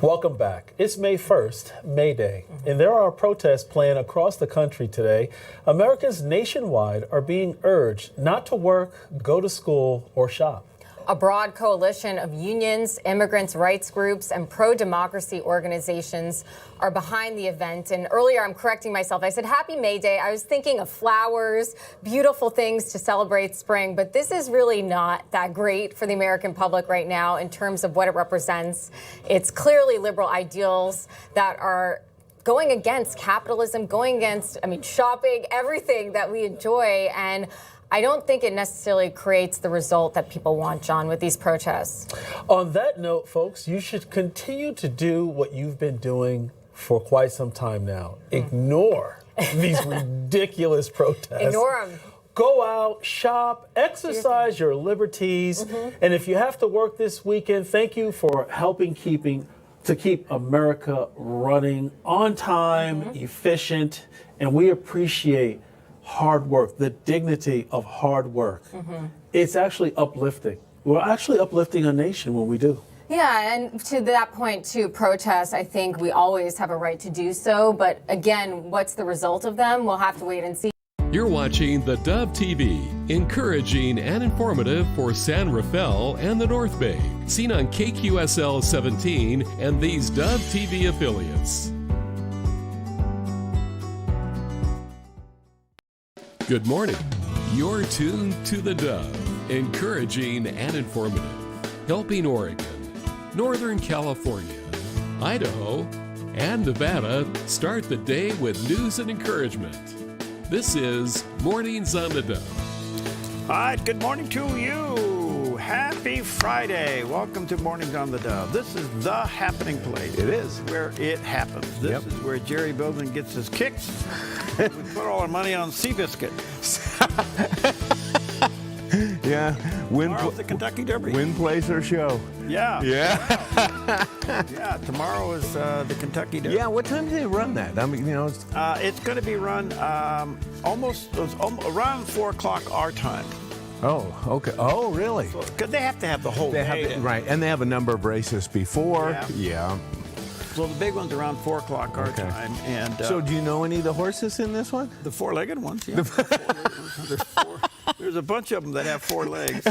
Welcome back. It's May 1st, May Day, and there are protests planned across the country today. Americans nationwide are being urged not to work, go to school, or shop. A broad coalition of unions, immigrants' rights groups, and pro-democracy organizations are behind the event. And earlier, I'm correcting myself. I said Happy May Day. I was thinking of flowers, beautiful things to celebrate spring. But this is really not that great for the American public right now in terms of what it represents. It's clearly liberal ideals that are going against capitalism, going against, shopping, everything that we enjoy. And I don't think it necessarily creates the result that people want, John, with these protests. On that note, folks, you should continue to do what you've been doing for quite some time now. Ignore these ridiculous protests. Ignore them. Go out, shop, exercise your liberties. And if you have to work this weekend, thank you for helping to keep America running on time, efficient, and we appreciate hard work, the dignity of hard work. It's actually uplifting. We're actually uplifting a nation when we do. Yeah, and to that point, too, protests, I think we always have a right to do so. But again, what's the result of them? We'll have to wait and see. You're watching theDove TV, encouraging and informative for San Rafael and the North Bay. Seen on KQSL 17 and these Dove TV affiliates. Good morning. You're tuned to the Dove, encouraging and informative, helping Oregon, Northern California, Idaho, and Nevada start the day with news and encouragement. This is Mornings on the Dove. All right, good morning to you. Happy Friday. Welcome to Mornings on the Dove. This is the happening place. It is. Where it happens. This is where Jerry Building gets his kicks. We put all our money on Seabiscuit. Yeah. Tomorrow's the Kentucky Derby. Win, place, or show. Yeah. Yeah. Yeah, tomorrow is the Kentucky Derby. Yeah, what time do they run that? I mean, It's going to be run around 4 o'clock our time. Oh, okay. Oh, really? Because they have to have the whole day. Right, and they have a number of races before. Yeah. So the big one's around 4 o'clock our time. And so do you know any of the horses in this one? The four-legged ones, yeah. There's a bunch of them that have 4 legs.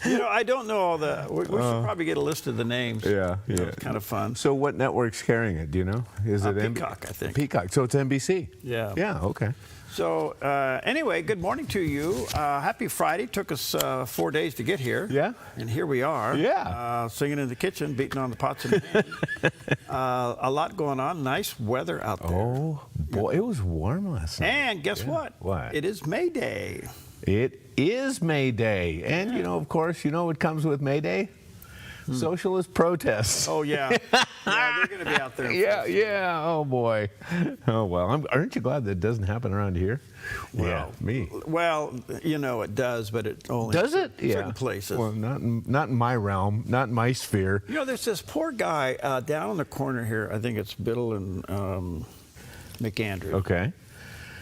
I don't know all the. We should probably get a list of the names. Yeah. It's kind of fun. So what network's carrying it? Do you know? Is it Peacock, I think. Peacock. So it's NBC. Yeah. Yeah. Okay. So anyway, good morning to you. Happy Friday. Took us 4 days to get here. Yeah. And here we are. Yeah. Singing in the kitchen, beating on the pots and pans. A lot going on. Nice weather out there. Oh boy, it was warm last night. And guess what? What? It is May Day. It is May Day. And, of course, what comes with May Day? Socialist protests. Oh, yeah. Yeah, they're going to be out there. Yeah. Oh, boy. Oh, well. Aren't you glad that doesn't happen around here? Well, yeah, me. Well, it does, but it only does it? certain places. Well, not in my realm, not in my sphere. There's this poor guy down in the corner here. I think it's Biddle and McAndrew. Okay.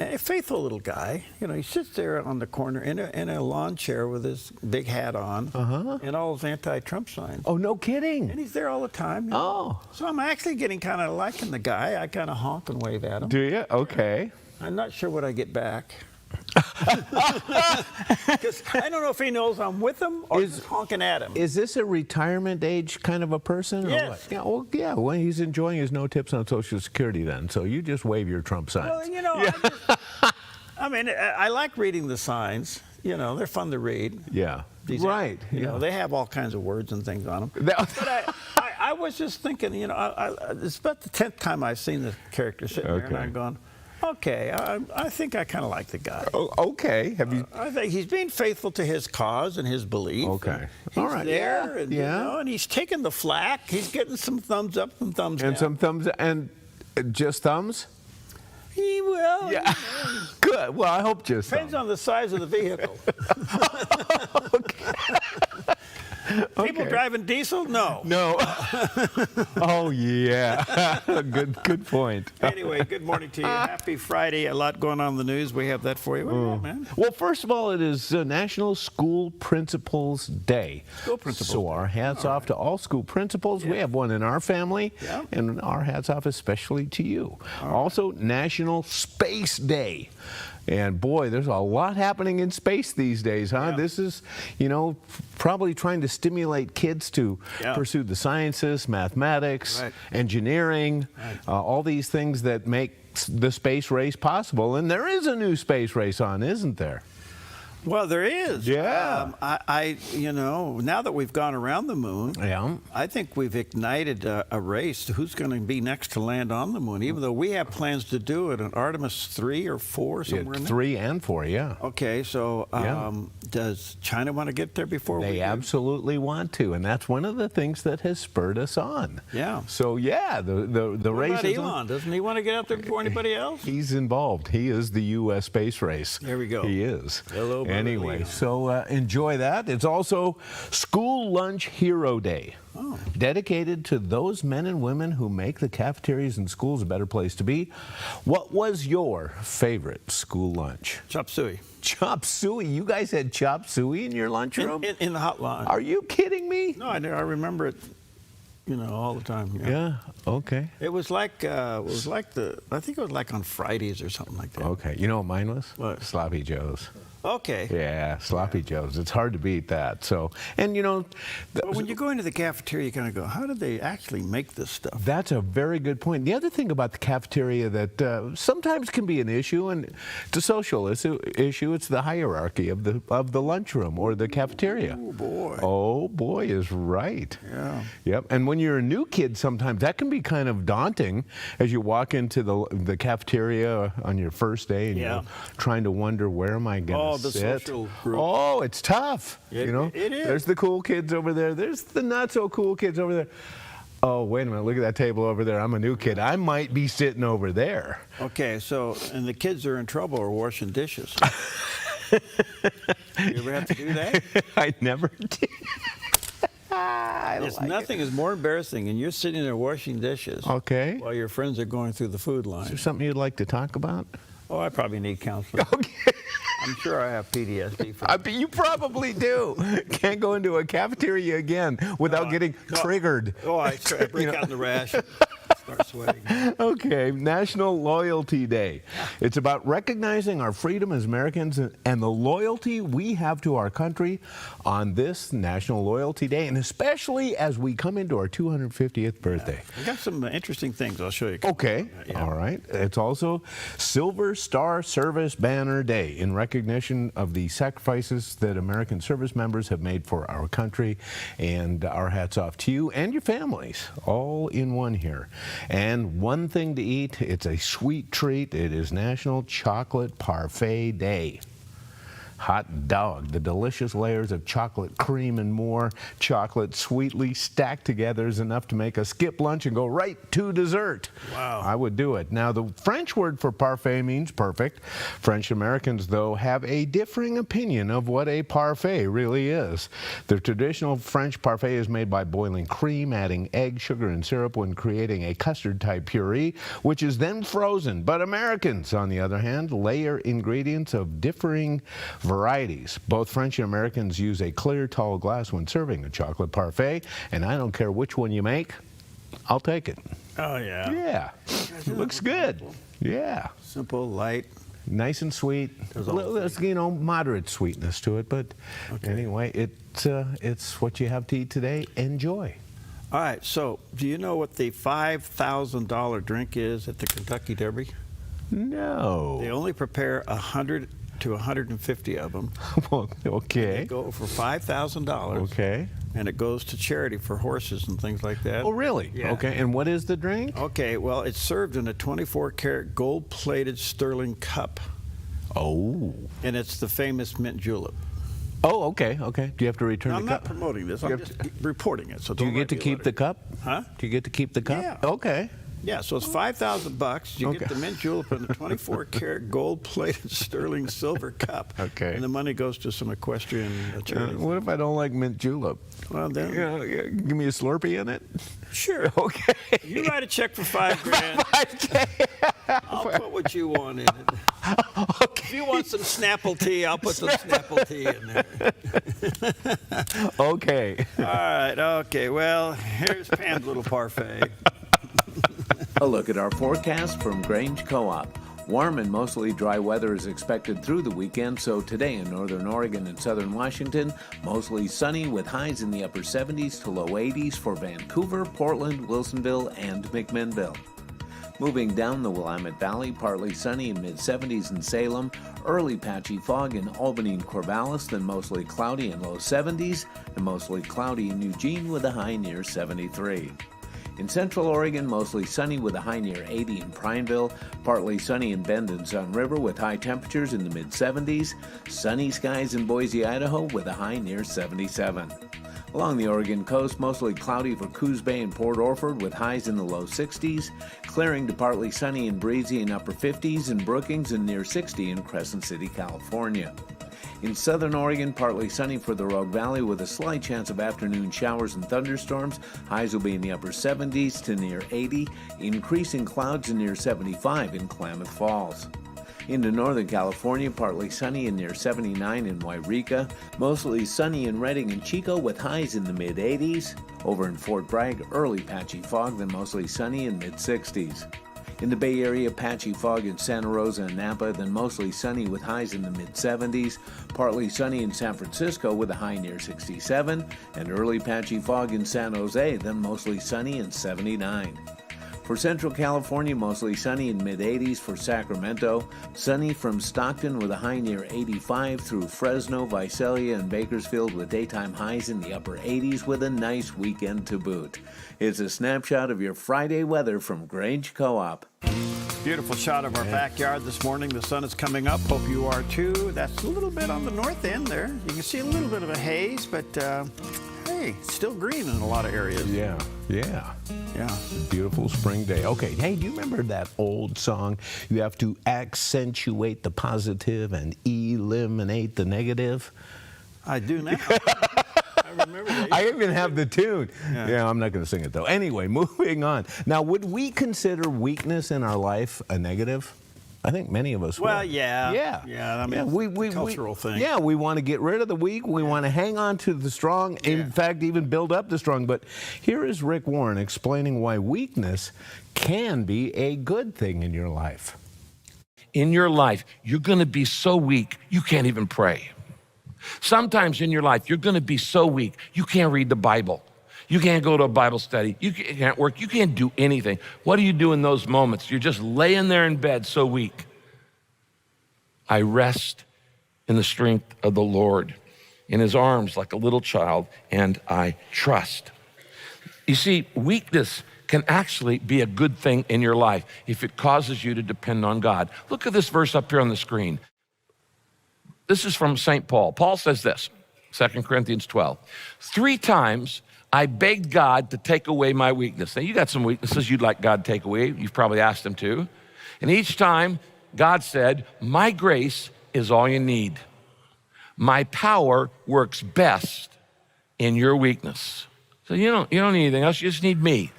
A faithful little guy. He sits there on the corner in a lawn chair with his big hat on and all his anti-Trump signs. Oh, no kidding. And he's there all the time. Oh. So I'm actually getting kind of liking the guy. I kind of honk and wave at him. Do you? Okay. I'm not sure what I get back. Because I don't know if he knows I'm with him or just honking at him. Is this a retirement age kind of a person? Yes. Or what? Yeah, well, yeah. Well, he's enjoying his no tips on Social Security then. So you just wave your Trump signs. Well, I like reading the signs. They're fun to read. Yeah. Right. They have all kinds of words and things on them. But I was just thinking, it's about the 10th time I've seen the character sitting there, and I'm going, okay, I think I kind of like the guy. Oh, okay. Have you? I think he's being faithful to his cause and his belief. Okay. All right. There, and, and he's taking the flack. He's getting some thumbs up, some thumbs down. And some thumbs, and just thumbs? He will. Yeah. Good. Well, I hope just depends on the size of the vehicle. People drive driving diesel? No. No. Oh, yeah. Good point. Anyway, good morning to you. Happy Friday. A lot going on in the news. We have that for you. What do you got, man? Well, first of all, it is National School Principals Day. School Principals So our hats off to all school principals. We have one in our family, and our hats off especially to you. Also, National Space Day. And boy, there's a lot happening in space these days, huh? Yeah. This is, probably trying to stimulate kids to pursue the sciences, mathematics, engineering, all these things that make the space race possible. And there is a new space race on, isn't there? Well, there is. Yeah. Now that we've gone around the moon, I think we've ignited a race to who's going to be next to land on the moon, even though we have plans to do it in Artemis 3 or 4, somewhere in there. 3 and 4, yeah. Okay, so does China want to get there before we do? They absolutely want to, and that's one of the things that has spurred us on. Yeah. So, yeah, the race What about is Elon? on. Doesn't he want to get out there before anybody else? He's involved. He is the U.S. space race. There we go. He is. Hello, brother anyway, Elon. so enjoy that. It's also School Lunch Hero Day, dedicated to those men and women who make the cafeterias in schools a better place to be. What was your favorite school lunch? Chop suey. Chop suey. You guys had chop suey in your lunchroom? In the hot line. Are you kidding me? No, I remember it. All the time. Yeah. Okay. It was like I think it was like on Fridays or something like that. Okay. You know what mine was? What? Sloppy Joe's. Okay. Yeah, Sloppy Joe's. It's hard to beat that. So, and But when you go into the cafeteria, you kind of go, how did they actually make this stuff? That's a very good point. The other thing about the cafeteria that sometimes can be an issue, and it's a social issue, it's the hierarchy of the lunchroom or the cafeteria. Oh, boy. Oh, boy is right. Yeah. Yep. And when you're a new kid, sometimes that can be kind of daunting as you walk into the cafeteria on your first day and you're trying to wonder, where am I going to the sit? social group. Oh, it's tough. It is. There's the cool kids over there. There's the not so cool kids over there. Oh, wait a minute. Look at that table over there. I'm a new kid. I might be sitting over there. Okay, so, and the kids are in trouble or washing dishes. You ever have to do that? I never did. Nothing is more embarrassing than you're sitting there washing dishes while your friends are going through the food line. Is there something you'd like to talk about? Oh, I probably need counseling. Okay. I'm sure I have PTSD. You probably do. Can't go into a cafeteria again without getting triggered. Oh, I break out in the rash. Start sweating. Okay, National Loyalty Day. It's about recognizing our freedom as Americans and the loyalty we have to our country on this National Loyalty Day, and especially as we come into our 250th birthday. I got some interesting things I'll show you. Okay, all right. It's also Silver Star Service Banner Day in recognition of the sacrifices that American service members have made for our country, and our hats off to you and your families, all in one here. And one thing to eat, it's a sweet treat. It is National Chocolate Parfait Day. Hot dog, the delicious layers of chocolate cream and more chocolate sweetly stacked together is enough to make us skip lunch and go right to dessert. Wow. I would do it. Now, the French word for parfait means perfect. French Americans, though, have a differing opinion of what a parfait really is. The traditional French parfait is made by boiling cream, adding egg, sugar, and syrup when creating a custard-type puree, which is then frozen. But Americans, on the other hand, layer ingredients of differing varieties. Both French and Americans use a clear, tall glass when serving a chocolate parfait, and I don't care which one you make, I'll take it. Oh, yeah. Yeah. Looks good. Yeah. Simple, light. Nice and sweet. There's, moderate sweetness to it, but anyway, it's what you have to eat today. Enjoy. All right, so do you know what the $5,000 drink is at the Kentucky Derby? No. They only prepare 100 to 150 of them. Well, okay. They go for $5,000. Okay. And it goes to charity for horses and things like that. Oh, really? Yeah. Okay. And what is the drink? Okay, well, it's served in a 24-karat gold-plated sterling cup. Oh. And it's the famous mint julep. Oh, okay, okay. Do you have to return the cup? I'm not promoting this. I'm just reporting it. So do you get to keep the cup? Huh? Do you get to keep the cup? Yeah. Okay. Yeah, so it's $5,000. You get the mint julep in a 24-karat gold-plated sterling silver cup. Okay. And the money goes to some equestrian charities. What if I don't like mint julep? Well, then... give me a Slurpee in it? Sure. Okay. You write a check for $5,000. $5K. I'll put what you want in it. Okay. If you want some Snapple tea, I'll put some Snapple tea in there. Okay. All right, okay. Well, here's Pam's little parfait. A look at our forecast from Grange Co-op. Warm and mostly dry weather is expected through the weekend, so today in northern Oregon and southern Washington, mostly sunny with highs in the upper 70s to low 80s for Vancouver, Portland, Wilsonville, and McMinnville. Moving down the Willamette Valley, partly sunny in mid-70s in Salem, early patchy fog in Albany and Corvallis, then mostly cloudy in low 70s, and mostly cloudy in Eugene with a high near 73. In Central Oregon, mostly sunny with a high near 80 in Prineville, partly sunny in Bend and Sun River with high temperatures in the mid-70s, sunny skies in Boise, Idaho with a high near 77. Along the Oregon coast, mostly cloudy for Coos Bay and Port Orford with highs in the low 60s, clearing to partly sunny and breezy in upper 50s in Brookings and near 60 in Crescent City, California. In southern Oregon, partly sunny for the Rogue Valley with a slight chance of afternoon showers and thunderstorms. Highs will be in the upper 70s to near 80, increasing clouds to near 75 in Klamath Falls. Into northern California, partly sunny and near 79 in Wairika. Mostly sunny in Redding and Chico with highs in the mid-80s. Over in Fort Bragg, early patchy fog, then mostly sunny in mid-60s. In the Bay Area, patchy fog in Santa Rosa and Napa, then mostly sunny with highs in the mid-70s. Partly sunny in San Francisco with a high near 67. And early patchy fog in San Jose, then mostly sunny and 79. For Central California, mostly sunny in mid-80s for Sacramento. Sunny from Stockton with a high near 85 through Fresno, Visalia, and Bakersfield with daytime highs in the upper 80s with a nice weekend to boot. It's a snapshot of your Friday weather from Grange Co-op. Beautiful shot of our backyard this morning. The sun is coming up. Hope you are too. That's a little bit on the north end there. You can see a little bit of a haze, but hey, still green in a lot of areas. Yeah. Beautiful spring day. Okay, hey, do you remember that old song? You have to accentuate the positive and eliminate the negative. I do now. I remember that. I even have the tune. Yeah, I'm not going to sing it though. Anyway, moving on. Now, would we consider weakness in our life a negative? I think many of us Well, would. yeah. I mean, it's a cultural thing. Yeah, we want to get rid of the weak. We want to hang on to the strong. In fact, even build up the strong. But here is Rick Warren explaining why weakness can be a good thing in your life. In your life, you're going to be so weak, you can't even pray. Sometimes in your life, you're going to be so weak, you can't read the Bible. You can't go to a Bible study. You can't work. You can't do anything. What do you do in those moments? You're just laying there in bed so weak. I rest in the strength of the Lord, in his arms like a little child, and I trust. You see, weakness can actually be a good thing in your life if it causes you to depend on God. Look at this verse up here on the screen. This is from St. Paul. Paul says this, 2 Corinthians 12. 3 times I begged God to take away my weakness. Now, you got some weaknesses you'd like God to take away. You've probably asked him to. And each time, God said, my grace is all you need. My power works best in your weakness. So you don't need anything else. You just need me.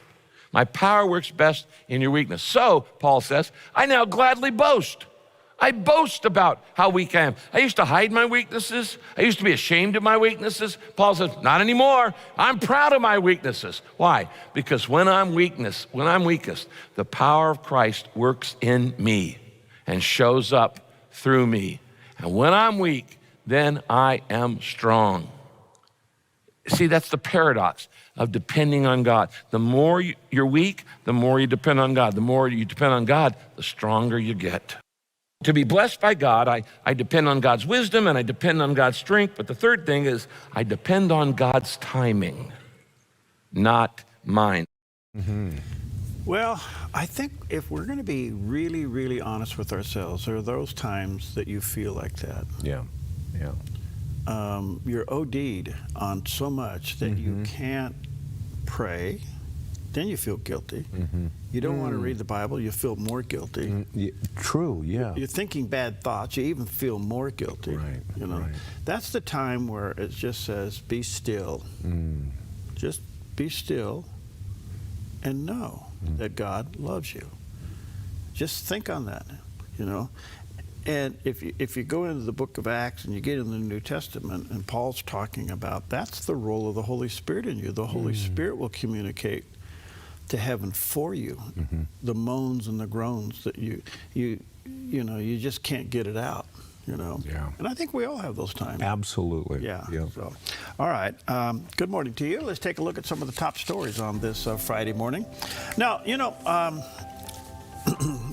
My power works best in your weakness. So, Paul says, I now gladly boast. I boast about how weak I am. I used to hide my weaknesses. I used to be ashamed of my weaknesses. Paul says, not anymore. I'm proud of my weaknesses. Why? Because when I'm weakest, the power of Christ works in me and shows up through me. And when I'm weak, then I am strong. See, that's the paradox of depending on God. The more you're weak, the more you depend on God. The more you depend on God, the stronger you get. To be blessed by God, I depend on God's wisdom and I depend on God's strength. But the third thing is I depend on God's timing, not mine. Mm-hmm. Well, I think if we're going to be really, really honest with ourselves, there are those times that you feel like that. Yeah. You're OD'd on so much that you can't pray, then you feel guilty. You don't want to read the Bible, you feel more guilty. True, yeah. You're thinking bad thoughts, you even feel more guilty. Right, You know, right. that's the time where it just says, be still. Just be still and know that God loves you. Just think on that, you know. And if you go into the book of Acts and you get in the New Testament, and Paul's talking about that's the role of the Holy Spirit in you. The Holy Spirit will communicate to heaven for you, the moans and the groans that you know, you just can't get it out, you know. Yeah. And I think we all have those times. Absolutely. Yeah. Yep. So, all right. Good morning to you. Let's take a look at some of the top stories on this Friday morning. Now, you know,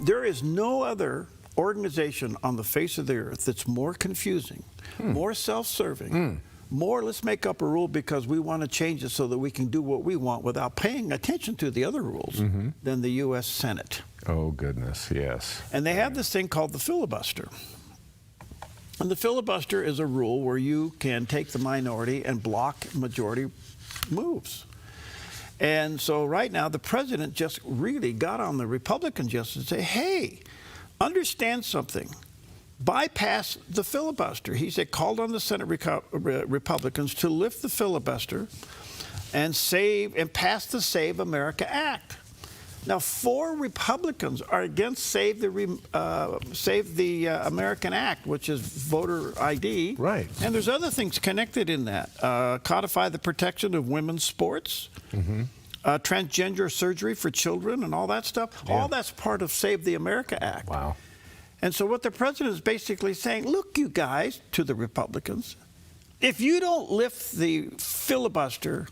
there is no other organization on the face of the earth that's more confusing, more self-serving, more let's make up a rule because we want to change it so that we can do what we want without paying attention to the other rules than the U.S. Senate. Oh, goodness, yes. And they have this thing called the filibuster. And the filibuster is a rule where you can take the minority and block majority moves. And so right now, the president just really got on the Republicans just to say, hey, understand something. Bypass the filibuster. He said, called on the Senate Republicans to lift the filibuster and pass the Save America Act. Now, 4 Republicans are against Save the American Act, which is voter ID. Right. And there's other things connected in that. Codify the protection of women's sports. Transgender surgery for children and all that stuff. Yeah. All that's part of Save the America Act. Wow. And so what the president is basically saying, look, you guys, to the Republicans, if you don't lift the filibuster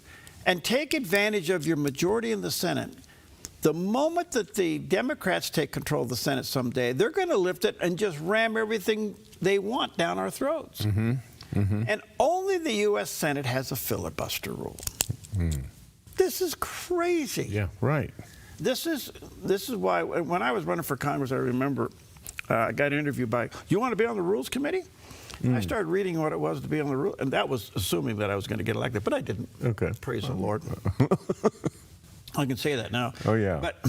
and take advantage of your majority in the Senate, the moment that the Democrats take control of the Senate someday, they're going to lift it and just ram everything they want down our throats. And only the U.S. Senate has a filibuster rule. This is crazy. Yeah, right. This is why when I was running for Congress, I remember I got interviewed by, you want to be on the Rules Committee? I started reading what it was to be on the Rules, and that was assuming that I was going to get elected, but I didn't. Okay. Praise the Lord. I can say that now. Oh, yeah. But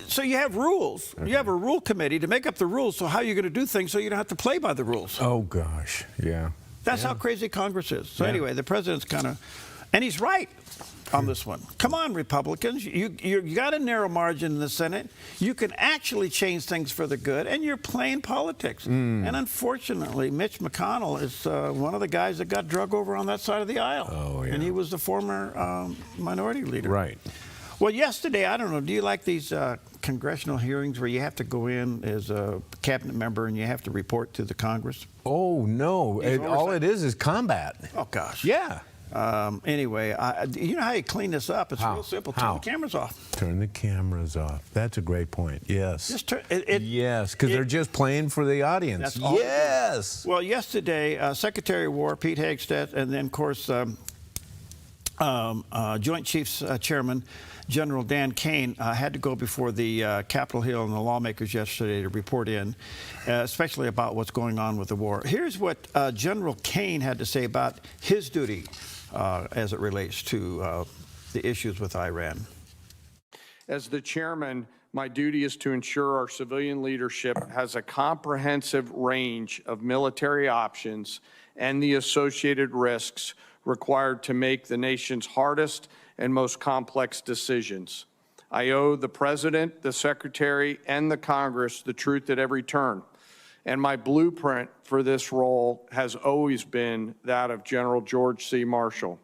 so you have rules. You have a rule committee to make up the rules, so how are you going to do things so you don't have to play by the rules? Oh, gosh, yeah. That's how crazy Congress is. So anyway, the president's kind of, and he's right on this one. Come on, Republicans. You got a narrow margin in the Senate. You can actually change things for the good, and you're playing politics. And unfortunately, Mitch McConnell is one of the guys that got drug over on that side of the aisle. Oh, yeah. And he was the former minority leader. Right. Well, yesterday, I don't know, do you like these congressional hearings where you have to go in as a cabinet member and you have to report to the Congress? Oh, no. All it is combat. Oh, gosh. Yeah. Anyway, you know how you clean this up? It's real simple. Turn the cameras off. Turn the cameras off. That's a great point. Yes. Just turn yes, because they're just playing for the audience. That's all yes. Well, yesterday, Secretary of War Pete Hegseth, and then, of course, Joint Chiefs Chairman General Dan Kane had to go before the Capitol Hill and the lawmakers yesterday to report in, especially about what's going on with the war. Here's what General Kane had to say about his duty as it relates to the issues with Iran. As the chairman, my duty is to ensure our civilian leadership has a comprehensive range of military options and the associated risks required to make the nation's hardest and most complex decisions. I owe the President, the Secretary, and the Congress the truth at every turn. And my blueprint for this role has always been that of General George C. Marshall.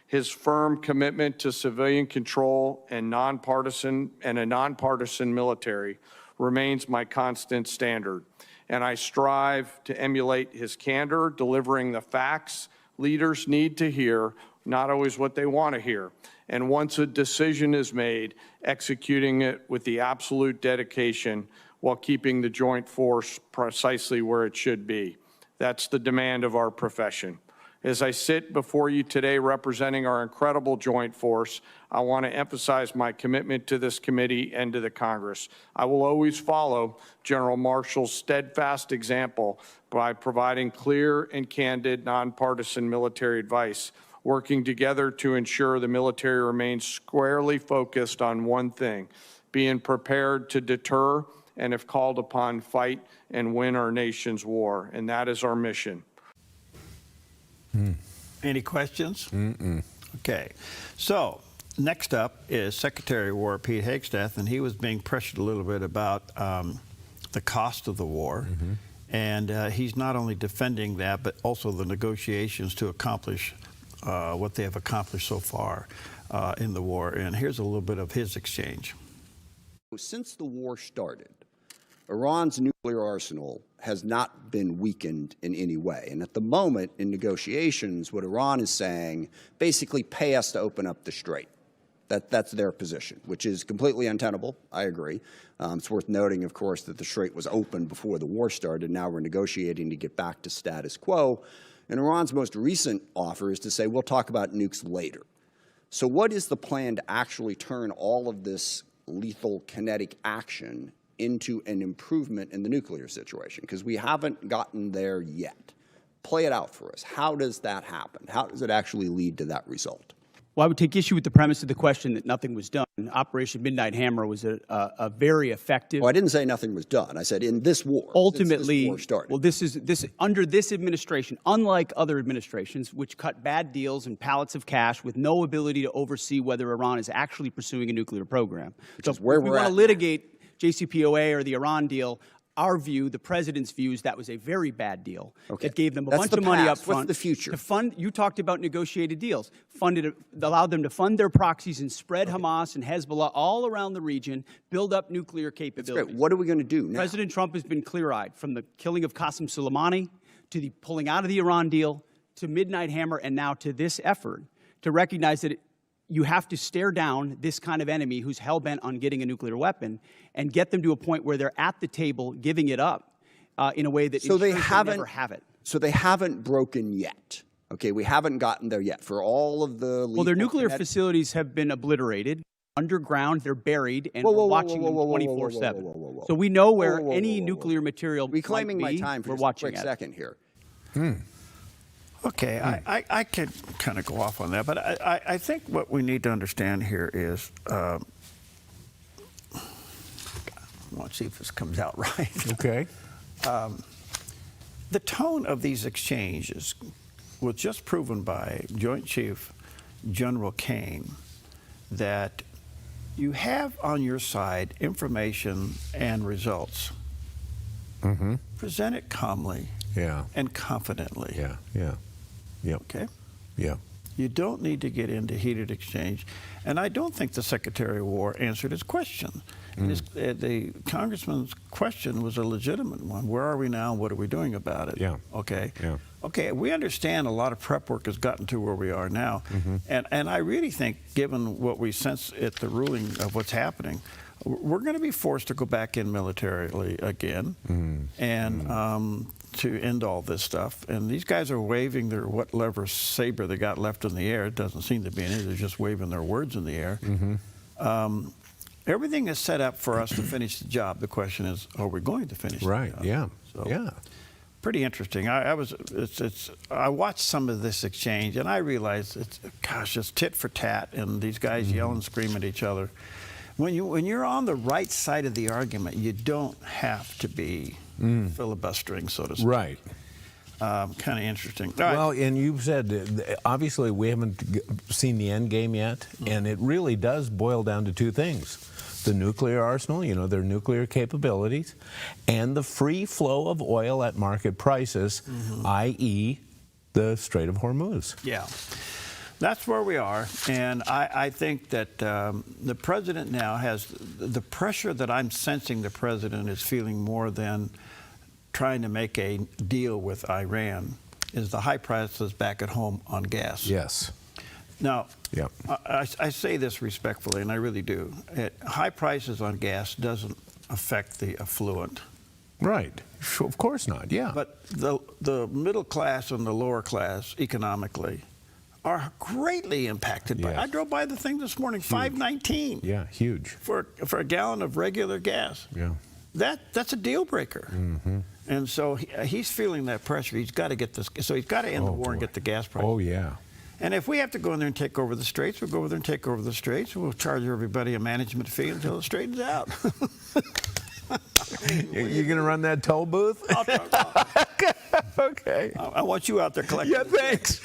His firm commitment to civilian control and a nonpartisan military remains my constant standard. And I strive to emulate his candor, delivering the facts leaders need to hear, not always what they want to hear. And once a decision is made, executing it with the absolute dedication while keeping the joint force precisely where it should be. That's the demand of our profession. As I sit before you today representing our incredible joint force, I want to emphasize my commitment to this committee and to the Congress. I will always follow General Marshall's steadfast example by providing clear and candid nonpartisan military advice working together to ensure the military remains squarely focused on one thing, being prepared to deter and, if called upon, fight and win our nation's war. And that is our mission. Any questions? Okay. So next up is Secretary of War Pete Hegseth, and he was being pressured a little bit about the cost of the war. And he's not only defending that, but also the negotiations to accomplish what they have accomplished so far in the war. And here's a little bit of his exchange. Since the war started, Iran's nuclear arsenal has not been weakened in any way. And at the moment, in negotiations, what Iran is saying, basically pay us to open up the strait. That's their position, which is completely untenable. I agree. It's worth noting, of course, that the strait was open before the war started. Now we're negotiating to get back to status quo. And Iran's most recent offer is to say, we'll talk about nukes later. So what is the plan to actually turn all of this lethal kinetic action into an improvement in the nuclear situation? Because we haven't gotten there yet. Play it out for us. How does that happen? How does it actually lead to that result? Well, I would take issue with the premise of the question that nothing was done. Operation Midnight Hammer was a very effective. Well, I didn't say nothing was done. I said in this war. Ultimately, this war started. well, this under this administration, unlike other administrations, which cut bad deals and pallets of cash with no ability to oversee whether Iran is actually pursuing a nuclear program. Which is where we we're want at to litigate JCPOA or the Iran deal. Our view, the president's view, is that was a very bad deal. Okay. That gave them a That's bunch the of money up past. front. What's the future? To fund, you talked about negotiated deals. Allowed them to fund their proxies and spread Hamas and Hezbollah all around the region, build up nuclear capabilities. Great. What are we going to do now? President Trump has been clear-eyed, from the killing of Qasem Soleimani to the pulling out of the Iran deal to Midnight Hammer and now to this effort to recognize that you have to stare down this kind of enemy who's hell-bent on getting a nuclear weapon and get them to a point where they're at the table giving it up in a way that so they never have it. So they haven't broken yet. Okay, we haven't gotten there yet. For all of the well, their nuclear facilities have been obliterated. Underground, they're buried, and we're watching them 24/7. So we know where any nuclear material reclaiming might be. my time for we're just watching a quick second here. Okay, I could kind of go off on that, but I think what we need to understand here is, let's see if this comes out right. Okay. The tone of these exchanges was just proven by Joint Chief General Kane that you have on your side information and results. Present it calmly and confidently. Yep. Okay? Yeah. You don't need to get into heated exchange. And I don't think the Secretary of War answered his question. The Congressman's question was a legitimate one. Where are we now? What are we doing about it? Yeah. Okay. Yeah. Okay, we understand a lot of prep work has gotten to where we are now. And I really think, given what we sense at the ruling of what's happening, we're going to be forced to go back in militarily again and to end all this stuff. And these guys are waving their whatever saber they got left in the air. It doesn't seem to be any. They're just waving their words in the air. Everything is set up for us to finish the job. The question is, are we going to finish the job? Yeah. So, yeah. Pretty interesting. I watched some of this exchange, and I realized it's tit for tat, and these guys yell and scream at each other. When you're on the right side of the argument, you don't have to be filibustering, so to speak. Right. Kind of interesting. Well, and you've said, obviously, we haven't seen the end game yet, and it really does boil down to two things. The nuclear arsenal, their nuclear capabilities, and the free flow of oil at market prices, i.e., the Strait of Hormuz. Yeah. That's where we are, and I think that the president now has the pressure that I'm sensing the president is feeling more than trying to make a deal with Iran is the high prices back at home on gas. Yes. Now, I say this respectfully, and I really do. High prices on gas doesn't affect the affluent. Right. Of course not, yeah. But the middle class and the lower class economically are greatly impacted by it. I drove by the thing this morning, $5.19. Yeah, huge. For a gallon of regular gas. Yeah. That's a deal breaker. And so he's feeling that pressure. He's got to get this. So he's got to end the war and get the gas price. Oh, yeah. And if we have to go in there and take over the straits, we'll go over there and take over the straits. We'll charge everybody a management fee until it straightens out. You're going to run that toll booth? I'll talk about it. Okay. I want you out there collecting. Yeah, thanks.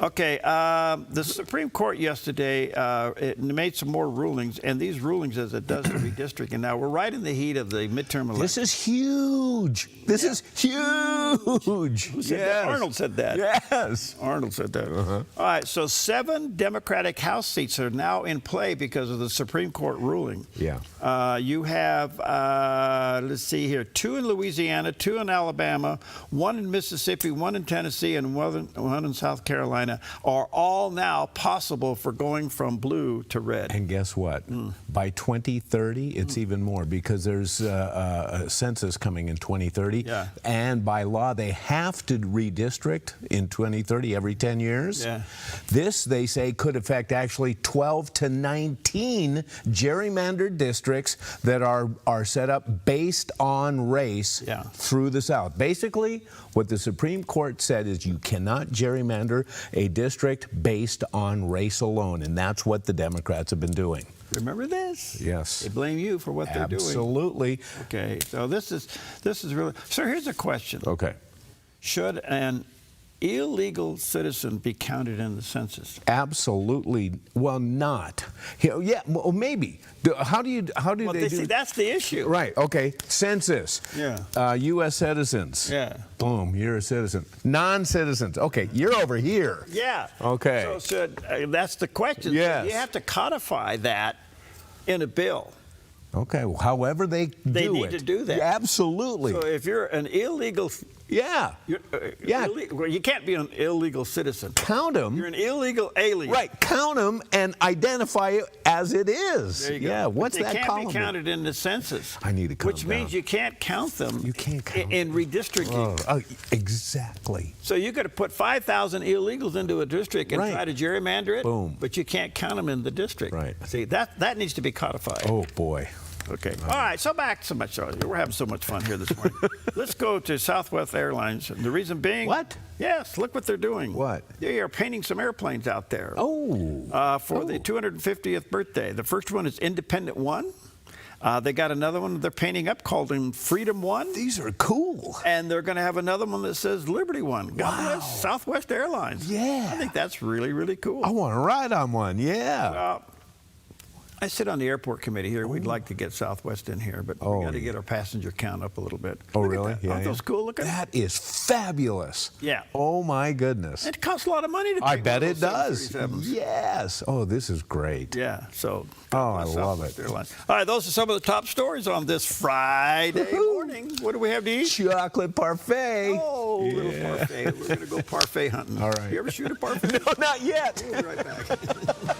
Okay, the Supreme Court yesterday it made some more rulings, and these rulings, as it does to redistricting. Now, we're right in the heat of the midterm election. This is huge. This is huge. Who said that? Arnold said that. Yes. Arnold said that. All right, so 7 Democratic House seats are now in play because of the Supreme Court ruling. Yeah. You have, let's see here, 2 in Louisiana, 2 in Alabama, 1 in Mississippi, 1 in Tennessee, and 1 in South Carolina are all now possible for going from blue to red. And guess what? By 2030, it's even more because there's a census coming in 2030. Yeah. And by law, they have to redistrict in 2030 every 10 years. Yeah. This, they say, could affect actually 12 to 19 gerrymandered districts that are set up based on race through the South. Basically, what the Supreme Court said is you cannot gerrymander a district based on race alone, and that's what the Democrats have been doing. Remember this? Yes. They blame you for what they're doing. Absolutely. Okay, so this is really. So here's a question. Okay. Should an illegal citizen be counted in the census? Absolutely. Well, not. Yeah. Well, maybe. How do they do? See, that's the issue. Right. Okay. Census. Yeah. U.S. citizens. Yeah. Boom. You're a citizen. Non-citizens. Okay. You're over here. Yeah. Okay. So should that's the question. Yes. So you have to codify that in a bill. Okay. Well, however they need to do that. Yeah, absolutely. So if you're an illegal. Yeah. Yeah. Well, you can't be an illegal citizen. Count them. You're an illegal alien. Right. Count them and identify it as it is. There you go. Yeah. What's that They column? can't be counted in the census. I need to calm Which means down. you can't count them. You can't count in redistricting. Oh, exactly. So you got to put 5,000 illegals into a district and try to gerrymander it. Boom. But you can't count them in the district. Right. See, that needs to be codified. Oh boy. Okay. All right. So back so much. We're having so much fun here this morning. Let's go to Southwest Airlines. And the reason being. What? Yes. Look what they're doing. What? They are painting some airplanes out there. Oh. For the 250th birthday. The first one is Independent One. They got another one they're painting up called Freedom One. These are cool. And they're going to have another one that says Liberty One. God bless Southwest Airlines. Yeah. I think that's really, really cool. I want to ride on one. Yeah. I sit on the airport committee here. We'd like to get Southwest in here, but we got to get our passenger count up a little bit. Oh, Look at really? that. Yeah. Aren't those cool looking? That is fabulous. Yeah. Oh my goodness. It costs a lot of money to I paint bet one it of those does. 737s. Yes. Oh, this is great. Yeah. So. Oh, I love Southwest it. Airlines. All right, those are some of the top stories on this Friday morning. What do we have to eat? Chocolate parfait. Oh, little parfait. We're going to go parfait hunting. All right. You ever shoot a parfait? No, not yet. We'll be right back.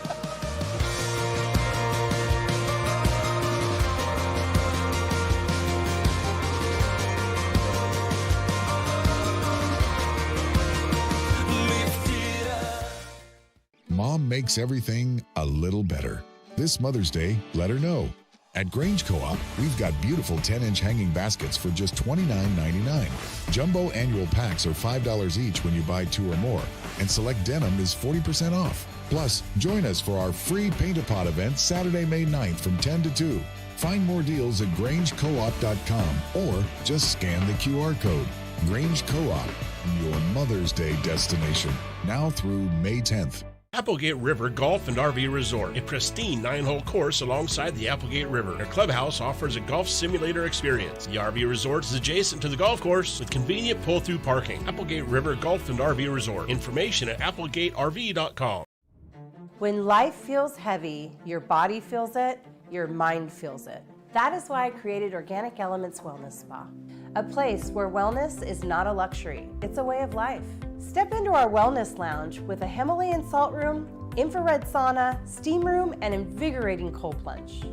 Mom makes everything a little better. This Mother's Day, let her know. At Grange Co-op, we've got beautiful 10-inch hanging baskets for just $29.99. Jumbo annual packs are $5 each when you buy 2 or more, and select denim is 40% off. Plus, join us for our free Paint-A-Pot event Saturday, May 9th from 10 to 2. Find more deals at GrangeCoop.com or just scan the QR code. Grange Co-op, your Mother's Day destination, now through May 10th. Applegate River Golf and RV Resort, a pristine 9-hole course alongside the Applegate River. Their clubhouse offers a golf simulator experience. The RV resort is adjacent to the golf course with convenient pull-through parking. Applegate River Golf and RV Resort. Information at applegateRV.com. When life feels heavy, your body feels it, your mind feels it. That is why I created Organic Elements Wellness Spa, a place where wellness is not a luxury, it's a way of life. Step into our wellness lounge with a Himalayan salt room, infrared sauna, steam room, and invigorating cold plunge.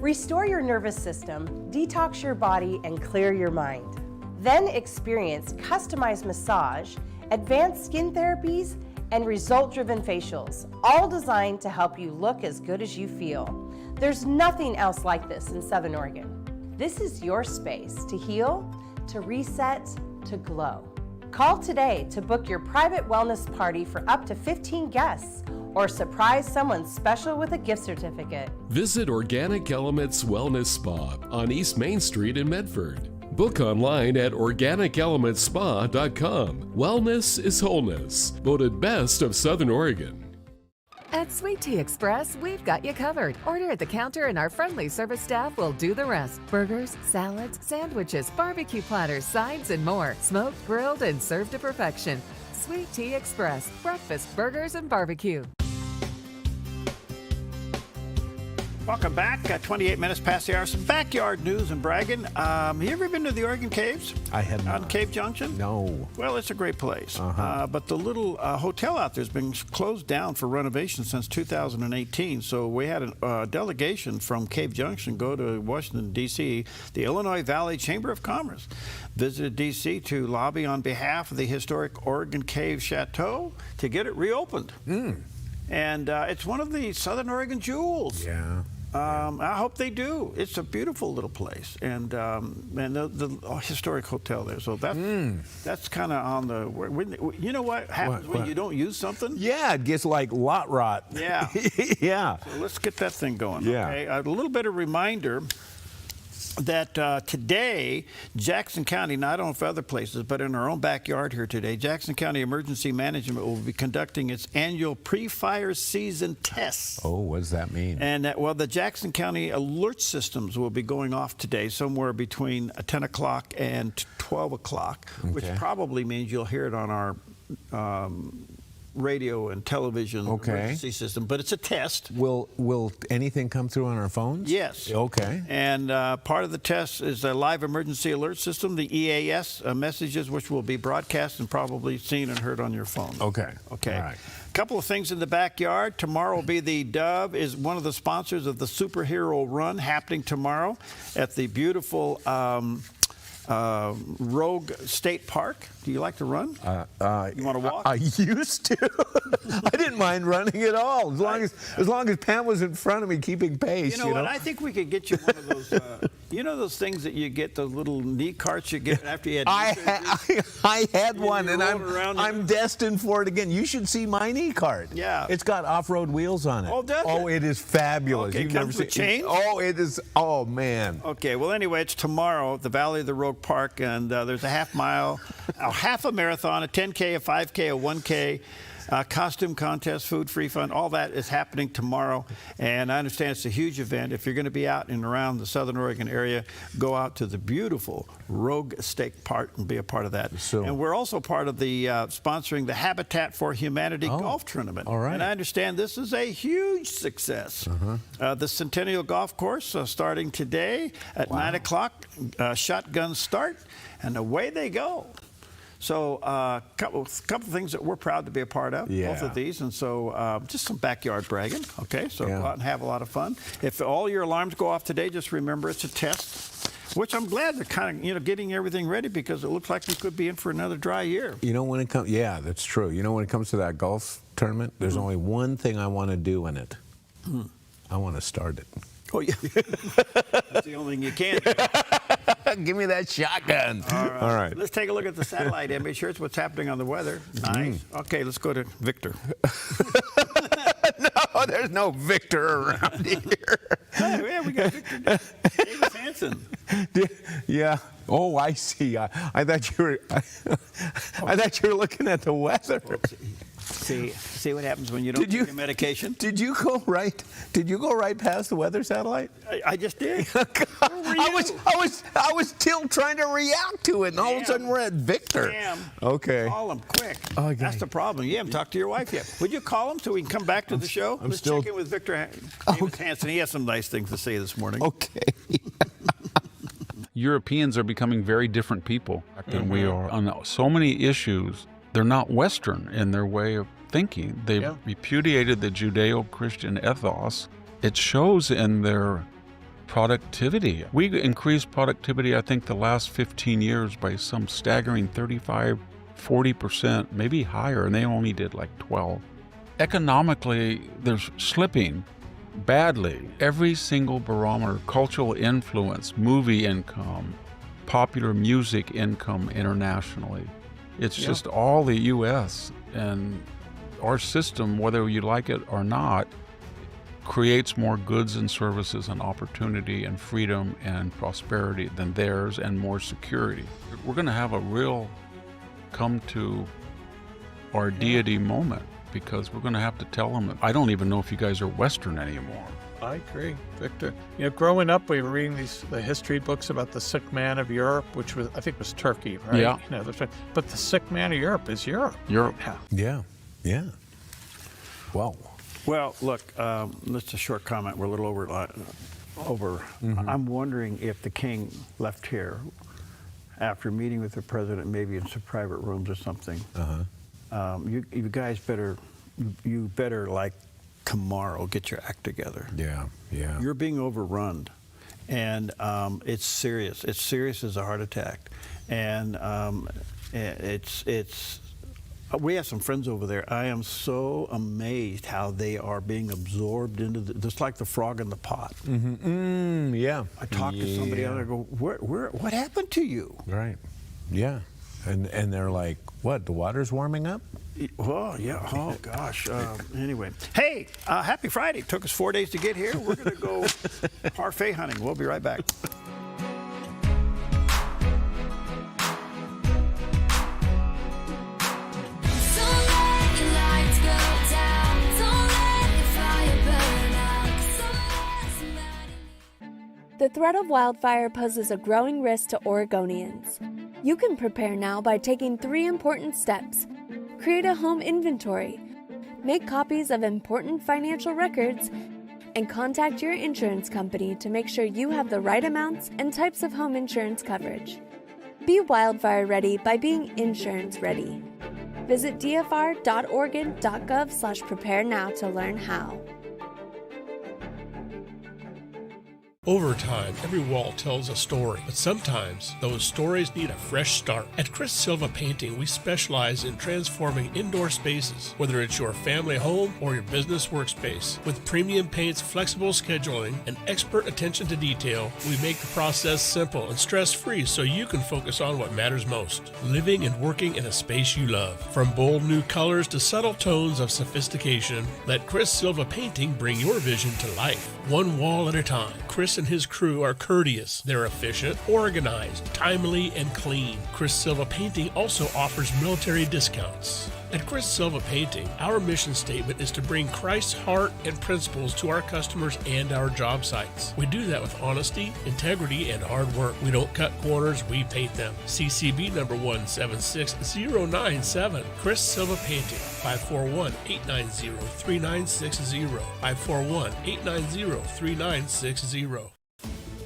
Restore your nervous system, detox your body, and clear your mind. Then experience customized massage, advanced skin therapies, and result-driven facials, all designed to help you look as good as you feel. There's nothing else like this in Southern Oregon. This is your space to heal, to reset, to glow. Call today to book your private wellness party for up to 15 guests or surprise someone special with a gift certificate. Visit Organic Elements Wellness Spa on East Main Street in Medford. Book online at organicelementspa.com. Wellness is wholeness. Voted best of Southern Oregon. At Sweet Tea Express, we've got you covered. Order at the counter and our friendly service staff will do the rest. Burgers, salads, sandwiches, barbecue platters, sides, and more. Smoked, grilled, and served to perfection. Sweet Tea Express. Breakfast, burgers, and barbecue. Welcome back. 28 minutes past the hour. Some backyard news and bragging. Have you ever been to the Oregon Caves? I have not. On Cave Junction? No. Well, it's a great place. But the little hotel out there has been closed down for renovation since 2018. So we had a delegation from Cave Junction go to Washington, D.C. The Illinois Valley Chamber of Commerce visited D.C. to lobby on behalf of the historic Oregon Cave Chateau to get it reopened. And it's one of the Southern Oregon jewels. Yeah. I hope they do. It's a beautiful little place, and the historic hotel there. So that's kind of on the. You know what happens when you don't use something? Yeah, it gets like lot rot. Yeah. Yeah. So let's get that thing going. Yeah. Okay? A little bit of reminder that today, Jackson County, now I don't know if other places, but in our own backyard here today, Jackson County Emergency Management will be conducting its annual pre-fire season tests. Oh, what does that mean? And the Jackson County alert systems will be going off today, somewhere between 10 o'clock and 12 o'clock, which probably means you'll hear it on our radio and television emergency system, but it's a test. Will anything come through on our phones? Yes. Okay. And part of the test is a live emergency alert system, the EAS messages, which will be broadcast and probably seen and heard on your phone. Okay. Okay. All right. Couple of things in the backyard. Tomorrow will be theDove is one of the sponsors of the superhero run happening tomorrow at the beautiful Rogue State Park. Do you like to run? You want to walk? I used to. I didn't mind running at all, as long as Pam was in front of me keeping pace. You know what? I think we could get you one of those. You know those things that you get, those little knee carts you get after you had. I had one, and I'm destined for it again. You should see my knee cart. Yeah. It's got off-road wheels on it. Oh, does it? Oh, it is fabulous. Okay, You've comes never with chains? Oh, it is. Oh man. Okay. Well, anyway, it's tomorrow at the Valley of the Rogue Park, and there's a half mile, half a marathon, a 10K, a 5K, a 1K. Costume contest, food free fund, all that is happening tomorrow. And I understand it's a huge event. If you're going to be out and around the Southern Oregon area, go out to the beautiful Rogue State Park and be a part of that. And we're also part of the sponsoring the Habitat for Humanity golf tournament. All right. And I understand this is a huge success. The Centennial Golf Course starting today at 9 o'clock, shotgun start, and away they go. So couple things that we're proud to be a part of, both of these. And so just some backyard bragging, okay? So go out and have a lot of fun. If all your alarms go off today, just remember it's a test, which I'm glad they're kind of, getting everything ready because it looks like we could be in for another dry year. You know, when it comes, yeah, that's true. You know, when it comes to that golf tournament, there's only one thing I want to do in it. I want to start it. Oh, yeah. That's the only thing you can do. Give me that shotgun. All right. Let's take a look at the satellite image. Here's what's happening on the weather. Nice. Okay, let's go to Victor. No, there's no Victor around here. Oh, yeah, we got Victor Davis Hanson. Yeah. Oh, I see. I thought you were. I thought you were looking at the weather. See what happens when you don't take your medication? Did you go right past the weather satellite? I just did. I was still trying to react to it, and all of a sudden we're at Victor. Okay. Call him quick. Okay. That's the problem. You haven't talked to your wife yet. Would you call him so we can come back to the show? Let's check in with Victor Davis Hanson. He has some nice things to say this morning. Okay. Europeans are becoming very different people than we are on so many issues. They're not Western in their way of thinking. They repudiated the Judeo-Christian ethos. It shows in their productivity. We increased productivity, I think, the last 15 years by some staggering 35, 40%, maybe higher, and they only did like 12. Economically, they're slipping badly. Every single barometer, cultural influence, movie income, popular music income internationally, It's just all the U.S. and our system, whether you like it or not, creates more goods and services and opportunity and freedom and prosperity than theirs, and more security. We're going to have a real come to our deity moment, because we're going to have to tell them, I don't even know if you guys are Western anymore. I agree, Victor. You know, growing up, we were reading the history books about the sick man of Europe, which was, I think, was Turkey, right? Yeah. You know, but the sick man of Europe is Europe. Europe. Yeah. Well, look, just a short comment. We're a little over. Mm-hmm. I'm wondering if the king left here after meeting with the president, maybe in some private rooms or something. You guys better, like tomorrow, get your act together. Yeah. You're being overrun, and it's serious. It's serious as a heart attack, and it's. We have some friends over there. I am so amazed how they are being absorbed into just like the frog in the pot. Yeah. I talked to somebody else. I go, what happened to you? Right. Yeah. And they're like, what? The water's warming up? Oh yeah. Oh gosh. Anyway, hey, happy Friday. Took us 4 days to get here. We're gonna go parfait hunting. We'll be right back. The threat of wildfire poses a growing risk to Oregonians. You can prepare now by taking 3 important steps. Create a home inventory, make copies of important financial records, and contact your insurance company to make sure you have the right amounts and types of home insurance coverage. Be wildfire ready by being insurance ready. Visit dfr.oregon.gov/prepare now to learn how. Over time, every wall tells a story, but sometimes those stories need a fresh start. At Chris Silva Painting, we specialize in transforming indoor spaces, whether it's your family home or your business workspace. With premium paints, flexible scheduling, and expert attention to detail, we make the process simple and stress-free so you can focus on what matters most, living and working in a space you love. From bold new colors to subtle tones of sophistication, let Chris Silva Painting bring your vision to life, one wall at a time. Chris and his crew are courteous. They're efficient, organized, timely, and clean. Chris Silva Painting also offers military discounts. At Chris Silva Painting, our mission statement is to bring Christ's heart and principles to our customers and our job sites. We do that with honesty, integrity, and hard work. We don't cut corners, we paint them. CCB number 176097. Chris Silva Painting, 541-890-3960. 541-890-3960.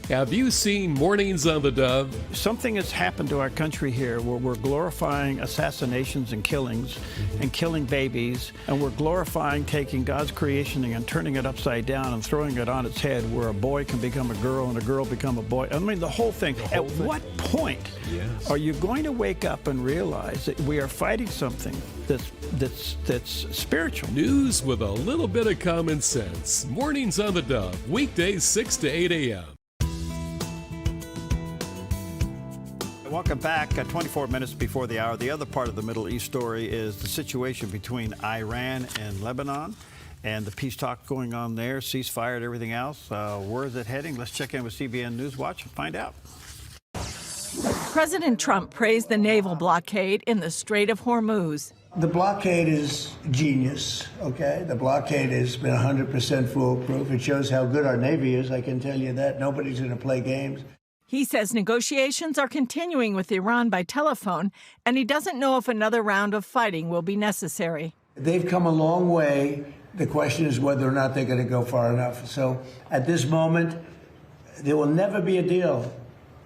Have you seen Mornings on the Dove? Something has happened to our country here where we're glorifying assassinations and killings and killing babies, and we're glorifying taking God's creation and turning it upside down and throwing it on its head, where a boy can become a girl and a girl become a boy. I mean, the whole thing. At what point are you going to wake up and realize that we are fighting something that's spiritual? News with a little bit of common sense. Mornings on the Dove, weekdays 6 to 8 a.m. Welcome back. 24 minutes before the hour. The other part of the Middle East story is the situation between Iran and Lebanon and the peace talk going on there, ceasefire and everything else. Where is it heading? Let's check in with CBN News Watch and find out. President Trump praised the naval blockade in the Strait of Hormuz. The blockade is genius, okay? The blockade has been 100% foolproof. It shows how good our Navy is, I can tell you that. Nobody's going to play games. He says negotiations are continuing with Iran by telephone, and he doesn't know if another round of fighting will be necessary. They've come a long way. The question is whether or not they're going to go far enough. So at this moment, there will never be a deal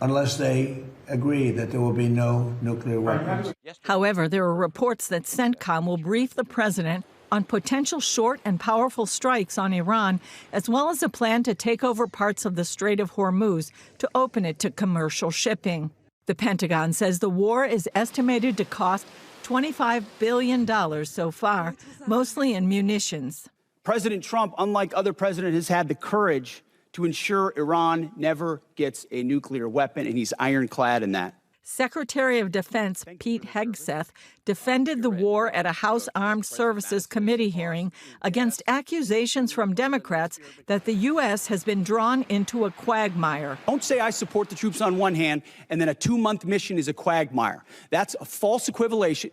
unless they agree that there will be no nuclear weapons. However, there are reports that CENTCOM will brief the president on potential short and powerful strikes on Iran, as well as a plan to take over parts of the Strait of Hormuz to open it to commercial shipping. The Pentagon says the war is estimated to cost $25 billion so far, mostly in munitions. President Trump, unlike other presidents, has had the courage to ensure Iran never gets a nuclear weapon, and he's ironclad in that. Secretary of Defense Pete Hegseth defended the war at a House Armed Services Committee hearing against accusations from Democrats that the U.S. has been drawn into a quagmire. Don't say I support the troops on one hand and then a 2-month mission is a quagmire. That's a false equivalation.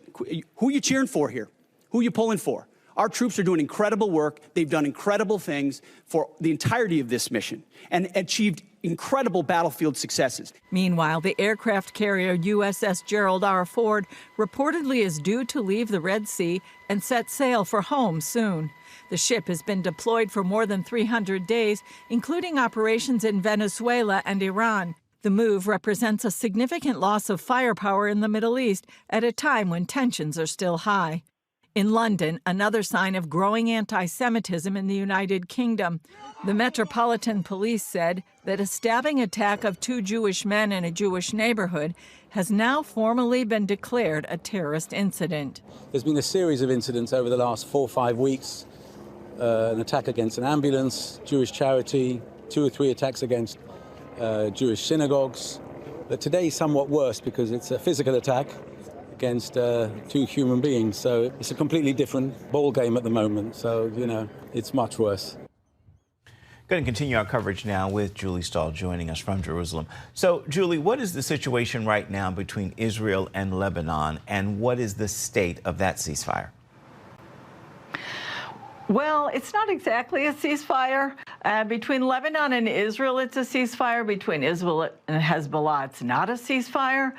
Who are you cheering for here? Who are you pulling for? Our troops are doing incredible work. They've done incredible things for the entirety of this mission and achieved incredible battlefield successes. Meanwhile, the aircraft carrier USS Gerald R. Ford reportedly is due to leave the Red Sea and set sail for home soon. The ship has been deployed for more than 300 days, including operations in Venezuela and Iran. The move represents a significant loss of firepower in the Middle East at a time when tensions are still high. In London, another sign of growing anti-Semitism in the United Kingdom. The Metropolitan Police said that a stabbing attack of 2 Jewish men in a Jewish neighborhood has now formally been declared a terrorist incident. There's been a series of incidents over the last 4 or 5 weeks. An attack against an ambulance, Jewish charity, 2 or 3 attacks against Jewish synagogues. But today is somewhat worse because it's a physical attack against 2 human beings. So it's a completely different ball game at the moment. So, you know, it's much worse. Going to continue our coverage now with Julie Stahl joining us from Jerusalem. So, Julie, what is the situation right now between Israel and Lebanon, and what is the state of that ceasefire? Well, it's not exactly a ceasefire. Between Lebanon and Israel, it's a ceasefire. Between Israel and Hezbollah, it's not a ceasefire.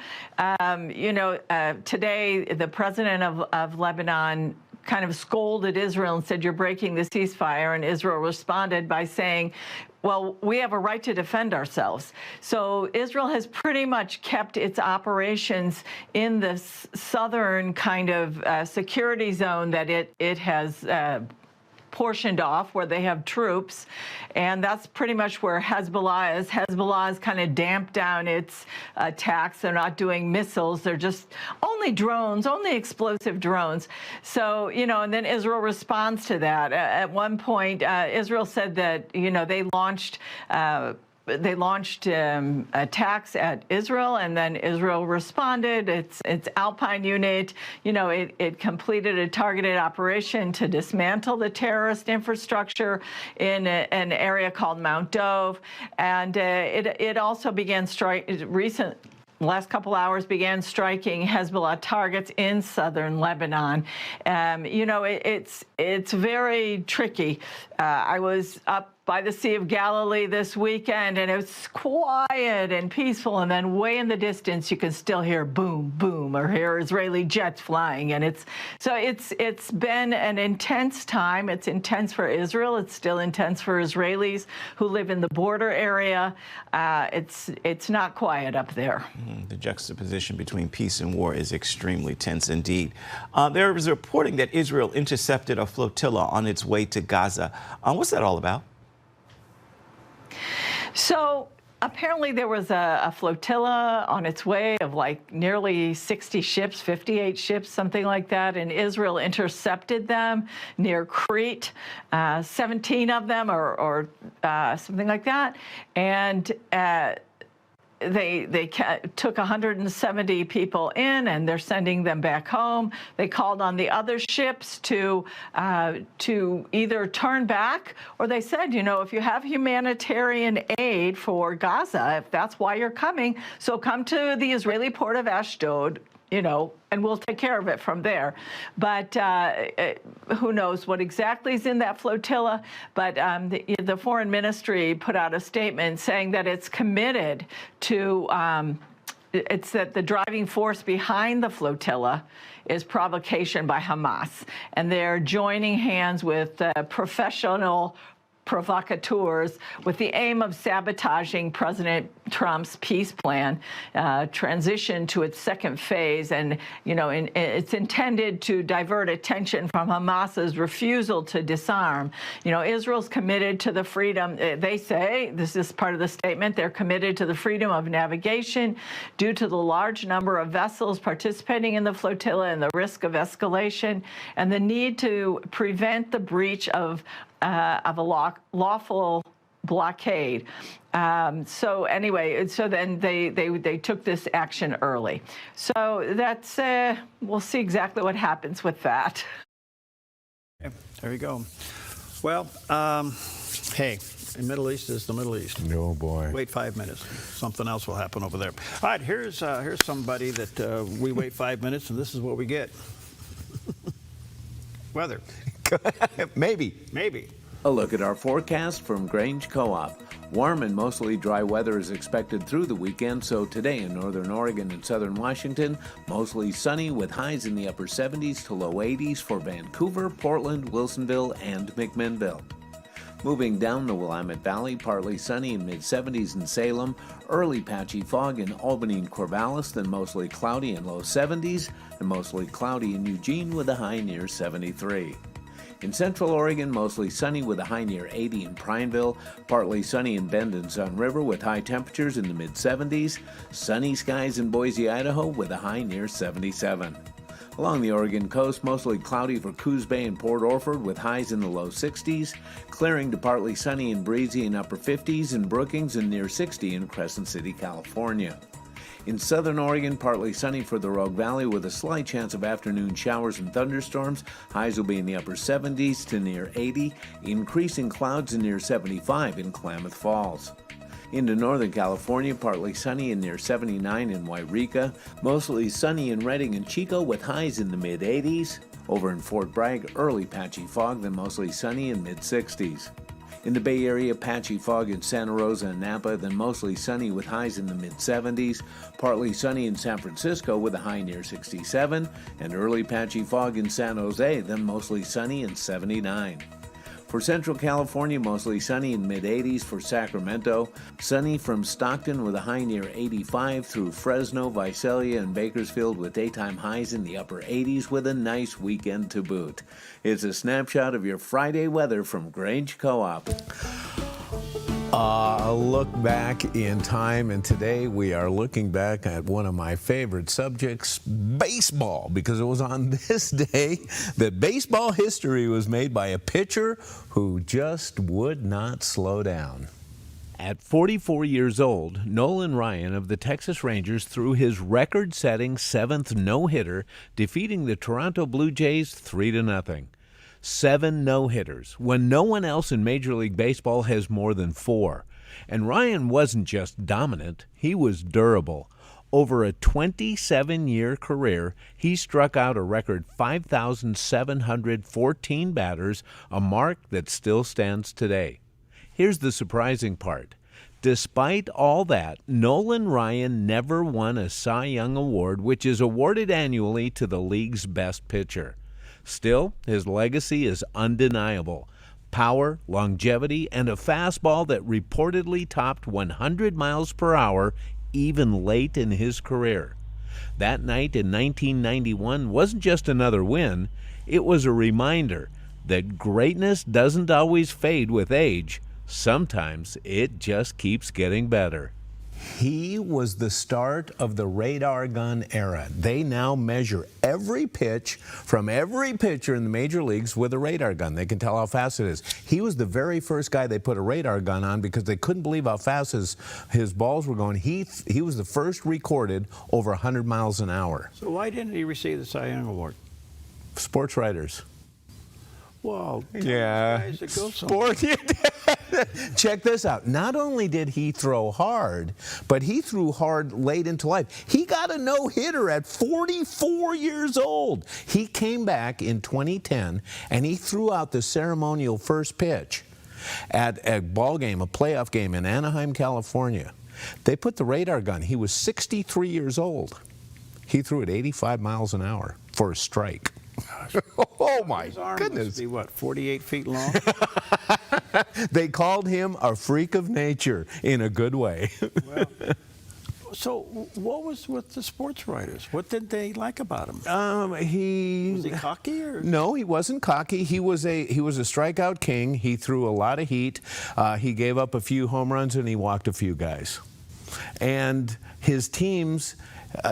Today, the president of Lebanon kind of scolded Israel and said, you're breaking the ceasefire. And Israel responded by saying, well, we have a right to defend ourselves. So Israel has pretty much kept its operations in the southern kind of security zone that it has portioned off, where they have troops, and that's pretty much where Hezbollah is. Hezbollah has kind of damped down its attacks. They're not doing missiles. They're just only drones, only explosive drones. So, and then Israel responds to that. At one point, Israel said that, they launched attacks at Israel, and then Israel responded. Its Alpine unit, it completed a targeted operation to dismantle the terrorist infrastructure in an area called Mount Dove, and it also began last couple hours began striking Hezbollah targets in southern Lebanon. It's very tricky. I was up by the Sea of Galilee this weekend, and it was quiet and peaceful, and then way in the distance you can still hear boom, boom, or hear Israeli jets flying, and it's been an intense time. It's intense for Israel. It's still intense for Israelis who live in the border area. It's not quiet up there. The juxtaposition between peace and war is extremely tense indeed. There is reporting that Israel intercepted a flotilla on its way to Gaza. What's that all about? So apparently there was a flotilla on its way of like nearly 60 ships, 58 ships, something like that, and Israel intercepted them near Crete, 17 of them or something like that, and they took 170 people in, and they're sending them back home. They called on the other ships to either turn back, or they said, if you have humanitarian aid for Gaza, if that's why you're coming, so come to the Israeli port of Ashdod, and we'll take care of it from there. But who knows what exactly is in that flotilla. But the foreign ministry put out a statement saying that it's committed to, it's that the driving force behind the flotilla is provocation by Hamas. And they're joining hands with professional provocateurs with the aim of sabotaging President Trump's peace plan, transition to its second phase. And, it's intended to divert attention from Hamas's refusal to disarm. Israel's committed to the freedom, they say, this is part of the statement, they're committed to the freedom of navigation due to the large number of vessels participating in the flotilla and the risk of escalation, and the need to prevent the breach of a lawful blockade. So anyway, so then they took this action early. So that's, we'll see exactly what happens with that. There you go. Well, hey, the Middle East is the Middle East. Oh, boy. Wait 5 minutes. Something else will happen over there. All right, here's somebody that we wait 5 minutes, and this is what we get. Weather. Maybe. Maybe. A look at our forecast from Grange Co-op. Warm and mostly dry weather is expected through the weekend, so today in northern Oregon and southern Washington, mostly sunny with highs in the upper 70s to low 80s for Vancouver, Portland, Wilsonville, and McMinnville. Moving down the Willamette Valley, partly sunny in mid-70s in Salem, early patchy fog in Albany and Corvallis, then mostly cloudy in low 70s, and mostly cloudy in Eugene with a high near 73. In central Oregon, mostly sunny with a high near 80 in Prineville, partly sunny in Bend and Sun River with high temperatures in the mid-70s, sunny skies in Boise, Idaho with a high near 77. Along the Oregon coast, mostly cloudy for Coos Bay and Port Orford with highs in the low 60s, clearing to partly sunny and breezy in upper 50s in Brookings and near 60 in Crescent City, California. In southern Oregon, partly sunny for the Rogue Valley with a slight chance of afternoon showers and thunderstorms. Highs will be in the upper 70s to near 80, increasing clouds in near 75 in Klamath Falls. Into northern California, partly sunny and near 79 in Wairika, mostly sunny in Redding and Chico with highs in the mid-80s. Over in Fort Bragg, early patchy fog, then mostly sunny in mid-60s. In the Bay Area, patchy fog in Santa Rosa and Napa, then mostly sunny with highs in the mid-70s. Partly sunny in San Francisco with a high near 67. And early patchy fog in San Jose, then mostly sunny and 79. For Central California, mostly sunny in mid-80s for Sacramento. Sunny from Stockton with a high near 85 through Fresno, Visalia, and Bakersfield with daytime highs in the upper 80s with a nice weekend to boot. It's a snapshot of your Friday weather from Grange Co-op. A look back in time, and today we are looking back at one of my favorite subjects, baseball, because it was on this day that baseball history was made by a pitcher who just would not slow down. At 44 years old, Nolan Ryan of the Texas Rangers threw his record-setting 7th no-hitter, defeating the Toronto Blue Jays 3-0. 7 no-hitters, when no one else in Major League Baseball has more than 4. And Ryan wasn't just dominant, he was durable. Over a 27-year career, he struck out a record 5,714 batters, a mark that still stands today. Here's the surprising part. Despite all that, Nolan Ryan never won a Cy Young Award, which is awarded annually to the league's best pitcher. Still, his legacy is undeniable. Power, longevity, and a fastball that reportedly topped 100 miles per hour even late in his career. That night in 1991 wasn't just another win, it was a reminder that greatness doesn't always fade with age. Sometimes it just keeps getting better. He was the start of the radar gun era. They now measure every pitch from every pitcher in the major leagues with a radar gun. They can tell how fast it is. He was the very first guy they put a radar gun on because they couldn't believe how fast his balls were going. He was the first recorded over 100 miles an hour. So why didn't he receive the Cy Young Award? Sports writers. Well, yeah. Sport. Check this out. Not only did he throw hard, but he threw hard late into life. He got a no-hitter at 44 years old. He came back in 2010, and he threw out the ceremonial first pitch at a ball game, a playoff game in Anaheim, California. They put the radar gun. He was 63 years old. He threw it 85 miles an hour for a strike. Oh my goodness! Must be what, 48 feet long? They called him a freak of nature in a good way. Well, so what was with the sports writers? What did they like about him? Was he cocky or? No, he wasn't cocky. He was a strikeout king. He threw a lot of heat. He gave up a few home runs and he walked a few guys. And his teams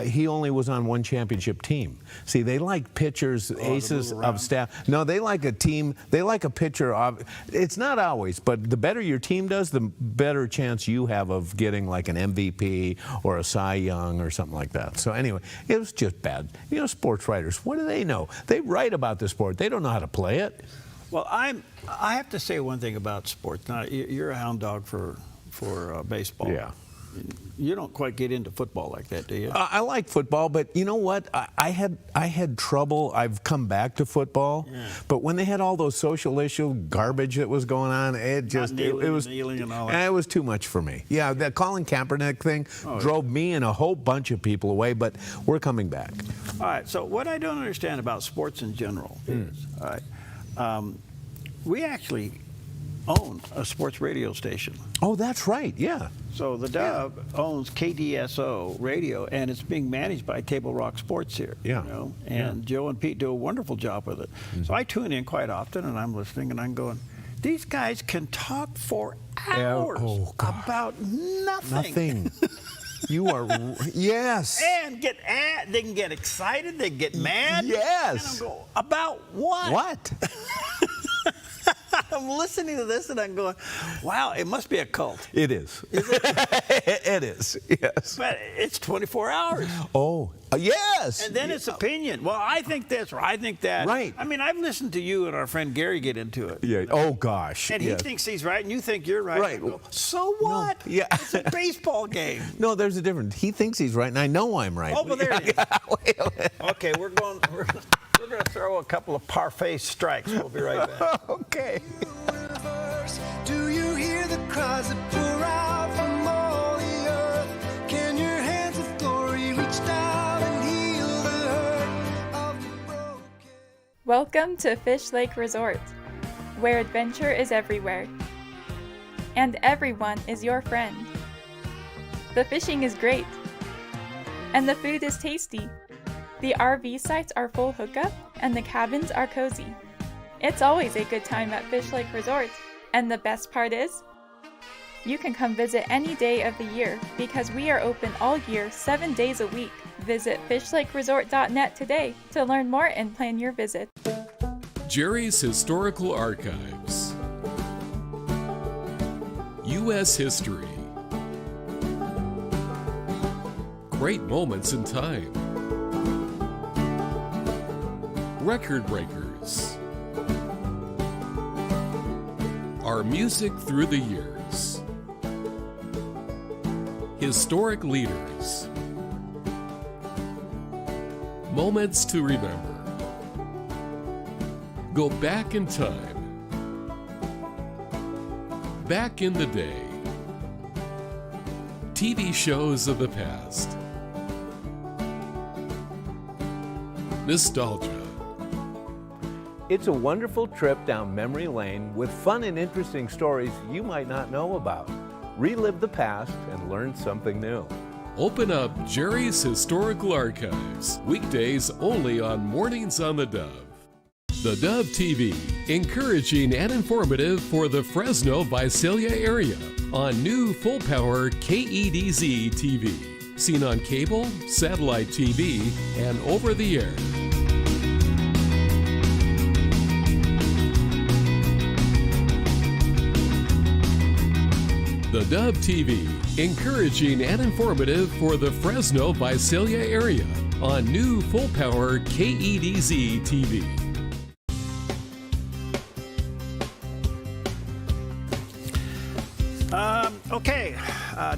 he only was on one championship team. See, they like pitchers, aces of staff. No, they like a team. They like a pitcher of. It's not always, but the better your team does, the better chance you have of getting like an MVP or a Cy Young or something like that. So anyway, it was just bad. You know, sports writers, what do they know? They write about the sport. They don't know how to play it. Well, I have to say one thing about sports. Now, you're a hound dog for baseball. Yeah. You don't quite get into football like that, do you? I like football, but you know what? I had trouble. I've come back to football, but when they had all those social issue garbage that was going on, it just it was kneeling and all that. It was too much for me. Yeah, that Colin Kaepernick thing drove me and a whole bunch of people away, but we're coming back. All right. So what I don't understand about sports in general is, all right, we actually own a sports radio station. Oh, that's right. Yeah. So the Dove owns KDSO radio, and it's being managed by Table Rock Sports here. Yeah. You know? And Joe and Pete do a wonderful job with it. So I tune in quite often, and I'm listening, and I'm going, these guys can talk for hours about nothing. You are, yes. And they can get excited, they get mad. Yes. And I'm going, about what? What? I'm listening to this and I'm going, wow, it must be a cult. It is. Is it? It is, yes. But it's 24 hours. Oh, yes. And then it's opinion. Well, I think this or I think that. Right. I mean, I've listened to you and our friend Gary get into it. Yeah. Oh, gosh. And he thinks he's right and you think you're right. Right. Go, so what? No. Yeah. It's a baseball game. No, there's a difference. He thinks he's right and I know I'm right. Oh, well, there it is. Okay, we're going to throw a couple of parfait strikes. We'll be right back. Okay. Do you hear the cries that pour out from all the earth? Can your hands of glory reach down and heal the hurt of the broken? Welcome to Fish Lake Resort, where adventure is everywhere, and everyone is your friend. The fishing is great, and the food is tasty. The RV sites are full hookup, and the cabins are cozy. It's always a good time at Fish Lake Resort, and the best part is, you can come visit any day of the year because we are open all year, 7 days a week. Visit fishlakeresort.net today to learn more and plan your visit. Jerry's Historical Archives. U.S. history. Great moments in time. Record breakers. Our music through the years. Historic leaders. Moments to remember. Go back in time. Back in the day. TV shows of the past. Nostalgia. It's a wonderful trip down memory lane with fun and interesting stories you might not know about. Relive the past and learn something new. Open up Jerry's Historical Archives, weekdays only on Mornings on the Dove. The Dove TV, encouraging and informative for the Fresno Visalia area on new full-power KEDZ TV, seen on cable, satellite TV, and over the air. The Dove TV, encouraging and informative for the Fresno Visalia area on new full-power KEDZ TV. Okay,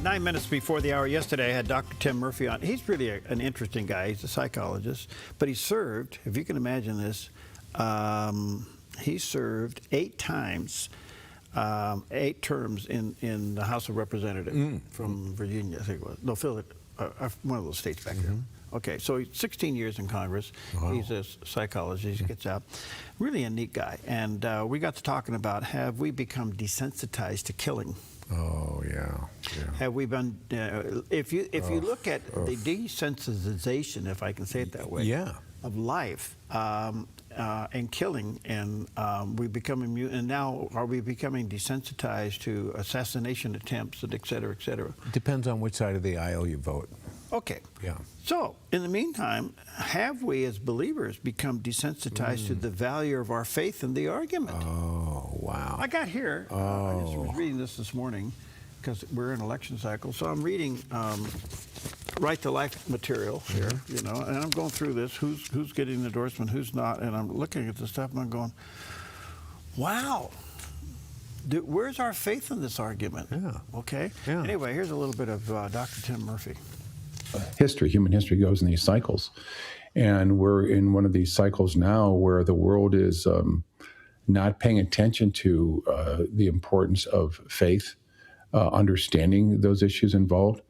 9 minutes before the hour yesterday, I had Dr. Tim Murphy on. He's really an interesting guy. He's a psychologist, but he served, if you can imagine this, he served 8 times, 8 terms in the House of Representatives from Virginia, I think it was. No, one of those states back there. Okay, so he's 16 years in Congress. Wow. He's a psychologist. He gets out. Really a neat guy. And we got to talking about, have we become desensitized to killing? Oh, yeah. Have we been, if you look at the desensitization, if I can say it that way, of life and killing, and we become immune, and now are we becoming desensitized to assassination attempts, and et cetera, et cetera? Depends on which side of the aisle you vote. Okay. Yeah. So, in the meantime, have we as believers become desensitized to the value of our faith in the argument? Oh, wow. I got here. I just was reading this morning because we're in election cycle. So I'm reading Right to Life material here, you know, and I'm going through this. Who's getting an endorsement, who's not, and I'm looking at the stuff and I'm going, wow. Where's our faith in this argument? Yeah. Okay. Yeah. Anyway, here's a little bit of Dr. Tim Murphy. Human history goes in these cycles. And we're in one of these cycles now where the world is not paying attention to the importance of faith, understanding those issues involved.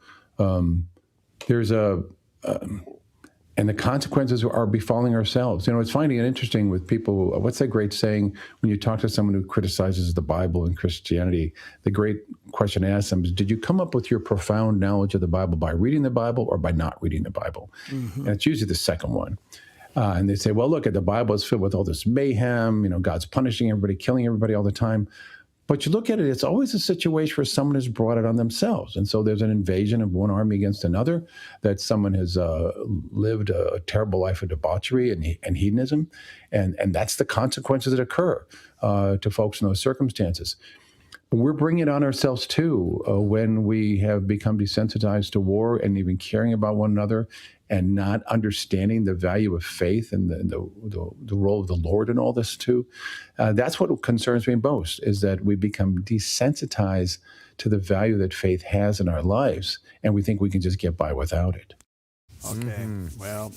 And the consequences are befalling ourselves. You know, it's finding it interesting with people. What's that great saying when you talk to someone who criticizes the Bible and Christianity? The great question to ask them is, did you come up with your profound knowledge of the Bible by reading the Bible or by not reading the Bible? And it's usually the second one. And they say, well, look, the Bible is filled with all this mayhem. You know, God's punishing everybody, killing everybody all the time. But you look at it, it's always a situation where someone has brought it on themselves. And so there's an invasion of one army against another, that someone has lived a terrible life of debauchery and hedonism. And that's the consequences that occur to folks in those circumstances. But we're bringing it on ourselves, too, when we have become desensitized to war and even caring about one another and not understanding the value of faith and the role of the Lord in all this, too. That's what concerns me most, is that we become desensitized to the value that faith has in our lives, and we think we can just get by without it. Okay, well,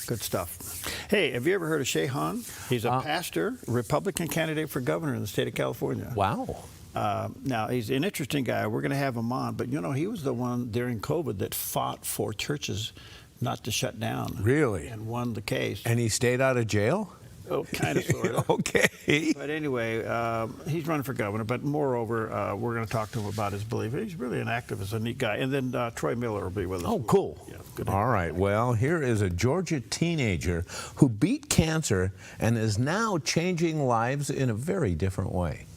good stuff. Hey, have you ever heard of Shay Han? He's a pastor, Republican candidate for governor in the state of California. Wow. Now, he's an interesting guy. We're going to have him on. But, you know, he was the one during COVID that fought for churches not to shut down. Really? And won the case. And he stayed out of jail? Oh, kind of, sort of. Okay. But anyway, he's running for governor. But moreover, we're going to talk to him about his belief. He's really an activist, a neat guy. And then Troy Miller will be with us. Oh, cool. Yeah, good. All right. Well, here is a Georgia teenager who beat cancer and is now changing lives in a very different way.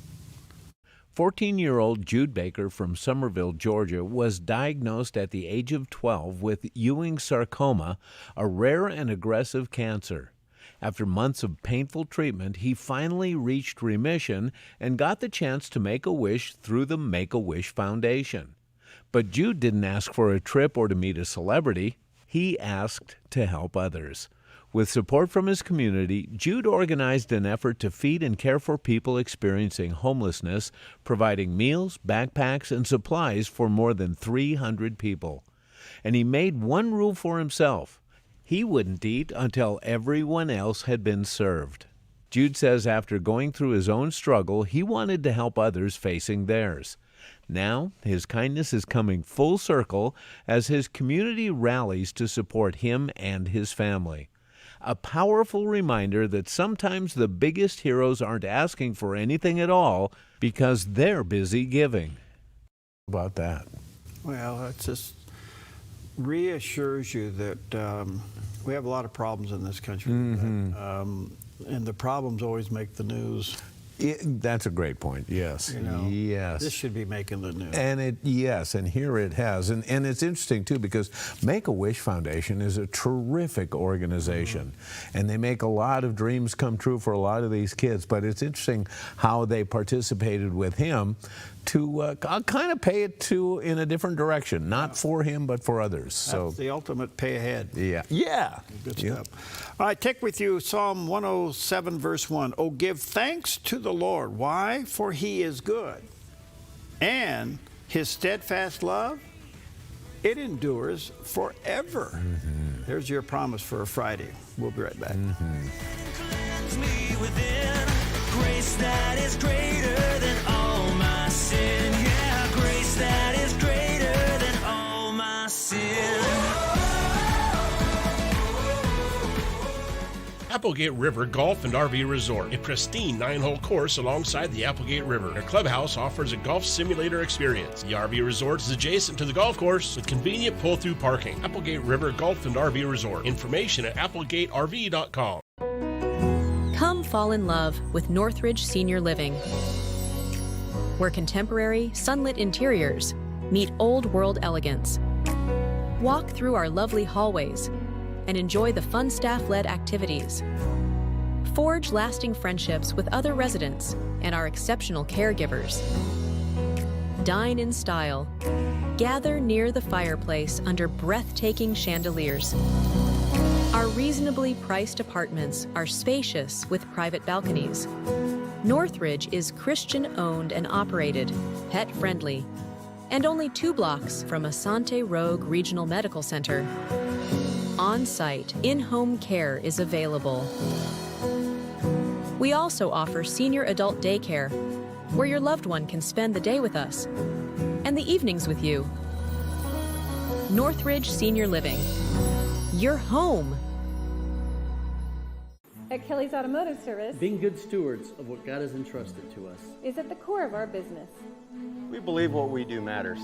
14-year-old Jude Baker from Summerville, Georgia, was diagnosed at the age of 12 with Ewing sarcoma, a rare and aggressive cancer. After months of painful treatment, he finally reached remission and got the chance to make a wish through the Make-A-Wish Foundation. But Jude didn't ask for a trip or to meet a celebrity. He asked to help others. With support from his community, Jude organized an effort to feed and care for people experiencing homelessness, providing meals, backpacks, and supplies for more than 300 people. And he made one rule for himself. He wouldn't eat until everyone else had been served. Jude says after going through his own struggle, he wanted to help others facing theirs. Now, his kindness is coming full circle as his community rallies to support him and his family. A powerful reminder that sometimes the biggest heroes aren't asking for anything at all because they're busy giving. How about that? Well, it just reassures you that we have a lot of problems in this country. And the problems always make the news. That's a great point. Yes. You know, yes. This should be making the news. And and here it has. And it's interesting, too, because Make-A-Wish Foundation is a terrific organization. And they make a lot of dreams come true for a lot of these kids. But it's interesting how they participated with him to kind of pay it in a different direction. Not for him, but for others. That's the ultimate pay ahead. Yeah. Yeah. Good stuff. All right, take with you Psalm 107, verse 1. Oh, give thanks to the Lord. Why? For he is good. And his steadfast love, it endures forever. There's your promise for a Friday. We'll be right back. Cleanse me within, grace that is greater than all my sin. Yeah, grace that is greater than all my sin. Applegate River Golf and RV Resort, a pristine 9-hole course alongside the Applegate River. Their clubhouse offers a golf simulator experience. The RV Resort is adjacent to the golf course with convenient pull-through parking. Applegate River Golf and RV Resort. Information at applegaterv.com. Come fall in love with Northridge Senior Living, where contemporary, sunlit interiors meet old-world elegance. Walk through our lovely hallways and enjoy the fun staff-led activities. Forge lasting friendships with other residents and our exceptional caregivers. Dine in style. Gather near the fireplace under breathtaking chandeliers. Our reasonably priced apartments are spacious with private balconies. Northridge is Christian-owned and operated, pet-friendly, and only 2 blocks from Asante Rogue Regional Medical Center. On-site, in-home care is available. We also offer senior adult daycare, where your loved one can spend the day with us and the evenings with you. Northridge Senior Living. Your home. At Kelly's Automotive Service, being good stewards of what God has entrusted to us is at the core of our business. We believe what we do matters.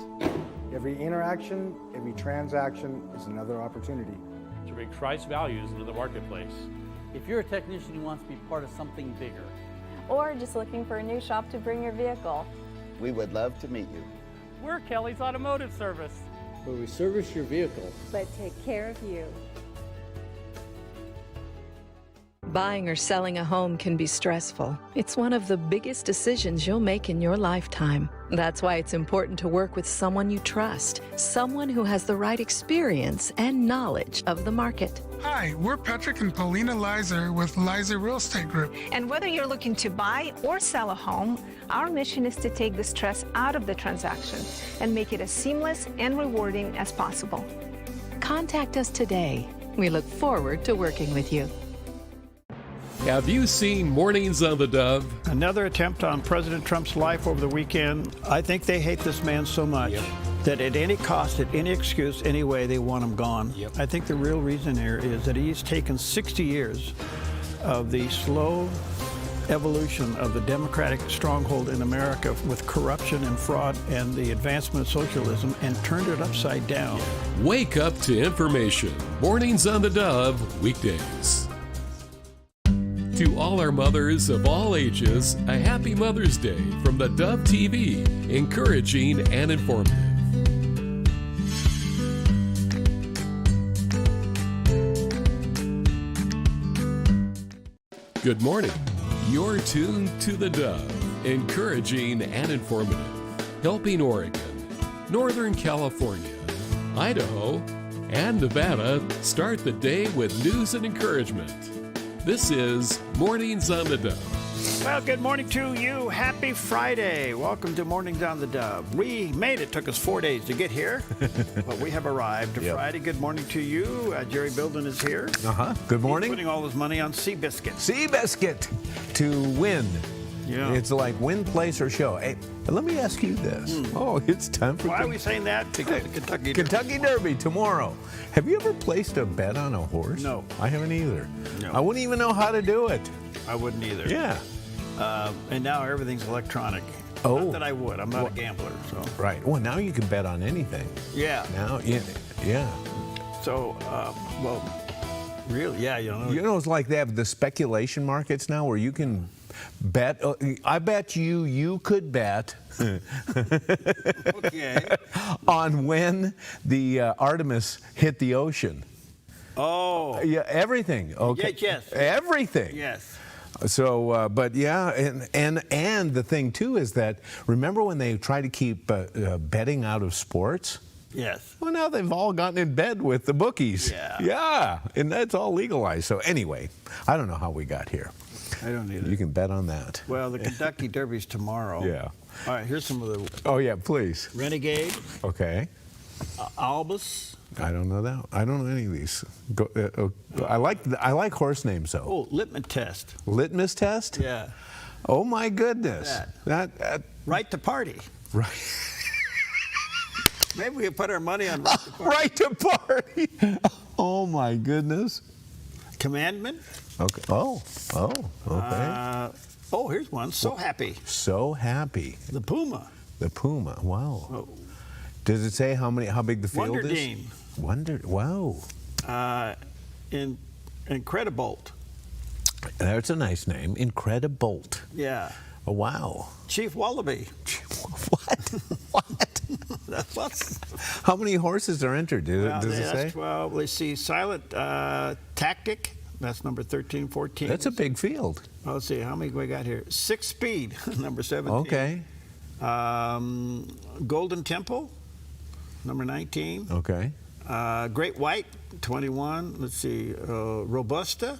Every interaction, every transaction is another opportunity to bring Christ's values into the marketplace. If you're a technician who wants to be part of something bigger, or just looking for a new shop to bring your vehicle, we would love to meet you. We're Kelly's Automotive Service, where we service your vehicle, but take care of you. Buying or selling a home can be stressful. It's one of the biggest decisions you'll make in your lifetime. That's why it's important to work with someone you trust, someone who has the right experience and knowledge of the market. Hi, we're Patrick and Paulina Lizer with Lizer Real Estate Group. And whether you're looking to buy or sell a home, our mission is to take the stress out of the transaction and make it as seamless and rewarding as possible. Contact us today. We look forward to working with you. Have you seen Mornings on the Dove? Another attempt on President Trump's life over the weekend. I think they hate this man so much that at any cost, at any excuse, any way, they want him gone. I think the real reason here is that he's taken 60 years of the slow evolution of the Democratic stronghold in America with corruption and fraud and the advancement of socialism and turned it upside down. Wake up to information. Mornings on the Dove, weekdays. To all our mothers of all ages, a happy Mother's Day from the Dove TV, encouraging and informative. Good morning. You're tuned to the Dove, encouraging and informative, helping Oregon, Northern California, Idaho, and Nevada start the day with news and encouragement. This is Mornings on the Dove. Well, good morning to you. Happy Friday. Welcome to Mornings on the Dove. We made it. Took us 4 days to get here, but we have arrived. Friday. Good morning to you. Jerry Bilden is here. Good morning. He's putting all his money on Seabiscuit. Seabiscuit to win. Yeah. It's like win, place, or show. Hey, let me ask you this. Oh, it's time for... Why are we saying that? Because the Kentucky Derby. Kentucky Derby tomorrow. Have you ever placed a bet on a horse? No. I haven't either. No. I wouldn't even know how to do it. I wouldn't either. Yeah. And now everything's electronic. Oh. Not that I would. I'm not a gambler. So. Right. Well, now you can bet on anything. Yeah. Now, yeah. So, well, really, yeah, you know. You know, it's like they have the speculation markets now where you can bet. I bet you could bet on when the Artemis hit the ocean. Oh. Yeah, everything. Okay. Yes. Everything. Yes. So, but yeah, and the thing too is that, remember when they tried to keep betting out of sports? Yes. Well, now they've all gotten in bed with the bookies. Yeah. Yeah, and that's all legalized. So anyway, I don't know how we got here. I don't either. You can bet on that. Well, the Kentucky Derby's tomorrow. Yeah. All right, here's some of the... Oh, yeah, please. Renegade. Okay. Albus. I don't know that. I don't know any of these. I like horse names, though. Oh, litmus test. Litmus test? Yeah. Oh, my goodness. That right to party. Right. Maybe we could put our money on right to party. Right to party. Oh, my goodness. Commandment. Okay. Oh, okay. Oh, here's one. So happy. So happy. The Puma. The Puma. Wow. Oh. Does it say how big the field Wonderdine. is? Wow. Incredibolt. That's a nice name. Incredibolt. Yeah. Oh, wow. Chief Wallaby. What? How many horses are entered? Does it say? 12. Let's see. Silent Tactic. That's number 13, 14. That's a big field. Oh, let's see. How many we got here? 6 Speed, number 17. Okay. Golden Temple, number 19. Okay. Great White, 21. Let's see. Robusta.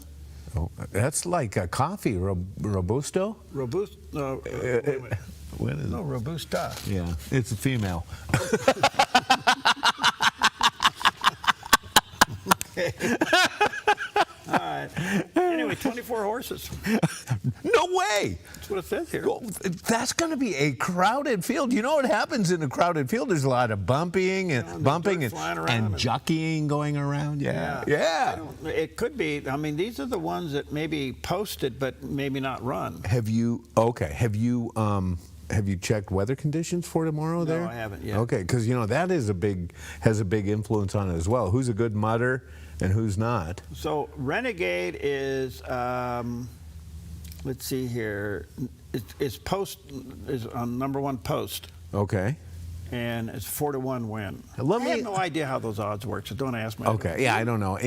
Oh, that's like a coffee. Robusto? Robusta. No, wait a minute. What is No, Robusta. Yeah, it's a female. Okay. All right. Anyway, 24 horses. No way. That's what it says here. Well, that's going to be a crowded field. You know what happens in a crowded field? There's a lot of bumping and jockeying going around. Yeah. It could be. I mean, these are the ones that maybe posted, but maybe not run. Have you checked weather conditions for tomorrow there? No, I haven't yet. Okay, because that has a big influence on it as well. Who's a good mudder and who's not? So Renegade is, let's see here, it's on number 1 post. Okay. And it's 4-1 win. I have no idea how those odds work, so don't ask me. Okay, yeah, I don't know.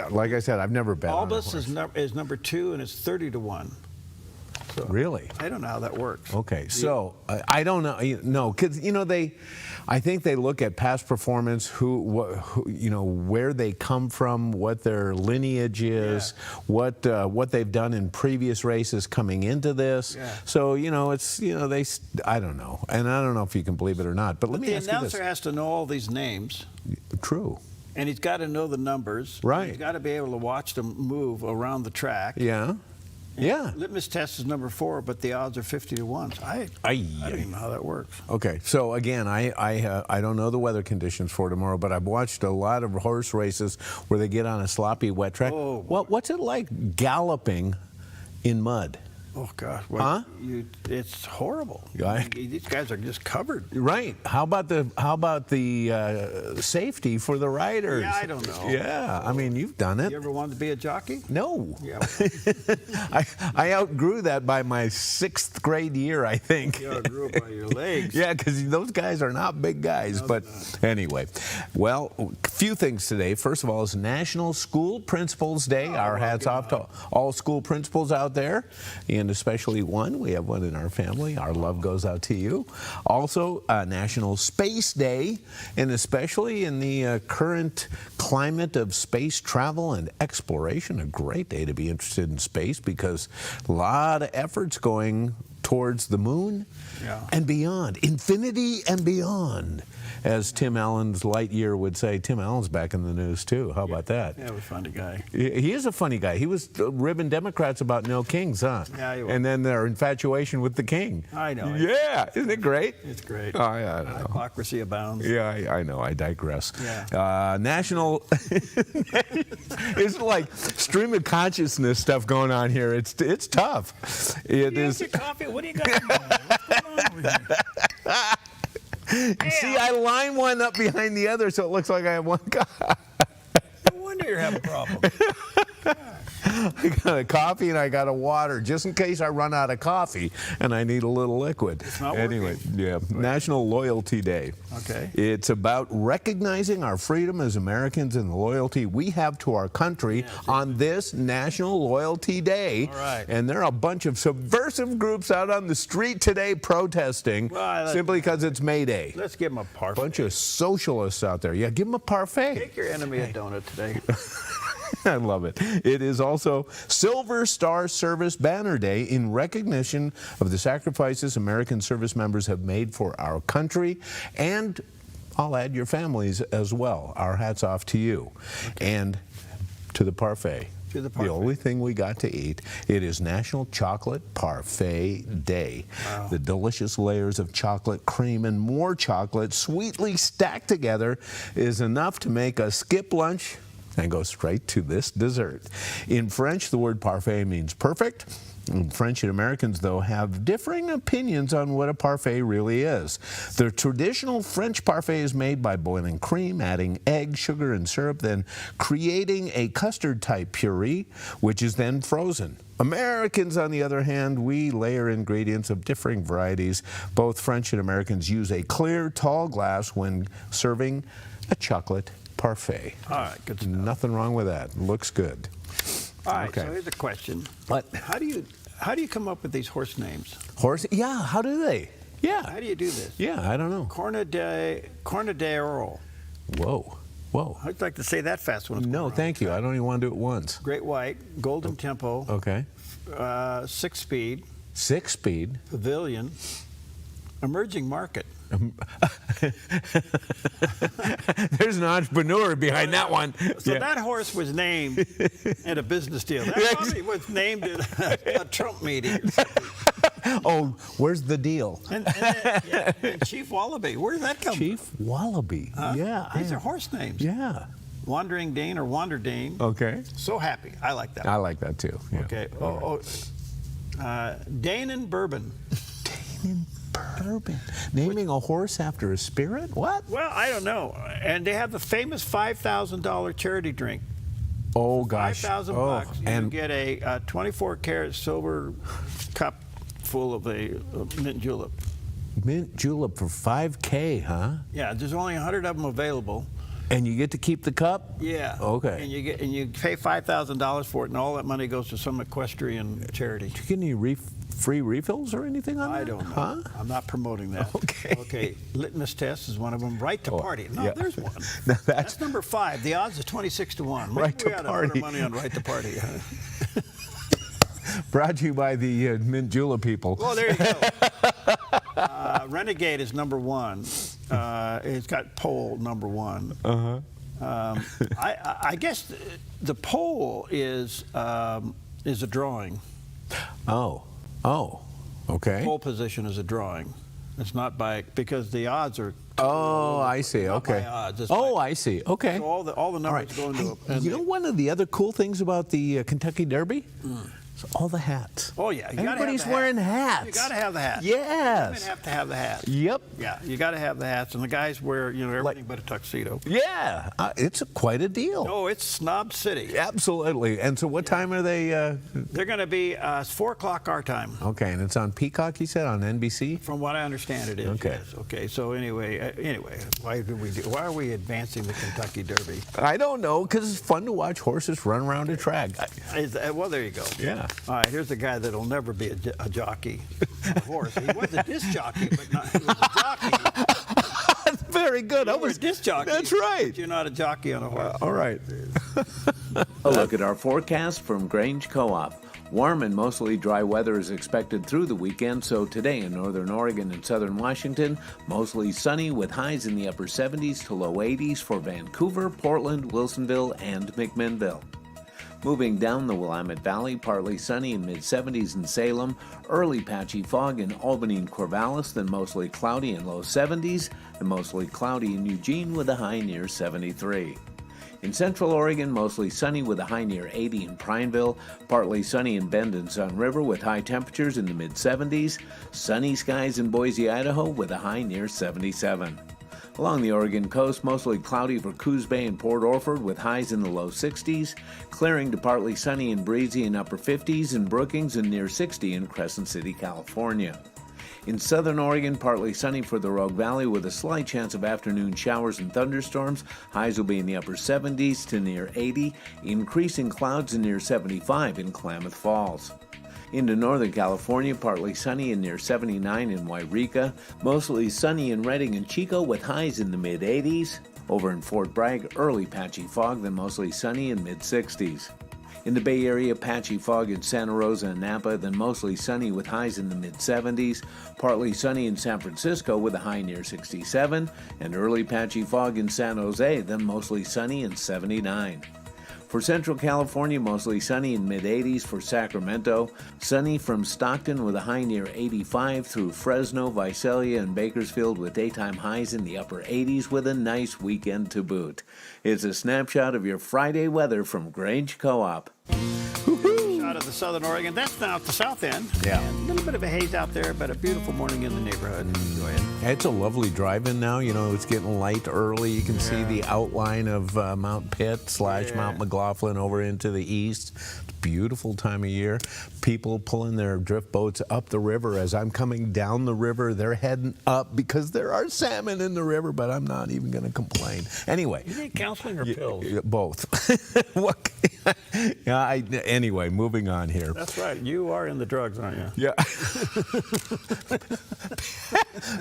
Like I said, I've never bet on a horse. Albus is number 2, and it's 30-1. So really? I don't know how that works. Okay, so I don't know. No, because I think they look at past performance, where they come from, what their lineage is, what they've done in previous races coming into this. Yeah. So I don't know, and I don't know if you can believe it or not. But let me ask you this: the announcer has to know all these names. True. And he's got to know the numbers. Right. He's got to be able to watch them move around the track. Yeah. Yeah. Litmus test is number 4, but the odds are 50-1. I don't even know how that works. Okay, so again, I don't know the weather conditions for tomorrow, but I've watched a lot of horse races where they get on a sloppy, wet track. Oh, what's it like galloping in mud? Oh gosh, it's horrible. These guys are just covered. Right. How about the safety for the riders? Yeah, I don't know. Yeah, I mean, you've done it. You ever wanted to be a jockey? No. Yeah. I outgrew that by my 6th grade year, I think. You outgrew it by your legs. Yeah, because those guys are not big guys. No, but anyway, well, a few things today. First of all, it's National School Principals Day. Our hats off to all school principals out there. And especially one. We have one in our family. Our love goes out to you. Also, National Space Day, and especially in the current climate of space travel and exploration, a great day to be interested in space because a lot of efforts going towards the moon and beyond, infinity and beyond. As Tim Allen's Lightyear would say, Tim Allen's back in the news too. How about that? Yeah, he was a funny guy. He is a funny guy. He was ribbing Democrats about no kings, huh? Yeah, he was. And then their infatuation with the king. I know. Yeah, isn't it great? It's great. Oh, yeah, I know. Hypocrisy abounds. Yeah, I know. I digress. Yeah. National. It's like stream of consciousness stuff going on here. It's tough. It is. Your coffee? What do you got? What's going on over here? See, I line one up behind the other so it looks like I have one guy. No wonder you're having problems. I got a coffee and I got a water just in case I run out of coffee and I need a little liquid. It's not anyway, yeah. National Loyalty Day. Okay. It's about recognizing our freedom as Americans and the loyalty we have to our country on this National Loyalty Day. All right. And there are a bunch of subversive groups out on the street today protesting simply because it's May Day. Let's give them a parfait. Bunch of socialists out there. Yeah, give them a parfait. Take your enemy a donut today. I love it. It is also Silver Star Service Banner Day in recognition of the sacrifices American service members have made for our country, and I'll add your families as well. Our hats off to you. Okay. And to the parfait. The only thing we got to eat. It is National Chocolate Parfait Day. Wow. The delicious layers of chocolate, cream, and more chocolate sweetly stacked together is enough to make us skip lunch and go straight to this dessert. In French, the word parfait means perfect. French and Americans, though, have differing opinions on what a parfait really is. The traditional French parfait is made by boiling cream, adding egg, sugar, and syrup, then creating a custard-type puree, which is then frozen. Americans, on the other hand, we layer ingredients of differing varieties. Both French and Americans use a clear, tall glass when serving a chocolate parfait. All right, good stuff. Nothing wrong with that. Looks good. All right, Okay. so here's a question. What? How do you come up with these horse names? Horse? Yeah, how do they? Yeah. How do you do this? Yeah, I don't know. Cornadero. Whoa. Whoa. I'd like to say that fast when it's No, thank you. I don't even want to do it once. Great White, Golden Tempo, Okay. 6-speed, 6-speed. Pavilion, Emerging Market. There's an entrepreneur behind that one. So Yeah. that horse was named in a business deal. That probably was named in a Trump meeting. Oh, where's the deal? And Chief Wallaby, where did that come Chief Wallaby. Yeah. from? These are horse names. Yeah. Wandering Dane or Wander Dane. Okay. So happy. I like that. I like that too. Yeah. Okay. Dane and Bourbon. Bourbon. Naming a horse after a spirit? What? Well, I don't know. And they have the famous $5,000 charity drink. Oh gosh. $5,000. You and get a 24-karat silver cup full of a mint julep. mint julep for $5K, huh? Yeah, there's only 100 of them available. And you get to keep the cup? Yeah. Okay. And you pay $5,000 for it, and all that money goes to some equestrian charity. Did you get any free refills or anything on that? I don't know. Huh? I'm not promoting that. Okay. Okay. Litmus test is one of them. Right to party. No, yeah. there's one. Now That's number 5. The odds is 26 to 1. Maybe Right to we ought to party. put our money on right to party. Brought to you by the mint julep people. Well, there you go. Renegade is number 1. It's got pole number 1. Uh-huh. I guess the pole is a drawing. Oh, okay. Pole position is a drawing. It's not because the odds are. Oh, I see. Not Okay. by odds, it's Oh, by- I see. Okay. So all the numbers go into. You know one of the other cool things about the Kentucky Derby? It's all the hats. Oh yeah, you Everybody's gotta have the wearing hats. hats. You got to have the hats. Yes. Women have to have the hats. Yep. Yeah, you got to have the hats, and the guys wear everything but a tuxedo. Yeah, it's quite a deal. Oh, it's Snob City. Absolutely. And so what time are they? They're going to be 4 o'clock our time. Okay, and it's on Peacock, you said, on NBC? From what I understand, it is. Okay. Yes. Okay. So anyway, why are we advancing the Kentucky Derby? I don't know, because it's fun to watch horses run around a track. Well, there you go. Yeah. All right. Here's a guy that'll never be a jockey, a horse. He was a disc jockey, but he was a jockey. Very good. You were a disc jockey. That's right. But you're not a jockey on a horse. All right. A look at our forecast from Grange Co-op. Warm and mostly dry weather is expected through the weekend, so today in northern Oregon and southern Washington, mostly sunny with highs in the upper 70s to low 80s for Vancouver, Portland, Wilsonville, and McMinnville. Moving down the Willamette Valley, partly sunny in mid-70s in Salem, early patchy fog in Albany and Corvallis, then mostly cloudy in low 70s, and mostly cloudy in Eugene with a high near 73. In central Oregon, mostly sunny with a high near 80 in Prineville, partly sunny in Bend and Sun River with high temperatures in the mid-70s, sunny skies in Boise, Idaho with a high near 77. Along the Oregon coast, mostly cloudy for Coos Bay and Port Orford with highs in the low 60s, clearing to partly sunny and breezy in upper 50s in Brookings and near 60 in Crescent City, California. In southern Oregon, partly sunny for the Rogue Valley with a slight chance of afternoon showers and thunderstorms. Highs will be in the upper 70s to near 80, increasing clouds to near 75 in Klamath Falls. Into northern California, partly sunny and near 79 in Wairika, mostly sunny in Redding and Chico with highs in the mid-80s. Over in Fort Bragg, early patchy fog, then mostly sunny in mid-60s. In the Bay Area, patchy fog in Santa Rosa and Napa, then mostly sunny with highs in the mid-70s. Partly sunny in San Francisco with a high near 67, and early patchy fog in San Jose, then mostly sunny and 79. For Central California, mostly sunny in mid-80s for Sacramento. Sunny from Stockton with a high near 85 through Fresno, Visalia, and Bakersfield with daytime highs in the upper 80s with a nice weekend to boot. It's a snapshot of your Friday weather from Grange Co-op. Out of the southern Oregon. That's now at the south end. Yeah. And a little bit of a haze out there, but a beautiful morning in the neighborhood. Enjoy it. It's a lovely drive-in now. You know, it's getting light early. You can see the outline of Mount Pitt / Mount McLaughlin over into the east. It's a beautiful time of year. People pulling their drift boats up the river. As I'm coming down the river, they're heading up because there are salmon in the river, but I'm not even going to complain. Anyway. You need counseling or pills? Both. Anyway, moving on here. That's right. You are in the drugs, aren't you? Yeah.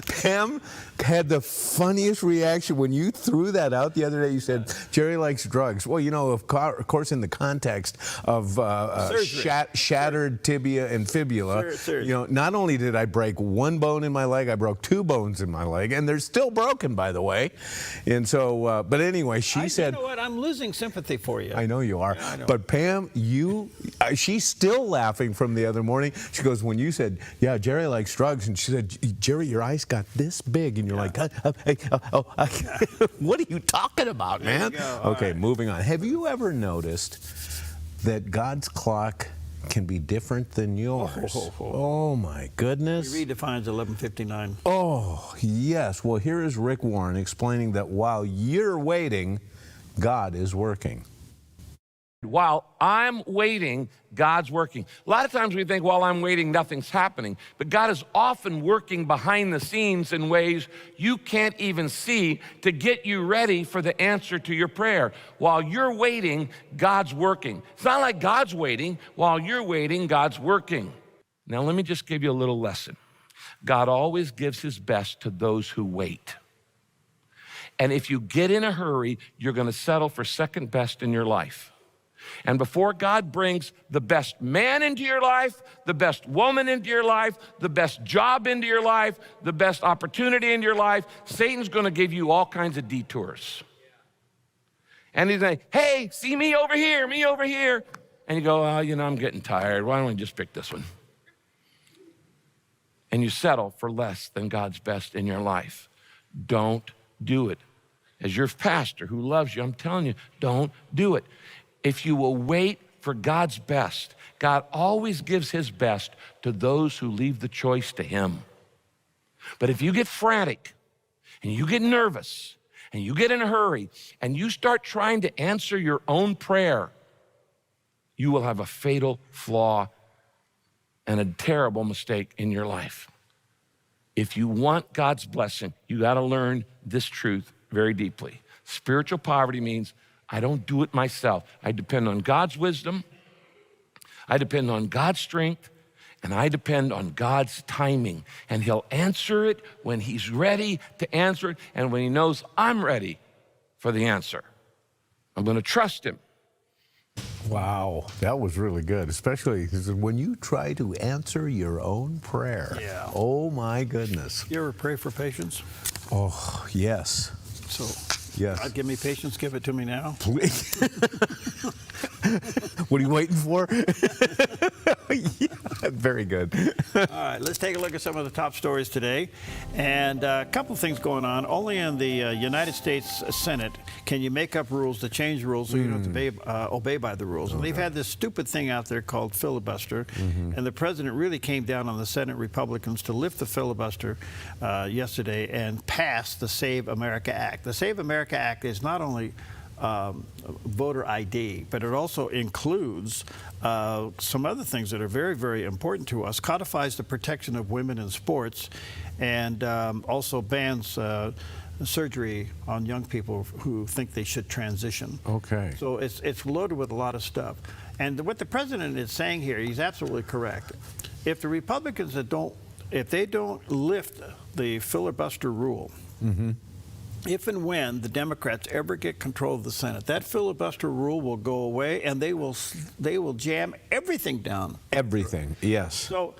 Pam had the funniest reaction when you threw that out the other day. You said, Jerry likes drugs. Well, you know, of course, in the context of shattered tibia and fibula, you know, not only did I break one bone in my leg, I broke 2 bones in my leg, and they're still broken, by the way. And so, but anyway, she said, you know what? I'm losing sympathy for you. I know you are. Yeah, I know. But Pam, she's still laughing from the other morning. She goes, when you said, yeah, Jerry likes drugs, and she said, Jerry, your eyes got this big, and you're like, what are you talking about, man? Okay, moving on. Have you ever noticed that God's clock can be different than yours? Oh my goodness. He redefines 11:59. Oh, yes. Well, here is Rick Warren explaining that while you're waiting, God is working. While I'm waiting, God's working. A lot of times we think, while I'm waiting, nothing's happening. But God is often working behind the scenes in ways you can't even see to get you ready for the answer to your prayer. While you're waiting, God's working. It's not like God's waiting. While you're waiting, God's working. Now, let me just give you a little lesson. God always gives his best to those who wait. And if you get in a hurry, you're going to settle for second best in your life. And before God brings the best man into your life, the best woman into your life, the best job into your life, the best opportunity into your life, Satan's going to give you all kinds of detours. And he's like, hey, see me over here, me over here. And you go, oh, you know, I'm getting tired. Why don't we just pick this one? And you settle for less than God's best in your life. Don't do it. As your pastor who loves you, I'm telling you, don't do it. If you will wait for God's best, God always gives his best to those who leave the choice to him. But if you get frantic and you get nervous and you get in a hurry and you start trying to answer your own prayer, you will have a fatal flaw and a terrible mistake in your life. If you want God's blessing, you got to learn this truth very deeply. Spiritual poverty means I don't do it myself. I depend on God's wisdom, I depend on God's strength, and I depend on God's timing. And he'll answer it when he's ready to answer it and when he knows I'm ready for the answer. I'm going to trust him. Wow, that was really good, especially when you try to answer your own prayer. Yeah. Oh, my goodness. You ever pray for patience? Oh, yes. So, yes. God, give me patience. Give it to me now. Please. What are you waiting for? Yeah, very good. All right, let's take a look at some of the top stories today. And a couple things going on. Only in the United States Senate can you make up rules to change rules so you don't have to obey by the rules. And they've had this stupid thing out there called filibuster. And the president really came down on the Senate Republicans to lift the filibuster yesterday and pass the Save America Act. The Save America Act is not only voter ID, but it also includes some other things that are very, very important to us. Codifies the protection of women in sports, and also bans surgery on young people who think they should transition. Okay. So it's loaded with a lot of stuff. And what the president is saying here, he's absolutely correct. If the Republicans if they don't lift the filibuster rule, if and when the Democrats ever get control of the Senate, that filibuster rule will go away, and they will jam everything down. Everything, yes. So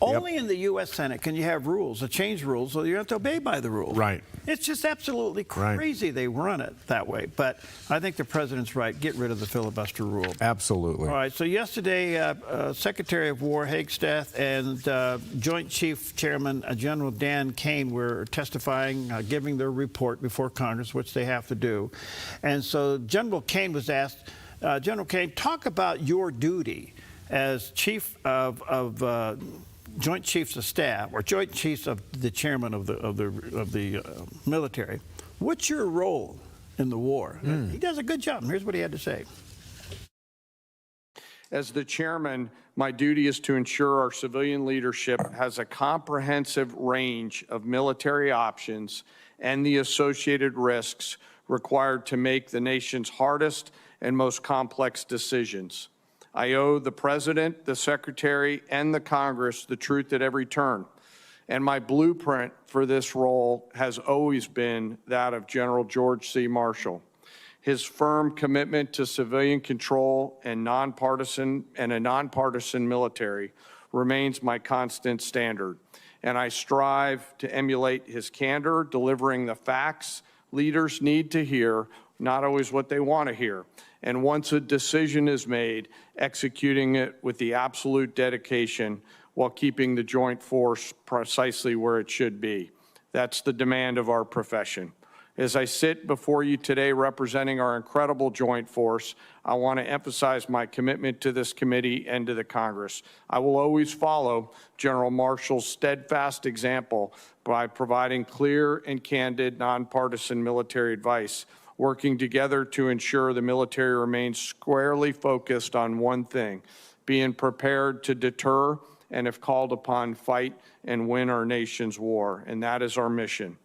Only in the U.S. Senate can you have rules, change rules, so you have to obey by the rules. Right. It's just absolutely crazy they run it that way. But I think the president's right. Get rid of the filibuster rule. Absolutely. All right. So yesterday, Secretary of War Hagestaff and Joint Chief Chairman General Dan Kane were testifying, giving their report before Congress, which they have to do. And so General Kane was asked, General Kane, talk about your duty as Chief of Joint Chiefs of Staff, or Joint Chiefs of the Chairman of the military. What's your role in the war? He does a good job. And here's what he had to say. As the chairman, my duty is to ensure our civilian leadership has a comprehensive range of military options and the associated risks required to make the nation's hardest and most complex decisions. I owe the President, the Secretary, and the Congress the truth at every turn. And my blueprint for this role has always been that of General George C. Marshall. His firm commitment to civilian control and a nonpartisan military remains my constant standard. And I strive to emulate his candor, delivering the facts leaders need to hear, not always what they want to hear. And once a decision is made, executing it with the absolute dedication while keeping the joint force precisely where it should be. That's the demand of our profession. As I sit before you today representing our incredible joint force, I want to emphasize my commitment to this committee and to the Congress. I will always follow General Marshall's steadfast example by providing clear and candid nonpartisan military advice, working together to ensure the military remains squarely focused on one thing, being prepared to deter and, if called upon, fight and win our nation's war. And that is our mission.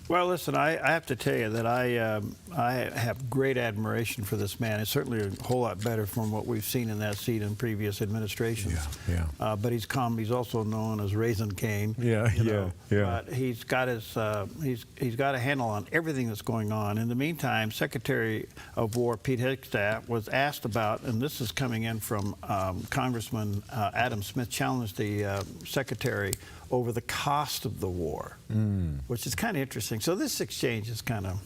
Well, listen, I have to tell you that I have great admiration for this man. It's certainly a whole lot better from what we've seen in that seat in previous administrations. Yeah. But he's calm. He's also known as Raisin Cane. Yeah. But he's got his he's got a handle on everything that's going on. In the meantime, Secretary of War Pete Hagestaff was asked about, and this is coming in from Congressman Adam Smith, challenged the Secretary over the cost of the war, which is kind of interesting. So this exchange is kind of,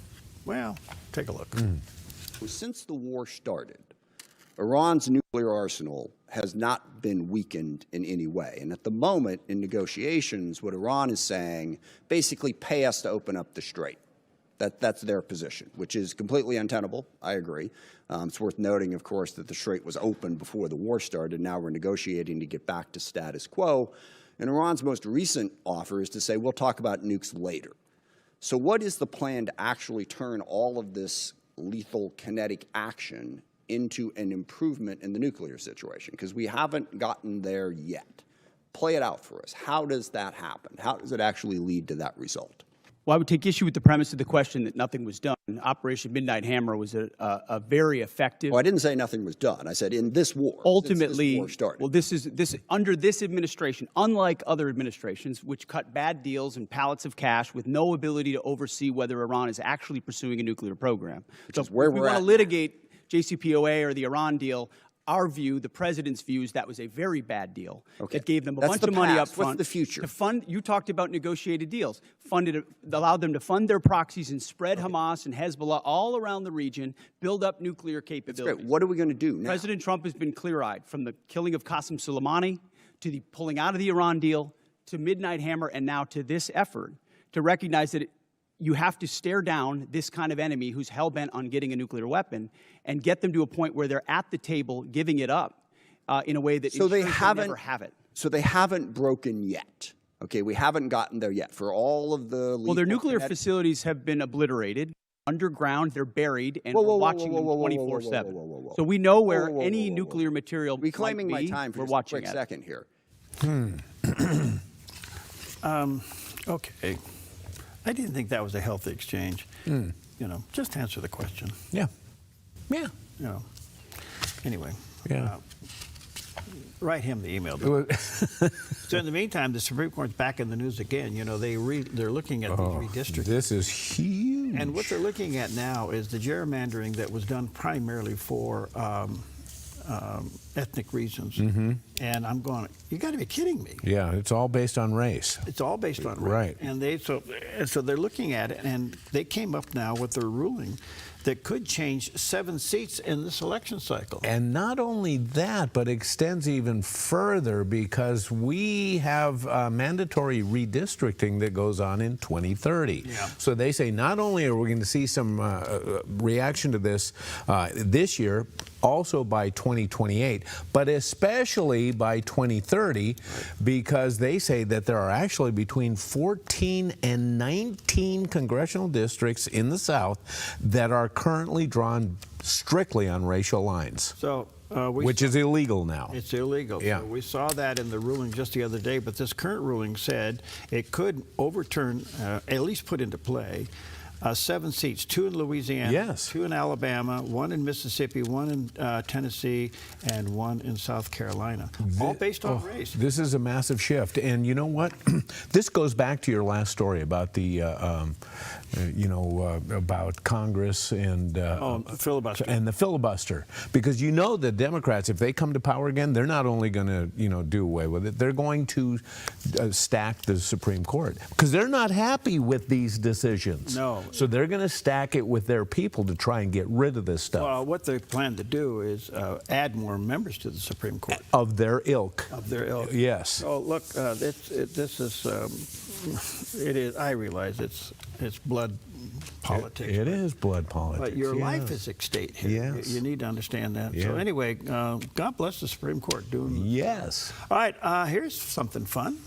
well, take a look. Since the war started, Iran's nuclear arsenal has not been weakened in any way. And at the moment, in negotiations, what Iran is saying, basically pay us to open up the strait. That's their position, which is completely untenable. I agree. It's worth noting, of course, that the strait was open before the war started. Now we're negotiating to get back to status quo. And Iran's most recent offer is to say, we'll talk about nukes later. So what is the plan to actually turn all of this lethal kinetic action into an improvement in the nuclear situation? Because we haven't gotten there yet. Play it out for us. How does that happen? How does it actually lead to that result? Well, I would take issue with the premise of the question that nothing was done. Operation Midnight Hammer was a very effective. Well, I didn't say nothing was done. I said in this war. Ultimately, this war started. well, this under this administration, unlike other administrations, which cut bad deals and pallets of cash with no ability to oversee whether Iran is actually pursuing a nuclear program. Which is where we we're want at. to litigate JCPOA or the Iran deal. Our view, the president's view, is that was a very bad deal. Okay. That gave them a That's bunch the of money up past. front. What's the future? To fund, you talked about negotiated deals. Allowed them to fund their proxies and spread Hamas and Hezbollah all around the region, build up nuclear capabilities. Great. What are we going to do now? President Trump has been clear-eyed, from the killing of Qasem Soleimani to the pulling out of the Iran deal to Midnight Hammer and now to this effort to recognize that you have to stare down this kind of enemy who's hell-bent on getting a nuclear weapon and get them to a point where they're at the table giving it up in a way that so they never have it. So they haven't broken yet. Okay, we haven't gotten there yet. For all of the well, their nuclear facilities have been obliterated. Underground, they're buried, and we're watching them 24/7. So we know where any nuclear material reclaiming might be. my time for we're just watching a quick second here. Okay. I didn't think that was a healthy exchange. You know, just answer the question. Yeah. You know. Anyway. Yeah. Write him the email. So in the meantime, the Supreme Court's back in the news again. You know, they're looking at these redistricting. This is huge. And what they're looking at now is the gerrymandering that was done primarily for ethnic reasons. Mm-hmm. And I'm going, you got to be kidding me. Yeah, it's all based on race. It's all based on race. Right. And so they're looking at it, and they came up now with their ruling that could change 7 seats in this election cycle. And not only that, but extends even further because we have mandatory redistricting that goes on in 2030. Yeah. So they say not only are we going to see some reaction to this this year, also by 2028, but especially by 2030, because they say that there are actually between 14 and 19 congressional districts in the South that are currently drawn strictly on racial lines. So which is illegal now. It's illegal. Yeah. So we saw that in the ruling just the other day, but this current ruling said it could overturn, at least put into play, 7 seats, 2 in Louisiana, yes. 2 in Alabama, 1 in Mississippi, 1 in Tennessee, and 1 in South Carolina, all based on race. This is a massive shift. And you know what? This goes back to your last story about the, about Congress and filibuster. And the filibuster. Because you know the Democrats, if they come to power again, they're not only going to, do away with it, they're going to stack the Supreme Court. Because they're not happy with these decisions. No. So they're going to stack it with their people to try and get rid of this stuff. Well, what they plan to do is add more members to the Supreme Court. Of their ilk. Of their ilk. Yes. So look, this is, it is, I realize it's blood politics. It is blood politics. But your yes. life is at stake here. Yes. You need to understand that. Yeah. So anyway, God bless the Supreme Court doing this. Yes. All right, here's something fun.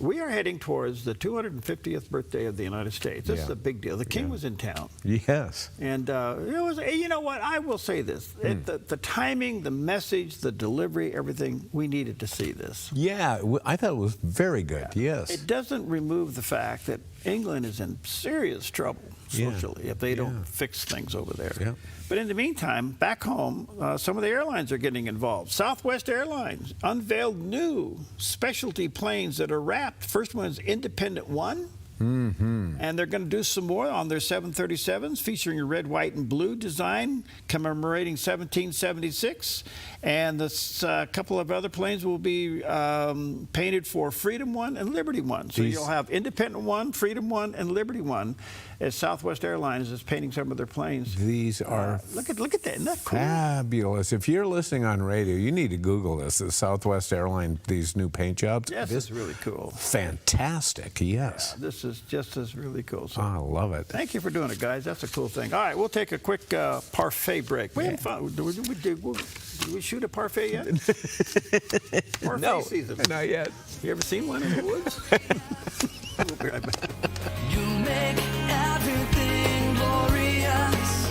We are heading towards the 250th birthday of the United States. This is a big deal. The King was in town. Yes. And you know what? I will say this. The timing, the message, the delivery, everything, we needed to see this. Yeah, I thought it was very good, yes. It doesn't remove the fact that England is in serious trouble socially if they don't fix things over there. Yeah. But in the meantime, back home, some of the airlines are getting involved. Southwest Airlines unveiled new specialty planes that are wrapped. First one is Independent One. Mm-hmm. And they're going to do some more on their 737s featuring a red, white, and blue design commemorating 1776. And a couple of other planes will be painted for Freedom One and Liberty One. So you'll have Independent One, Freedom One, and Liberty One as Southwest Airlines is painting some of their planes. These are look at that. Isn't that cool? Fabulous. If you're listening on radio, you need to Google this. The Southwest Airlines, these new paint jobs. Yes, this is really cool. Fantastic, yes. Yeah, this is just as really cool. So I love it. Thank you for doing it, guys. That's a cool thing. All right, we'll take a quick parfait break. We had fun. Did we shoot a parfait yet? Parfait season. Not yet. You ever seen one in the woods? We'll be right back. You make everything glorious.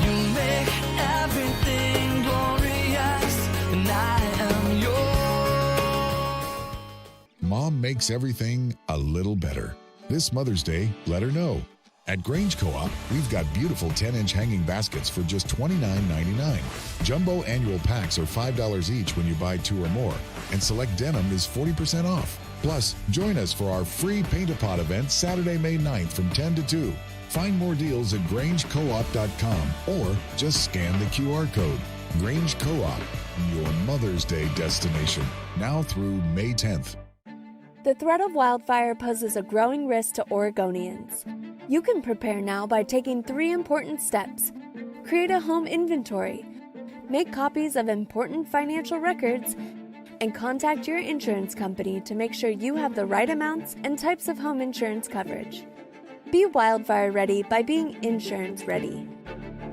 You make everything glorious, and I am yours. Mom makes everything a little better. This Mother's Day, let her know. At Grange Co-op, we've got beautiful 10-inch hanging baskets for just $29.99. Jumbo annual packs are $5 each when you buy 2 or more, and select denim is 40% off. Plus, join us for our free Paint-A-Pot event Saturday, May 9th from 10 to 2. Find more deals at GrangeCoop.com or just scan the QR code. Grange Co-op, your Mother's Day destination, now through May 10th. The threat of wildfire poses a growing risk to Oregonians. You can prepare now by taking 3 important steps. Create a home inventory, make copies of important financial records, and contact your insurance company to make sure you have the right amounts and types of home insurance coverage. Be wildfire ready by being insurance ready.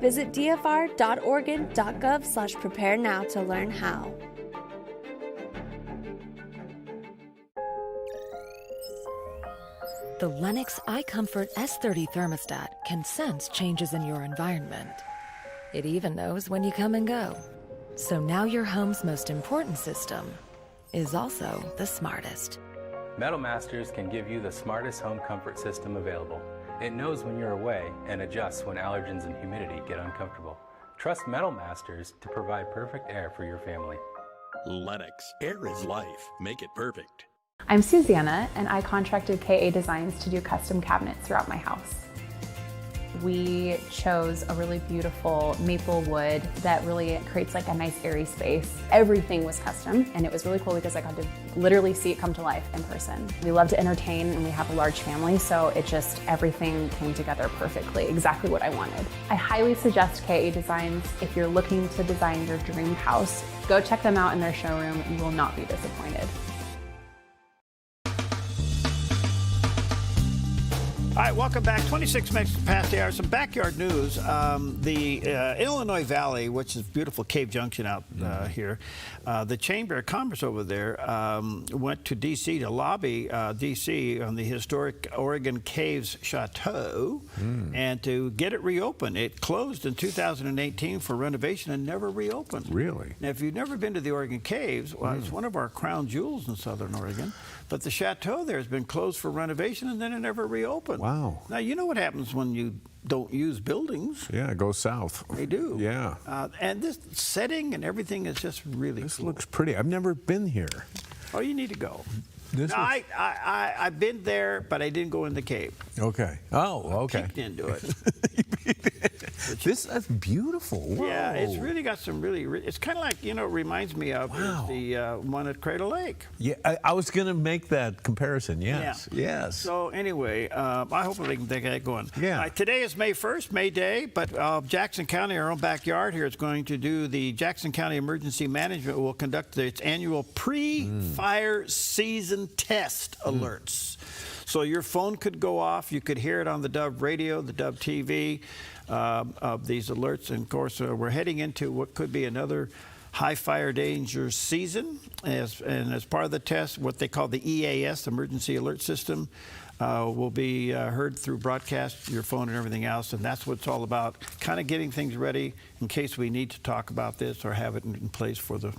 Visit dfr.oregon.gov/prepare now to learn how. The Lennox iComfort S30 thermostat can sense changes in your environment. It even knows when you come and go. So now your home's most important system is also the smartest. Metal Masters can give you the smartest home comfort system available. It knows when you're away and adjusts when allergens and humidity get uncomfortable. Trust Metal Masters to provide perfect air for your family. Lennox. Air is life. Make it perfect. I'm Susanna, and I contracted KA Designs to do custom cabinets throughout my house. we chose a really beautiful maple wood that really creates like a nice airy space. Everything was custom, and it was really cool because I got to literally see it come to life in person. We love to entertain, and we have a large family, so it just, everything came together perfectly, exactly what I wanted. I highly suggest KA Designs if you're looking to design your dream house. Go check them out in their showroom. You will not be disappointed. All right, welcome back. 26 minutes past the hour. Some backyard news. The Illinois Valley, which is beautiful Cave Junction out here, the Chamber of Commerce over there went to D.C. to lobby D.C. on the historic Oregon Caves Chateau and to get it reopened. It closed in 2018 for renovation and never reopened. Really? Now, if you've never been to the Oregon Caves, well, it's one of our crown jewels in Southern Oregon. But the chateau there has been closed for renovation, and then it never reopened. Wow. Now, you know what happens when you don't use buildings. Yeah, it goes south. They do. Yeah. And this setting and everything is just really This cool. looks pretty. I've never been here. Oh, you need to go. This Now, looks- I've been there, but I didn't go in the cave. Okay. Oh, okay. Peeked into it. That's beautiful. Whoa. Yeah, it's really got some really, it's kind of like, you know, it reminds me of the one at Cradle Lake. Yeah, I was going to make that comparison. Yes. Yeah. Yes. So anyway, I hope they can get that going. Yeah. Today is May 1st, May Day, but Jackson County, our own backyard here, is going to do the Jackson County Emergency Management will conduct its annual pre-fire season test alerts. So your phone could go off. You could hear it on the DOVE radio, the DOVE TV, of these alerts. And of course, we're heading into what could be another high fire danger season. And as part of the test, what they call the EAS, Emergency Alert System, will be heard through broadcast, your phone and everything else. And that's what it's all about, kind of getting things ready in case we need to talk about this or have it in place for the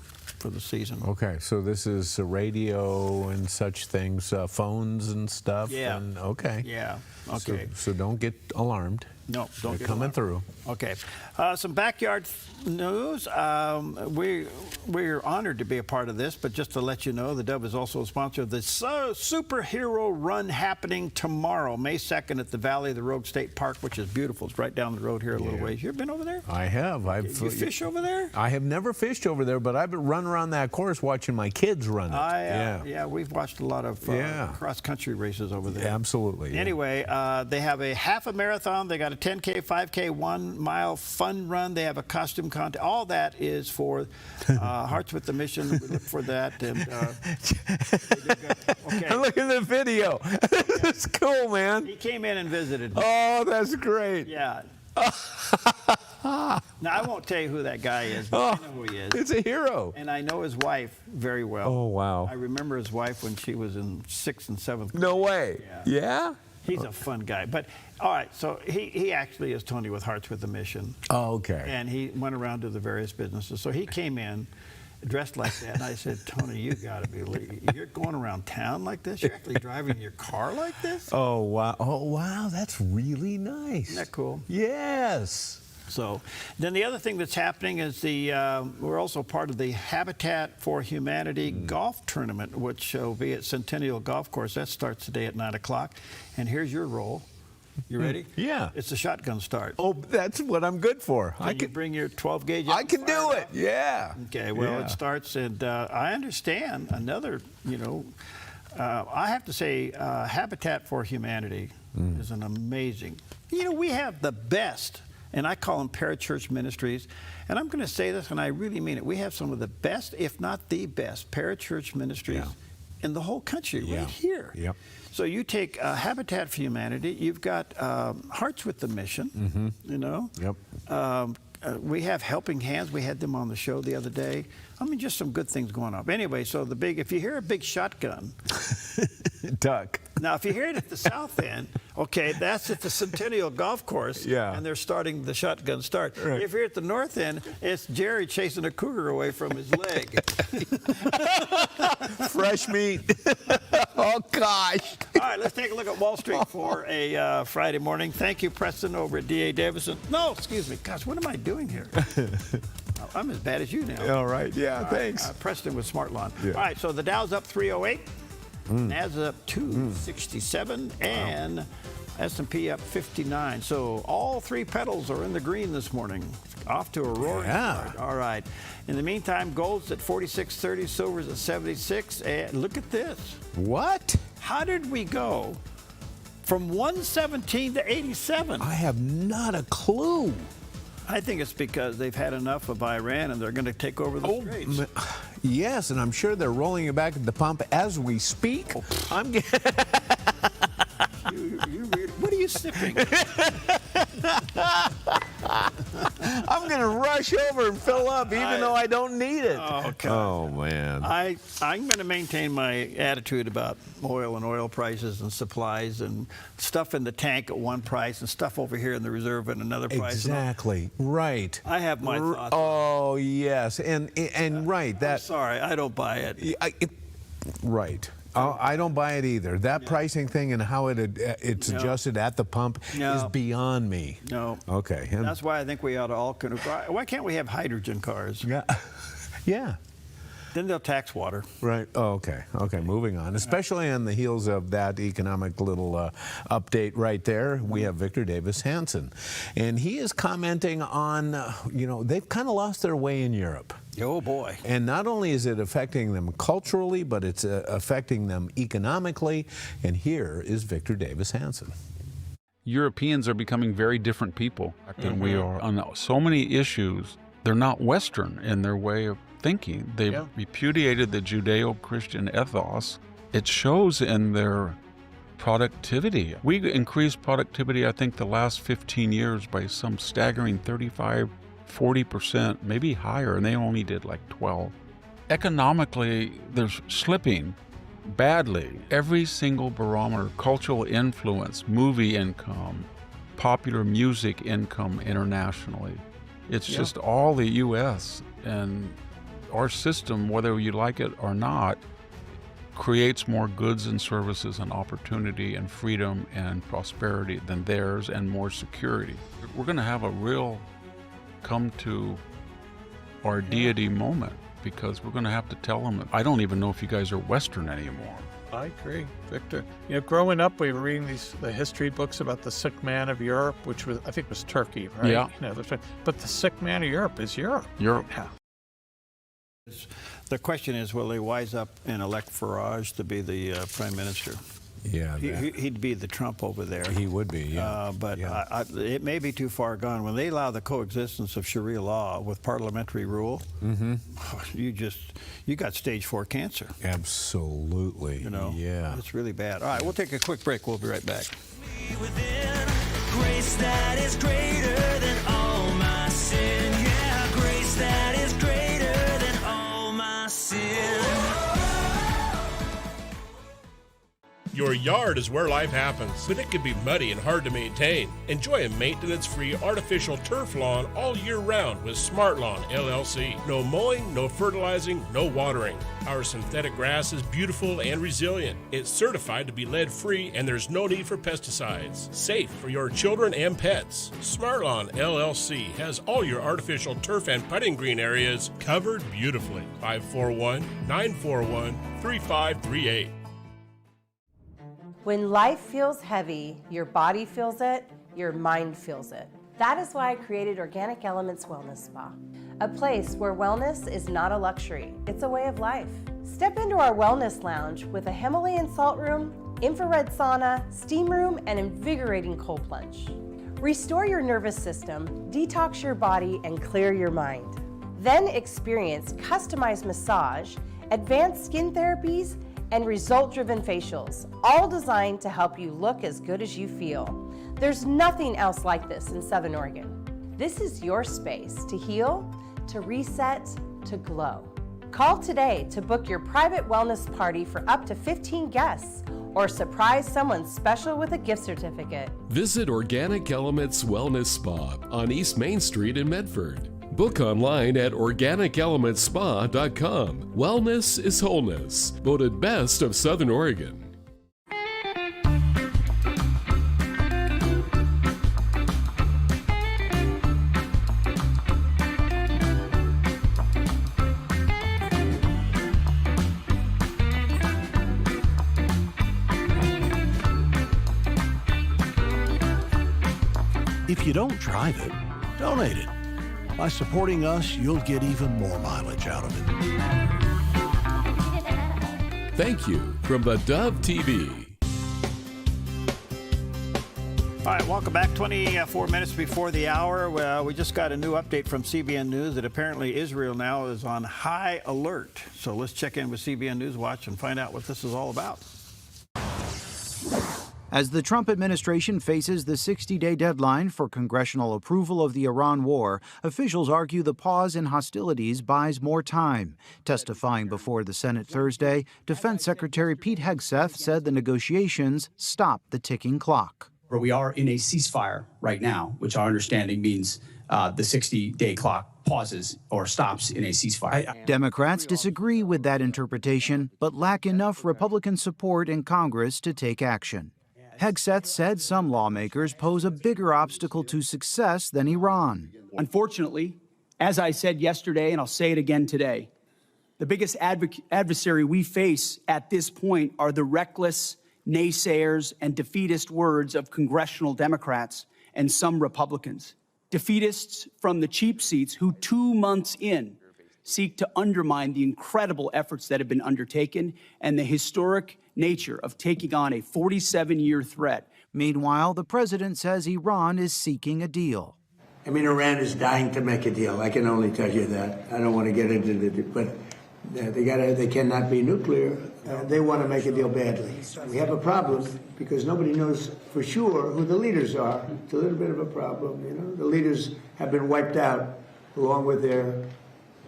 season. Okay, so this is radio and such things, phones and stuff. Yeah. And, okay. Yeah. Okay. So don't get alarmed. No, don't They're get coming alarmed. through. Okay. Some backyard news. We're honored to be a part of this, but just to let you know, the DOVE is also a sponsor of the superhero run happening tomorrow, May 2nd at the Valley of the Rogue State Park, which is beautiful. It's right down the road here a little ways. You ever been over there? I have. You fish over there? I have never fished over there, but I've been running around that course watching my kids run it. Yeah, we've watched a lot of cross-country races over there. Absolutely. Yeah. Anyway, they have a half a marathon. They got a 10K, 5K, 1 mile fun run. They have a costume contest. All that is for Hearts with the Mission. We look for that. And okay. Look at the video. This is cool, man. He came in and visited me. Oh, that's great. Yeah. Now, I won't tell you who that guy is, but I know who he is. It's a hero. And I know his wife very well. Oh, wow. I remember his wife when she was in 6th and 7th grade. No way. Yeah? He's a fun guy. But, all right, so he actually is Tony with Hearts with the Mission. Oh, okay. And he went around to the various businesses. So he came in dressed like that, and I said, Tony, you got to believe you're going around town like this? You're actually driving your car like this? Oh, wow. Oh, wow. That's really nice. Isn't that cool? Yes. So then the other thing that's happening is we're also part of the Habitat for Humanity golf tournament, which will be at Centennial Golf Course. That starts today at 9 o'clock. And here's your role. You ready? Yeah. It's a shotgun start. Oh, that's what I'm good for. Can you bring your 12 gauge? I can do it. Yeah. Okay. Well, it starts, and I understand another. I have to say, Habitat for Humanity is an amazing. We have the best, and I call them parachurch ministries. And I'm going to say this, and I really mean it. We have some of the best, if not the best, parachurch ministries in the whole country right here. Yep. So you take Habitat for Humanity, you've got Hearts with the Mission, Yep. We have Helping Hands. We had them on the show the other day. I mean, just some good things going on. Anyway, so if you hear a big shotgun, duck. Now, if you hear it at the south end, okay, that's at the Centennial Golf Course, and they're starting the shotgun start. Right. If you're at the north end, it's Jerry chasing a cougar away from his leg. Fresh meat. Oh, gosh. All right, let's take a look at Wall Street for a Friday morning. Thank you, Preston, over at D.A. Davison. No, excuse me. Gosh, what am I doing here? I'm as bad as you now. All right, yeah, thanks. Preston with Smart Lawn. Yeah. All right, so the Dow's up 308. NASDAQ up 267, and S&P up 59. So all three pedals are in the green this morning. Off to a roaring start. All right. In the meantime, gold's at 46.30, silver's at 76. And look at this. What? How did we go from 117 to 87? I have not a clue. I think it's because they've had enough of Iran and they're going to take over the Straits. Yes, and I'm sure they're rolling it back at the pump as we speak. I'm getting... What are you sipping? I'm going to rush over and fill up, even though I don't need it. Okay. Oh, man. I'm going to maintain my attitude about oil and oil prices and supplies and stuff in the tank at one price and stuff over here in the reserve at another price. Exactly. Right. I have my thoughts. Oh, yes. And right. I'm sorry, I don't buy it. Right. I don't buy it either. That pricing thing and how it's adjusted at the pump is beyond me. No. Okay. That's why I think we ought to all... Why can't we have hydrogen cars? Yeah. Yeah. Then they'll tax water. Right. Oh, okay. Okay. Moving on. Especially on the heels of that economic little update right there, we have Victor Davis Hanson. And he is commenting on, they've kind of lost their way in Europe. Oh, boy. And not only is it affecting them culturally, but it's affecting them economically. And here is Victor Davis Hanson. Europeans are becoming very different people than we are on so many issues. They're not Western in their way of thinking. They've repudiated the Judeo-Christian ethos. It shows in their productivity. We increased productivity, I think, the last 15 years by some staggering 35-40%, maybe higher, and they only did like 12. Economically, they're slipping badly. Every single barometer, cultural influence, movie income, popular music income internationally, it's just all the U.S. and our system, whether you like it or not, creates more goods and services and opportunity and freedom and prosperity than theirs and more security. We're going to have a real come to our deity moment because we're going to have to tell them, I don't even know if you guys are Western anymore. I agree, Victor. Growing up, we were reading the history books about the sick man of Europe, which was, I think, was Turkey, right? Yeah. But the sick man of Europe is Europe. Europe. Yeah. The question is, will they wise up and elect Farage to be the prime minister? Yeah. He'd be the Trump over there. He would be, yeah. But it may be too far gone. When they allow the coexistence of Sharia law with parliamentary rule, you got stage 4 cancer. Absolutely. Yeah. It's really bad. All right, we'll take a quick break. We'll be right back. Grace that is greater than all my sin. Yeah, grace that is greater than all my sin. Your yard is where life happens, but it can be muddy and hard to maintain. Enjoy a maintenance-free artificial turf lawn all year round with Smart Lawn LLC. No mowing, no fertilizing, no watering. Our synthetic grass is beautiful and resilient. It's certified to be lead-free and there's no need for pesticides. Safe for your children and pets. Smart Lawn LLC has all your artificial turf and putting green areas covered beautifully. 541-941-3538. When life feels heavy, your body feels it, your mind feels it. That is why I created Organic Elements Wellness Spa, a place where wellness is not a luxury, it's a way of life. Step into our wellness lounge with a Himalayan salt room, infrared sauna, steam room, and invigorating cold plunge. Restore your nervous system, detox your body, and clear your mind. Then experience customized massage, advanced skin therapies, and result-driven facials, all designed to help you look as good as you feel. There's nothing else like this in Southern Oregon. This is your space to heal, to reset, to glow. Call today to book your private wellness party for up to 15 guests or surprise someone special with a gift certificate. Visit Organic Elements Wellness Spa on East Main Street in Medford. Book online at organicelementspa.com. Wellness is wholeness. Voted best of Southern Oregon. If you don't drive it, donate it. By supporting us, you'll get even more mileage out of it. Thank you from the Dove TV. All right, welcome back. 24 minutes before the hour. Well, we just got a new update from CBN News that apparently Israel now is on high alert. So let's check in with CBN News Watch and find out what this is all about. As the Trump administration faces the 60-day deadline for congressional approval of the Iran war, officials argue the pause in hostilities buys more time. Testifying before the Senate Thursday, Defense Secretary Pete Hegseth said the negotiations stopped the ticking clock. We are in a ceasefire right now, which our understanding means the 60-day clock pauses or stops in a ceasefire. Democrats disagree with that interpretation, but lack enough Republican support in Congress to take action. Hegseth said some lawmakers pose a bigger obstacle to success than Iran. Unfortunately, as I said yesterday, and I'll say it again today, the biggest adversary we face at this point are the reckless naysayers and defeatist words of congressional Democrats and some Republicans. Defeatists from the cheap seats who 2 months in seek to undermine the incredible efforts that have been undertaken and the historic nature of taking on a 47-year threat. Meanwhile, the president says Iran is seeking a deal. I mean, Iran is dying to make a deal. I can only tell you that. I don't want to get into it, but they cannot be nuclear. They want to make a deal badly. We have a problem because nobody knows for sure who the leaders are. It's a little bit of a problem, you know. The leaders have been wiped out along with their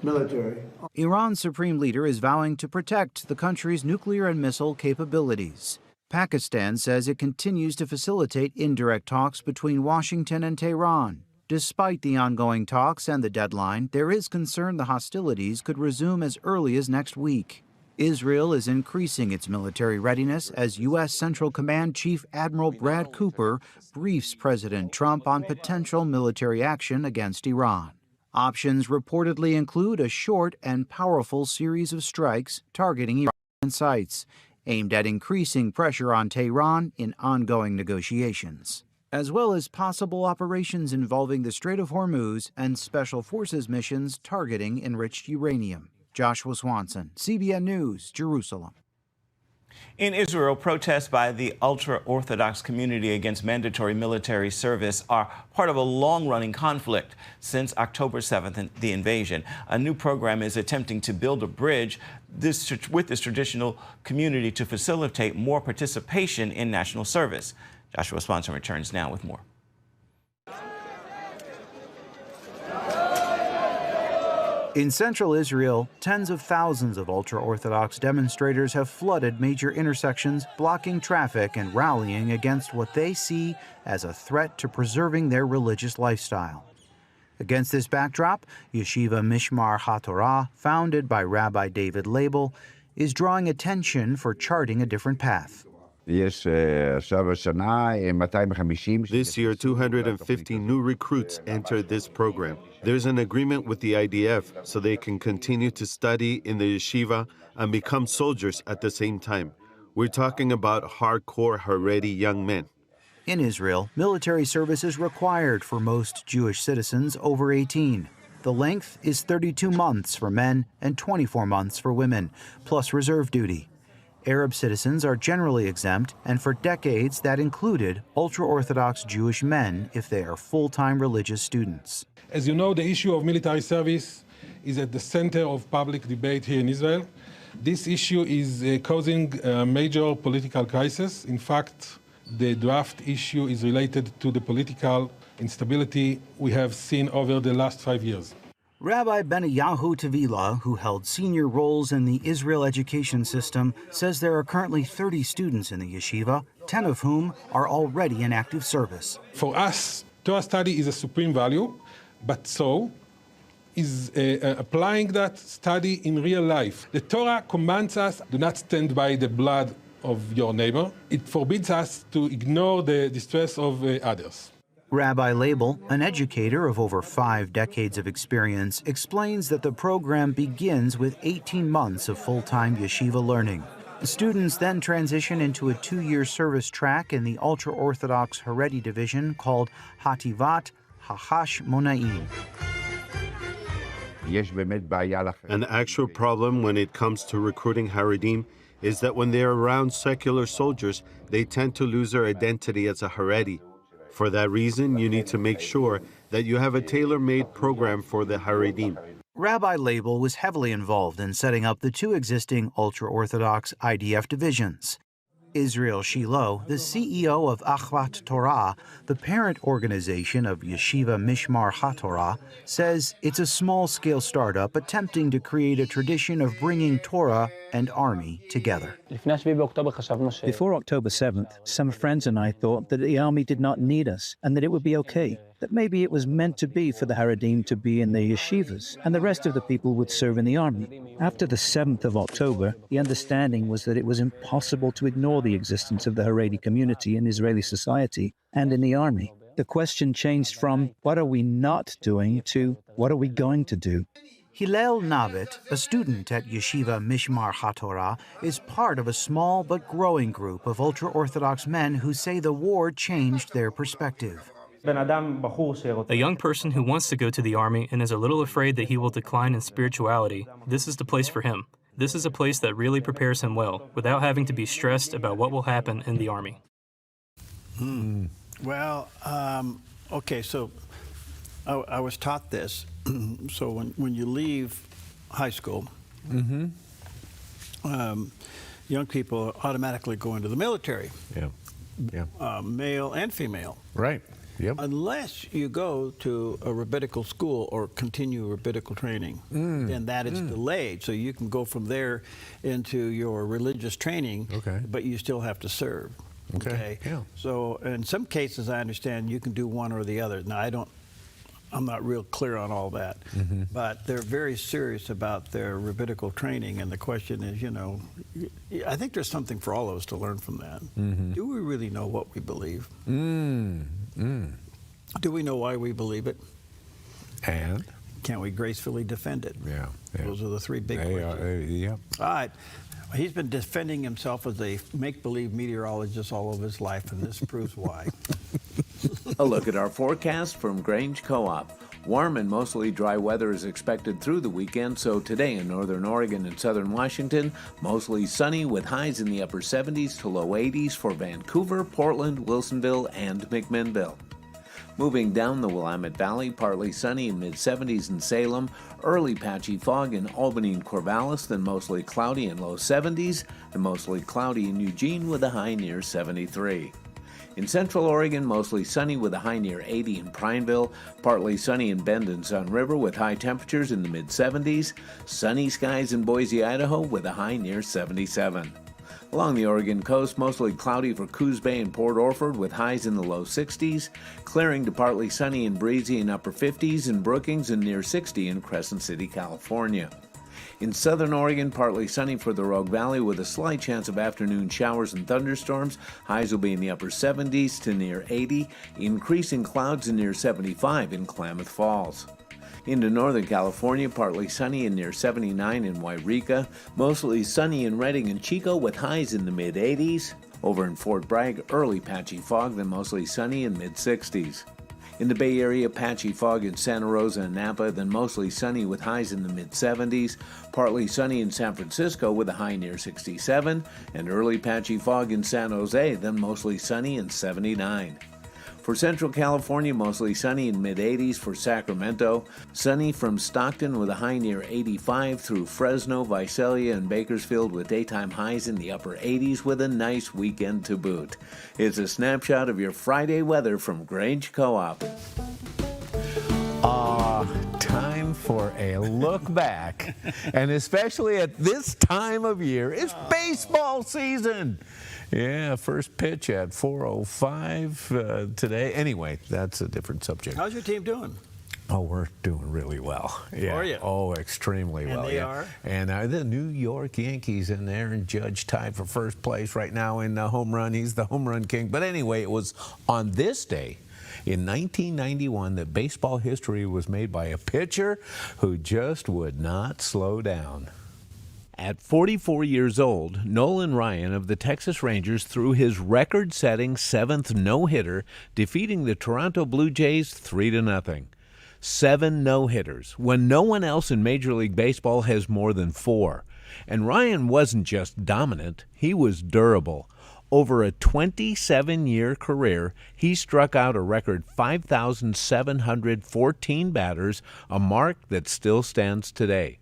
military. Iran's supreme leader is vowing to protect the country's nuclear and missile capabilities. Pakistan says it continues to facilitate indirect talks between Washington and Tehran. Despite the ongoing talks and the deadline, there is concern the hostilities could resume as early as next week. Israel is increasing its military readiness as U.S. Central Command Chief Admiral Brad Cooper briefs President Trump on potential military action against Iran. Options reportedly include a short and powerful series of strikes targeting Iranian sites, aimed at increasing pressure on Tehran in ongoing negotiations, as well as possible operations involving the Strait of Hormuz and Special Forces missions targeting enriched uranium. Joshua Swanson, CBN News, Jerusalem. In Israel, protests by the ultra-Orthodox community against mandatory military service are part of a long-running conflict since October 7th, the invasion. A new program is attempting to build a bridge with this traditional community to facilitate more participation in national service. Joshua Swanson returns now with more. In central Israel, tens of thousands of ultra-Orthodox demonstrators have flooded major intersections, blocking traffic and rallying against what they see as a threat to preserving their religious lifestyle. Against this backdrop, Yeshiva Mishmar HaTorah, founded by Rabbi David Label, is drawing attention for charting a different path. This year, 250 new recruits entered this program. There's an agreement with the IDF so they can continue to study in the yeshiva and become soldiers at the same time. We're talking about hardcore Haredi young men. In Israel, military service is required for most Jewish citizens over 18. The length is 32 months for men and 24 months for women, plus reserve duty. Arab citizens are generally exempt, and for decades that included ultra-Orthodox Jewish men if they are full-time religious students. As you know, the issue of military service is at the center of public debate here in Israel. This issue is causing a major political crisis. In fact, the draft issue is related to the political instability we have seen over the last 5 years. Rabbi Benayahu Tavila, who held senior roles in the Israel education system, says there are currently 30 students in the yeshiva, 10 of whom are already in active service. For us, Torah study is a supreme value, but so is applying that study in real life. The Torah commands us, do not stand by the blood of your neighbor. It forbids us to ignore the distress of others. Rabbi Label, an educator of over 5 decades of experience, explains that the program begins with 18 months of full-time yeshiva learning. The students then transition into a 2-year service track in the ultra-Orthodox Haredi division called Hativat Hachash Monaim. An actual problem when it comes to recruiting Haredim is that when they're around secular soldiers, they tend to lose their identity as a Haredi. For that reason, you need to make sure that you have a tailor-made program for the Haredim. Rabbi Label was heavily involved in setting up the 2 existing ultra-Orthodox IDF divisions. Israel Shiloh, the CEO of Achvat Torah, the parent organization of Yeshiva Mishmar HaTorah, says it's a small-scale startup attempting to create a tradition of bringing Torah and army together. Before October 7th, some friends and I thought that the army did not need us and that it would be okay, that maybe it was meant to be for the Haredim to be in the yeshivas and the rest of the people would serve in the army. After the 7th of October, the understanding was that it was impossible to ignore the existence of the Haredi community in Israeli society and in the army. The question changed from what are we not doing to what are we going to do? Hillel Navet, a student at Yeshiva Mishmar HaTorah, is part of a small but growing group of ultra-Orthodox men who say the war changed their perspective. A young person who wants to go to the army and is a little afraid that he will decline in spirituality, this is the place for him. This is a place that really prepares him well, without having to be stressed about what will happen in the army. Well, okay, so I was taught this. So when you leave high school, young people automatically go into the military. Male and female. Right. Yep. Unless you go to a rabbinical school or continue rabbinical training, then that is delayed. So you can go from there into your religious training, but you still have to serve. Okay. Yeah. So in some cases, I understand you can do one or the other. Now, I'm not real clear on all that, but they're very serious about their rabbinical training. And the question is, you know, I think there's something for all of us to learn from that. Do we really know what we believe? Do we know why we believe it? And? Can we gracefully defend it? Yeah. Those are the 3 big questions. All right. He's been defending himself as a make-believe meteorologist all of his life, and this proves why. A look at our forecast from Grange Co-op. Warm and mostly dry weather is expected through the weekend, so today in northern Oregon and southern Washington, mostly sunny with highs in the upper 70s to low 80s for Vancouver, Portland, Wilsonville, and McMinnville. Moving down the Willamette Valley, partly sunny in mid-70s in Salem, early patchy fog in Albany and Corvallis, then mostly cloudy in low 70s, and mostly cloudy in Eugene with a high near 73. In central Oregon, mostly sunny with a high near 80 in Prineville, partly sunny in Bend and Sun River with high temperatures in the mid-70s, sunny skies in Boise, Idaho with a high near 77. Along the Oregon coast, mostly cloudy for Coos Bay and Port Orford with highs in the low 60s, clearing to partly sunny and breezy in upper 50s in Brookings and near 60 in Crescent City, California. In southern Oregon, partly sunny for the Rogue Valley with a slight chance of afternoon showers and thunderstorms. Highs will be in the upper 70s to near 80, increasing clouds in near 75 in Klamath Falls. Into northern California, partly sunny and near 79 in Wairika, mostly sunny in Redding and Chico with highs in the mid-80s. Over in Fort Bragg, early patchy fog, then mostly sunny in mid-60s. In the Bay Area, patchy fog in Santa Rosa and Napa, then mostly sunny with highs in the mid-70s. Partly sunny in San Francisco with a high near 67, and early patchy fog in San Jose, then mostly sunny and 79. For Central California, mostly sunny in mid-80s for Sacramento. Sunny from Stockton with a high near 85 through Fresno, Visalia, and Bakersfield with daytime highs in the upper 80s with a nice weekend to boot. It's a snapshot of your Friday weather from Grange Co-op. Time for a look back. And especially at this time of year, it's baseball season. Yeah, first pitch at 4:05 today. Anyway, that's a different subject. How's your team doing? Oh, we're doing really well. Yeah. Are you? Oh, extremely well. And they are? And the New York Yankees and Aaron Judge tied for first place right now in the home run. He's the home run king. But anyway, it was on this day in 1991 that baseball history was made by a pitcher who just would not slow down. At 44 years old, Nolan Ryan of the Texas Rangers threw his record-setting 7th no-hitter, defeating the Toronto Blue Jays 3-0. 7 no-hitters, when no one else in Major League Baseball has more than 4. And Ryan wasn't just dominant, he was durable. Over a 27-year career, he struck out a record 5,714 batters, a mark that still stands today.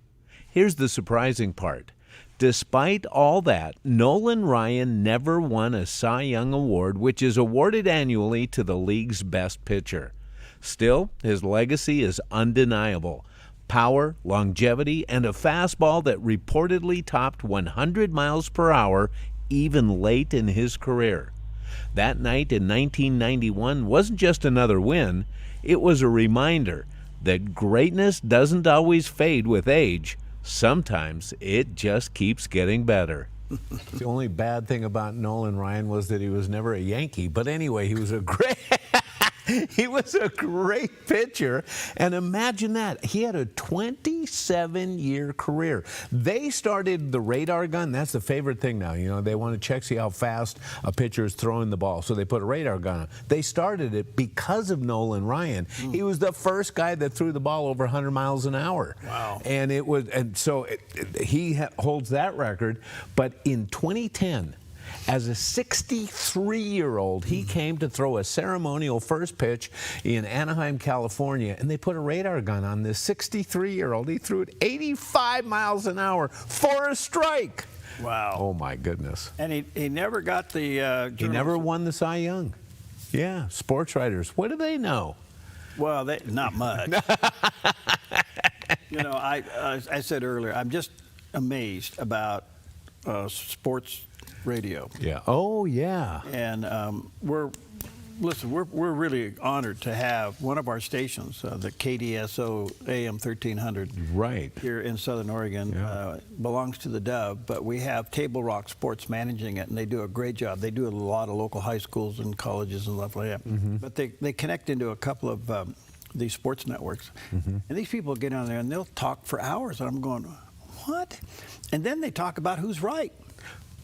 Here's the surprising part. Despite all that, Nolan Ryan never won a Cy Young Award, which is awarded annually to the league's best pitcher. Still, his legacy is undeniable. Power, longevity, and a fastball that reportedly topped 100 miles per hour even late in his career. That night in 1991 wasn't just another win, it was a reminder that greatness doesn't always fade with age. Sometimes it just keeps getting better. The only bad thing about Nolan Ryan was that he was never a Yankee. But anyway, he was a great pitcher. And imagine that. He had a 27-year career. They started the radar gun. That's the favorite thing now. You know, they want to check, see how fast a pitcher is throwing the ball. So they put a radar gun on. They started it because of Nolan Ryan. He was the first guy that threw the ball over 100 miles an hour. Wow. And he holds that record. But in 2010, as a 63-year-old, he came to throw a ceremonial first pitch in Anaheim, California, and they put a radar gun on this 63-year-old. He threw it 85 miles an hour for a strike. Wow. Oh, my goodness. And he never got the... he never won the Cy Young. Yeah, sports writers, what do they know? Well, not much. You know, I said earlier, I'm just amazed about sports radio. Yeah. Oh, yeah. And we're really honored to have one of our stations, the KDSO AM 1300, right here in Southern Oregon, belongs to theDove, but we have Table Rock Sports managing it, and they do a great job. They do a lot of local high schools and colleges and stuff like that. But they connect into a couple of these sports networks, and these people get on there and they'll talk for hours, and I'm going, what? And then they talk about who's right.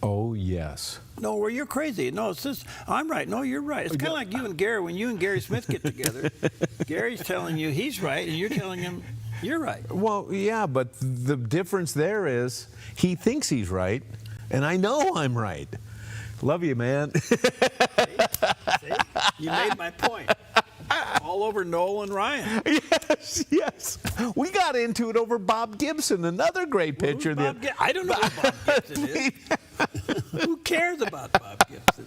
Oh, yes. No, well, you're crazy. No, it's just, I'm right. No, you're right. It's kind of like you and Gary, when you and Gary Smith get together. Gary's telling you he's right, and you're telling him you're right. Well, yeah, but the difference there is he thinks he's right, and I know I'm right. Love you, man. See? You made my point. All over Nolan Ryan. Yes. We got into it over Bob Gibson, another great pitcher. I don't know who Bob Gibson is. Who cares about Bob Gibson?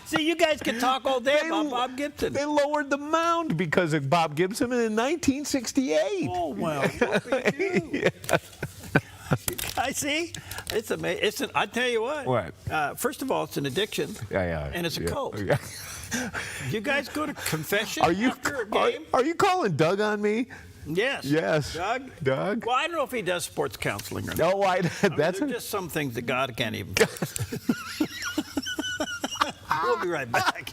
See, you guys can talk all day about Bob Gibson. They lowered the mound because of Bob Gibson in 1968. Oh, well, what we do. I see. It's amazing. I tell you what. What? First of all, it's an addiction. Yeah. And it's a cult. Yeah. You guys go to confession after a game? Are you calling Doug on me? Yes. Yes. Doug? Well, I don't know if he does sports counseling or not. No, that's just some things that God can't even. We'll be right back.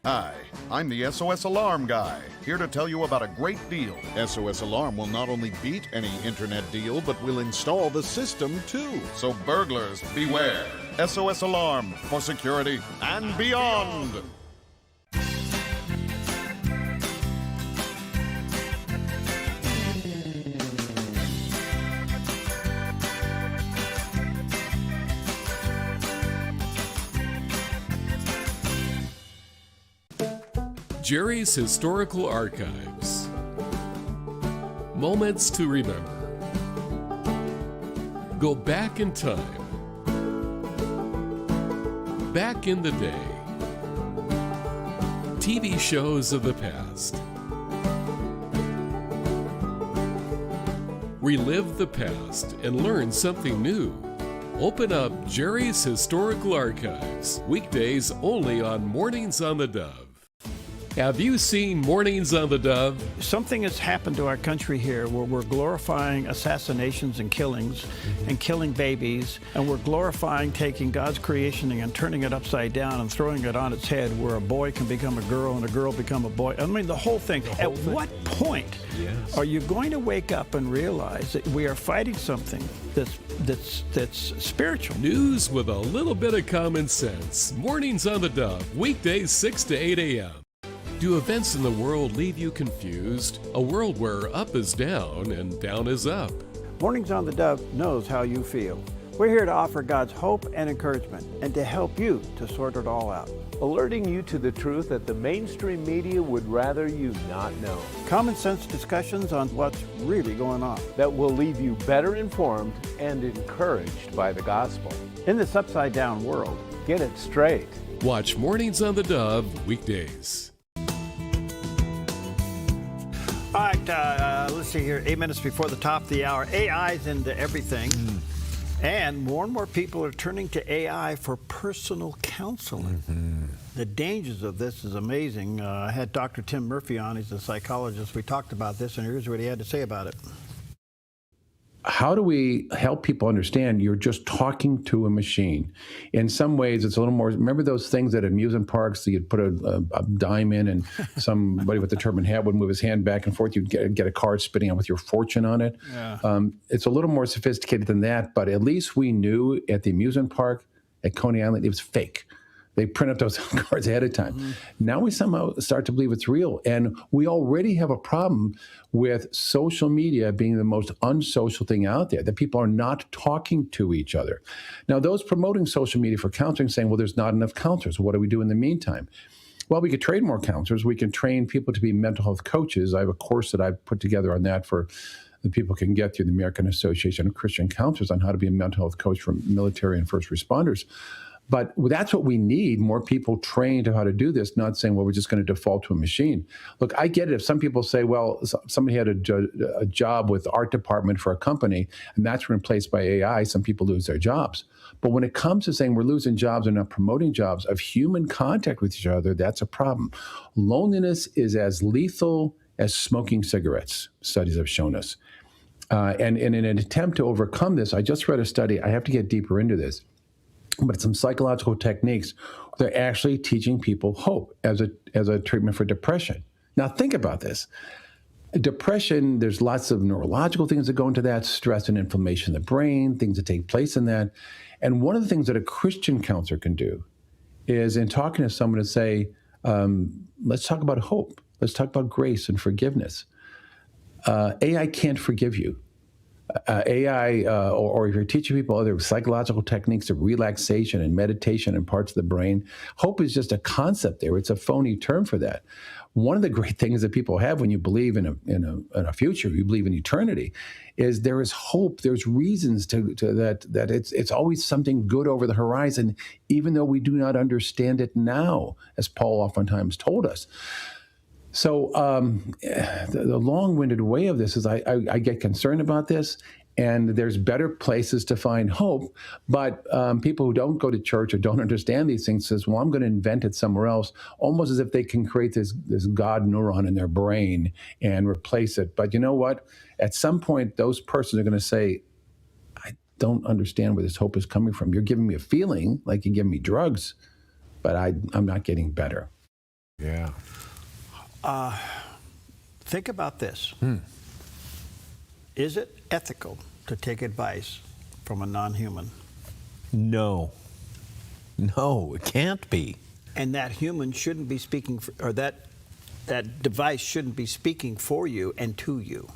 Hi, I'm the SOS Alarm guy, here to tell you about a great deal. SOS Alarm will not only beat any internet deal, but will install the system too. So burglars, beware. SOS Alarm for security and beyond. Jerry's Historical Archives. Moments to remember. Go back in time. Back in the day. TV shows of the past. Relive the past and learn something new. Open up Jerry's Historical Archives. Weekdays only on Mornings on theDove. Have you seen Mornings on the Dove? Something has happened to our country here where we're glorifying assassinations and killings and killing babies, and we're glorifying taking God's creation and turning it upside down and throwing it on its head, where a boy can become a girl and a girl become a boy. I mean, the whole thing. At what point are you going to wake up and realize that we are fighting something that's spiritual? News with a little bit of common sense. Mornings on the Dove, weekdays 6 to 8 a.m. Do events in the world leave you confused? A world where up is down and down is up. Mornings on the Dove knows how you feel. We're here to offer God's hope and encouragement and to help you to sort it all out. Alerting you to the truth that the mainstream media would rather you not know. Common sense discussions on what's really going on. That will leave you better informed and encouraged by the gospel. In this upside down world, get it straight. Watch Mornings on the Dove weekdays. All right, let's see here. 8 minutes before the top of the hour. AI's into everything. And more people are turning to AI for personal counseling. The dangers of this is amazing. I had Dr. Tim Murphy on. He's a psychologist. We talked about this, and here's what he had to say about it. How do we help people understand you're just talking to a machine? In some ways, it's a little more, remember those things at amusement parks that you'd put a dime in and somebody with a turban hat would move his hand back and forth, you'd get a card spitting out with your fortune on it. Yeah. It's a little more sophisticated than that, but at least we knew at the amusement park at Coney Island, it was fake. They print up those cards ahead of time. Now we somehow start to believe it's real. And we already have a problem with social media being the most unsocial thing out there, that people are not talking to each other. Now, those promoting social media for counseling saying, well, there's not enough counselors. What do we do in the meantime? Well, we could train more counselors. We can train people to be mental health coaches. I have a course that I've put together on that for the people can get through the American Association of Christian Counselors on how to be a mental health coach for military and first responders. But that's what we need, more people trained to how to do this, not saying, well, we're just going to default to a machine. Look, I get it. If some people say, well, somebody had a job with the art department for a company, and that's replaced by AI, some people lose their jobs. But when it comes to saying we're losing jobs and not promoting jobs of human contact with each other, that's a problem. Loneliness is as lethal as smoking cigarettes, studies have shown us. And in an attempt to overcome this, I just read a study. I have to get deeper into this. But some psychological techniques, they're actually teaching people hope as a treatment for depression. Now, think about this. Depression, there's lots of neurological things that go into that, stress and inflammation in the brain, things that take place in that. And one of the things that a Christian counselor can do is in talking to someone to say, let's talk about hope. Let's talk about grace and forgiveness. AI can't forgive you. AI, or if you're teaching people other psychological techniques of relaxation and meditation in parts of the brain, hope is just a concept there. It's a phony term for that. One of the great things that people have when you believe in a future, you believe in eternity, is there is hope. There's reasons to that it's always something good over the horizon, even though we do not understand it now, as Paul oftentimes told us. So the long-winded way of this is I get concerned about this, and there's better places to find hope. But people who don't go to church or don't understand these things says, well, I'm going to invent it somewhere else, almost as if they can create this God neuron in their brain and replace it. But you know what? At some point, those persons are going to say, I don't understand where this hope is coming from. You're giving me a feeling like you're giving me drugs, but I'm not getting better. Yeah. Think about this. Is it ethical to take advice from a non-human? No. No, it can't be. And that human shouldn't be speaking, or that device shouldn't be speaking for you and to you.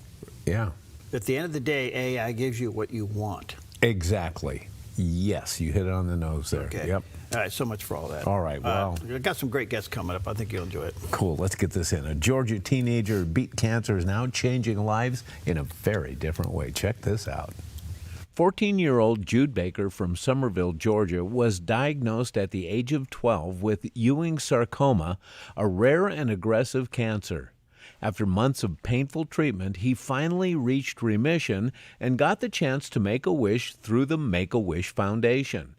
Yeah. At the end of the day, AI gives you what you want. Exactly. Yes, you hit it on the nose there. Okay. Yep. All right, so much for all that. All right, well. I've got some great guests coming up. I think you'll enjoy it. Cool, let's get this in. A Georgia teenager beat cancer is now changing lives in a very different way. Check this out. 14-year-old Jude Baker from Somerville, Georgia, was diagnosed at the age of 12 with Ewing sarcoma, a rare and aggressive cancer. After months of painful treatment, he finally reached remission and got the chance to make a wish through the Make-A-Wish Foundation.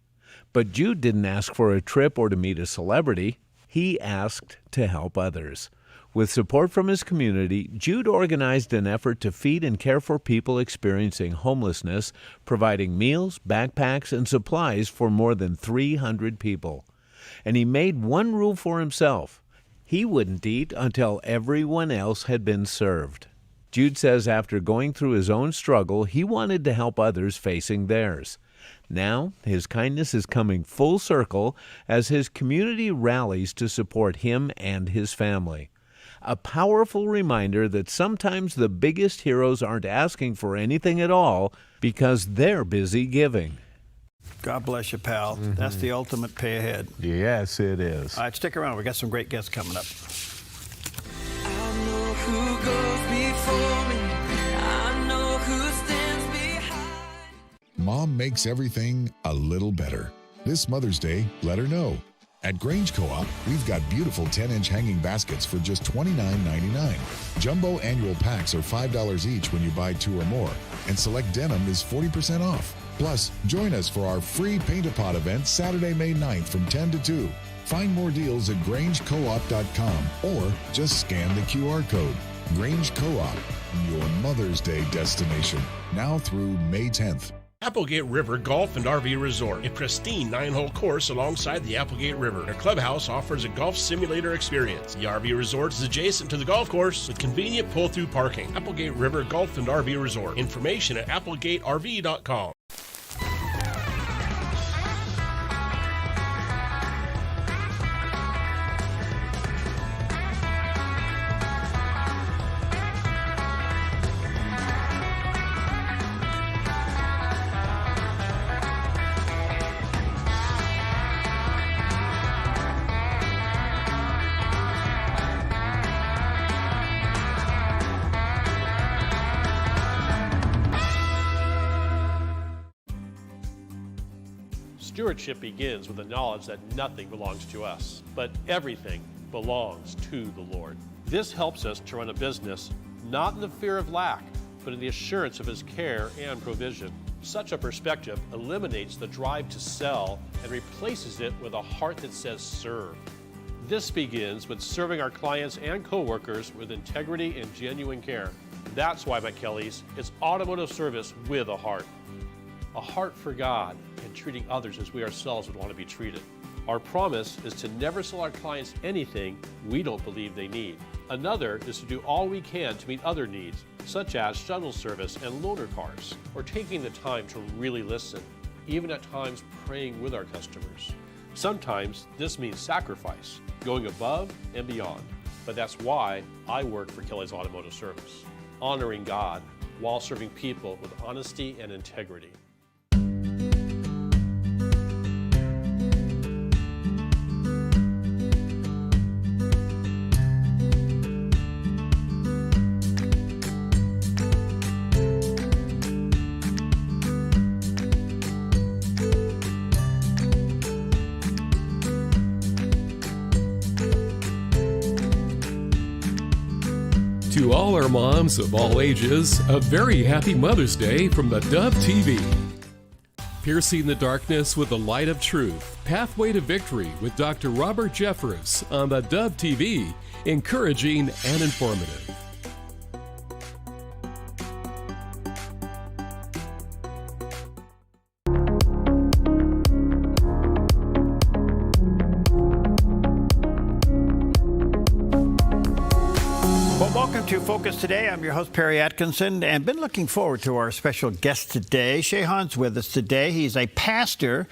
But Jude didn't ask for a trip or to meet a celebrity. he asked to help others. With support from his community, Jude organized an effort to feed and care for people experiencing homelessness, providing meals, backpacks, and supplies for more than 300 people. And he made one rule for himself. He wouldn't eat until everyone else had been served. Jude says after going through his own struggle, he wanted to help others facing theirs. Now, his kindness is coming full circle as his community rallies to support him and his family. A powerful reminder that sometimes the biggest heroes aren't asking for anything at all because they're busy giving. God bless you, pal. That's the ultimate pay ahead. Yes, it is. All right, stick around. We got some great guests coming up. Who goes before me? I know who stands behind. Mom makes everything a little better. This Mother's Day, let her know. At Grange Co-op, we've got beautiful 10-inch hanging baskets for just $29.99. Jumbo annual packs are $5 each when you buy 2 or more, and select denim is 40% off. Plus, join us for our free Paint-A-Pot event Saturday, May 9th from 10 to 2. Find more deals at GrangeCoop.com or just scan the QR code. Grange Co-op, your Mother's Day destination, now through May 10th. Applegate River Golf and RV Resort, a pristine 9-hole course alongside the Applegate River. Their clubhouse offers a golf simulator experience. The RV resort is adjacent to the golf course with convenient pull-through parking. Applegate River Golf and RV Resort. Information at applegaterv.com. Stewardship begins with the knowledge that nothing belongs to us, but everything belongs to the Lord. This helps us to run a business not in the fear of lack, but in the assurance of His care and provision. Such a perspective eliminates the drive to sell and replaces it with a heart that says serve. This begins with serving our clients and coworkers with integrity and genuine care. That's why McKelly's is automotive service with a heart for God, and treating others as we ourselves would want to be treated. Our promise is to never sell our clients anything we don't believe they need. Another is to do all we can to meet other needs, such as shuttle service and loaner cars, or taking the time to really listen, even at times praying with our customers. Sometimes this means sacrifice, going above and beyond, but that's why I work for Kelly's Automotive Service, honoring God while serving people with honesty and integrity. To all our moms of all ages, a very happy Mother's Day from the Dove TV. Piercing the darkness with the light of truth, Pathway to Victory with Dr. Robert Jeffress on the Dove TV, encouraging and informative. Welcome to Focus Today. I'm your host, Perry Atkinson, and been looking forward to our special guest today. Shehan's with us today. He's a pastor,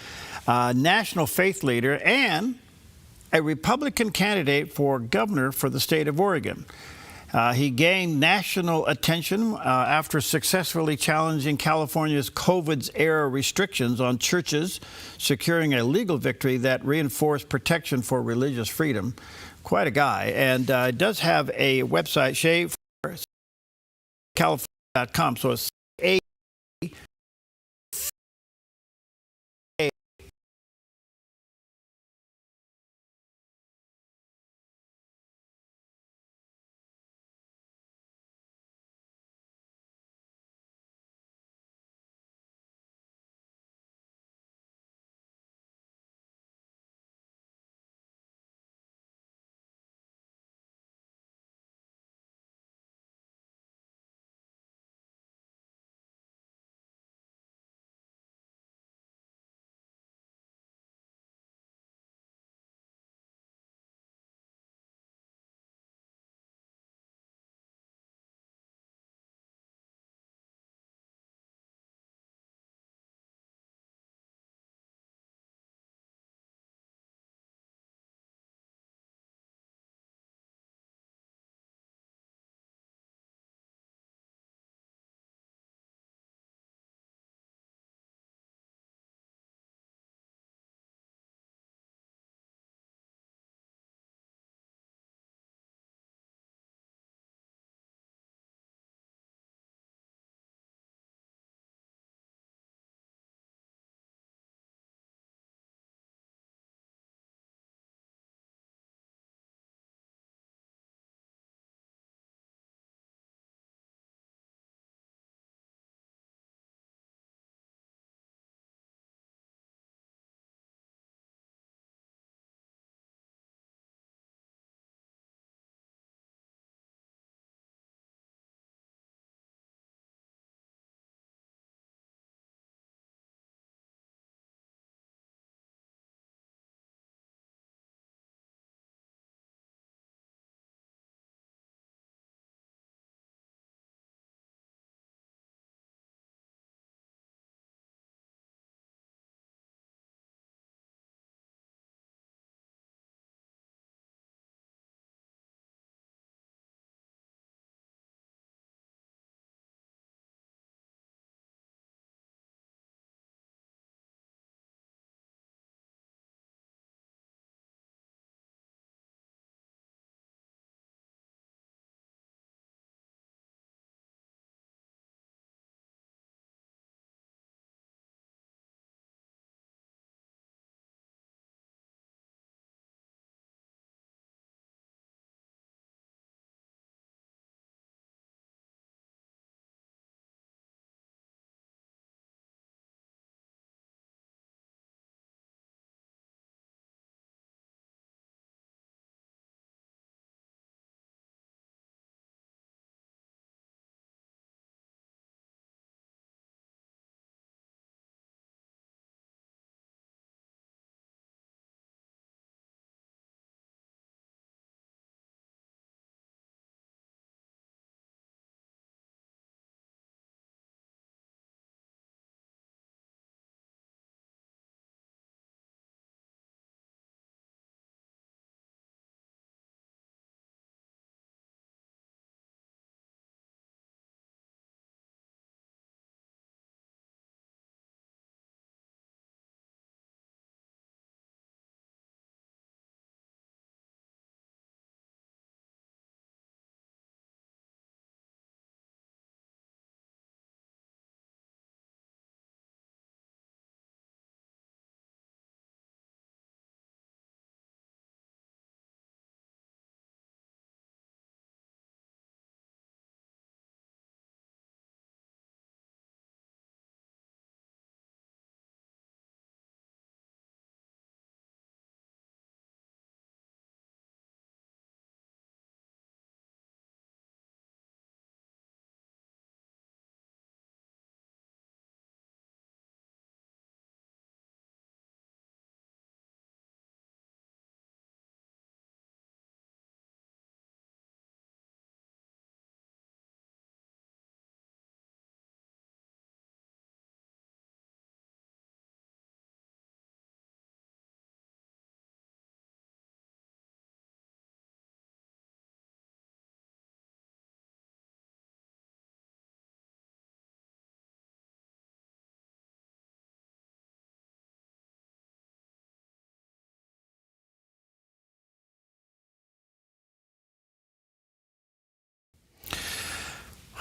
national faith leader, and a Republican candidate for governor for the state of Oregon. He gained national attention after successfully challenging California's COVID-era restrictions on churches, securing a legal victory that reinforced protection for religious freedom. Quite a guy, and does have a website, California.com. So it's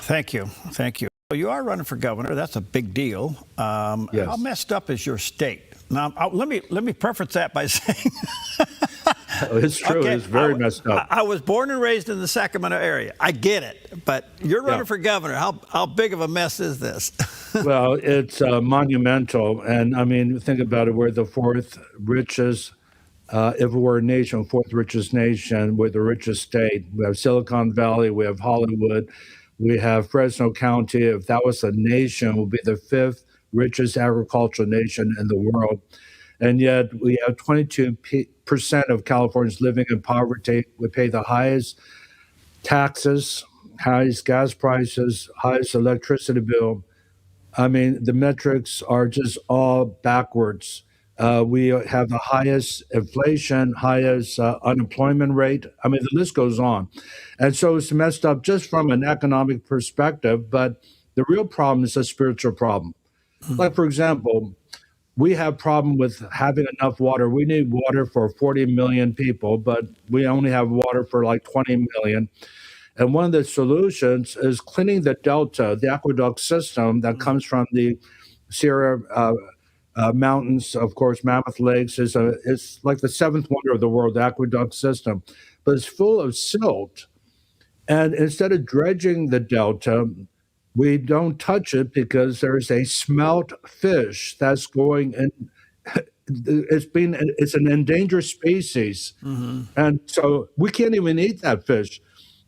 Thank you. Thank you. Well, you are running for governor. That's a big deal. Yes. How messed up is your state? Now, let me preface that by saying it's true. Okay, it's very messed up. I was born and raised in the Sacramento area. I get it. But you're running for governor. How big of a mess is this? Well, it's monumental. And I mean, think about it. We're the fourth richest, if we were a nation, fourth richest nation. We're the richest state. We have Silicon Valley. We have Hollywood. We have Fresno County. If that was a nation, we'll be the fifth richest agricultural nation in the world. And yet we have 22% of Californians living in poverty. We pay the highest taxes, highest gas prices, highest electricity bill. I mean, the metrics are just all backwards. We have the highest inflation, highest unemployment rate. I mean, the list goes on. And so it's messed up just from an economic perspective. But the real problem is a spiritual problem. Like, for example, we have problem with having enough water. We need water for 40 million people, but we only have water for like 20 million. And one of the solutions is cleaning the delta, the aqueduct system that comes from the Sierra mountains. Of course, Mammoth Lakes is it's like the seventh wonder of the world, the aqueduct system, but it's full of silt. And instead of dredging the delta, we don't touch it because there's a smelt fish that's going in. It's an endangered species. And so we can't even eat that fish.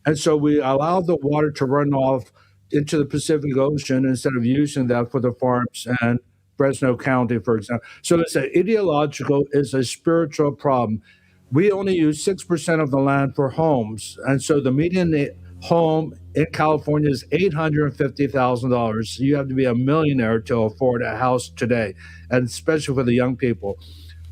And so we allow the water to run off into the Pacific Ocean instead of using that for the farms and Fresno County, for example. So it's an ideological, it's a spiritual problem. We only use 6% of the land for homes. And so the median home in California is $850,000. You have to be a millionaire to afford a house today, and especially for the young people.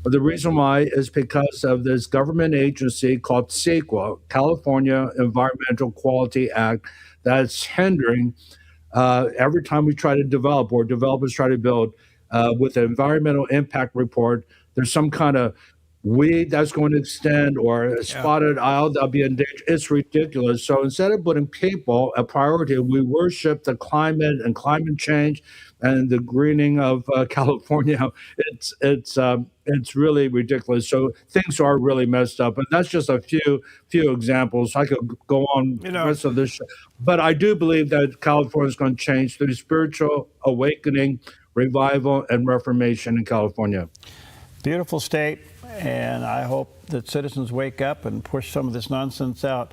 But the reason why is because of this government agency called CEQA, California Environmental Quality Act, that's hindering every time we try to develop or developers try to build with an environmental impact report, there's some kind of weed that's going to extend or a spotted owl that'll be endangered. It's ridiculous. So instead of putting people a priority, we worship the climate and climate change and the greening of California. It's really ridiculous. So things are really messed up, and that's just a few examples. I could go on the rest of this show. But I do believe that California is going to change through spiritual awakening, revival, and reformation in California. Beautiful state, and I hope that citizens wake up and push some of this nonsense out.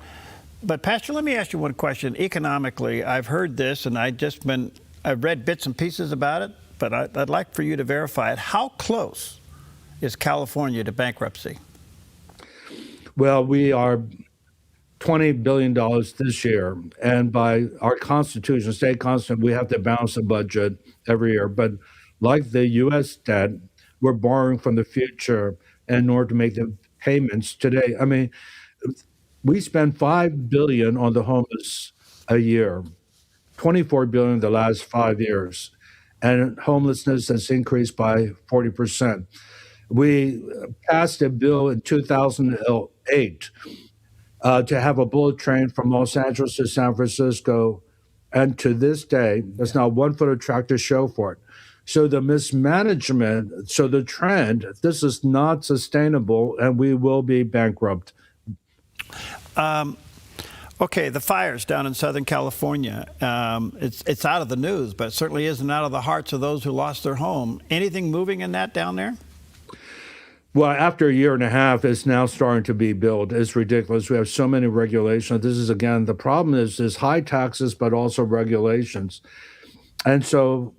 But Pastor, let me ask you one question. Economically, I've heard this, and I've read bits and pieces about it, but I'd like for you to verify it. How close is California to bankruptcy? Well, we are $20 billion this year, and by our constitution, state constitution, we have to balance the budget every year. But like the U.S. debt, we're borrowing from the future in order to make the payments today. I mean, we spend $5 billion on the homeless a year, $24 billion the last 5 years, and homelessness has increased by 40%. We passed a bill in 2008 to have a bullet train from Los Angeles to San Francisco, and to this day, there's not 1 foot of track to show for it. So the mismanagement, so the trend, this is not sustainable, and we will be bankrupt. Okay, the fires down in Southern California, it's out of the news, but it certainly isn't out of the hearts of those who lost their home. Anything moving in that down there? Well, after a year and a half, it's now starting to be built. It's ridiculous. We have so many regulations. This is, again, the problem is high taxes, but also regulations. And so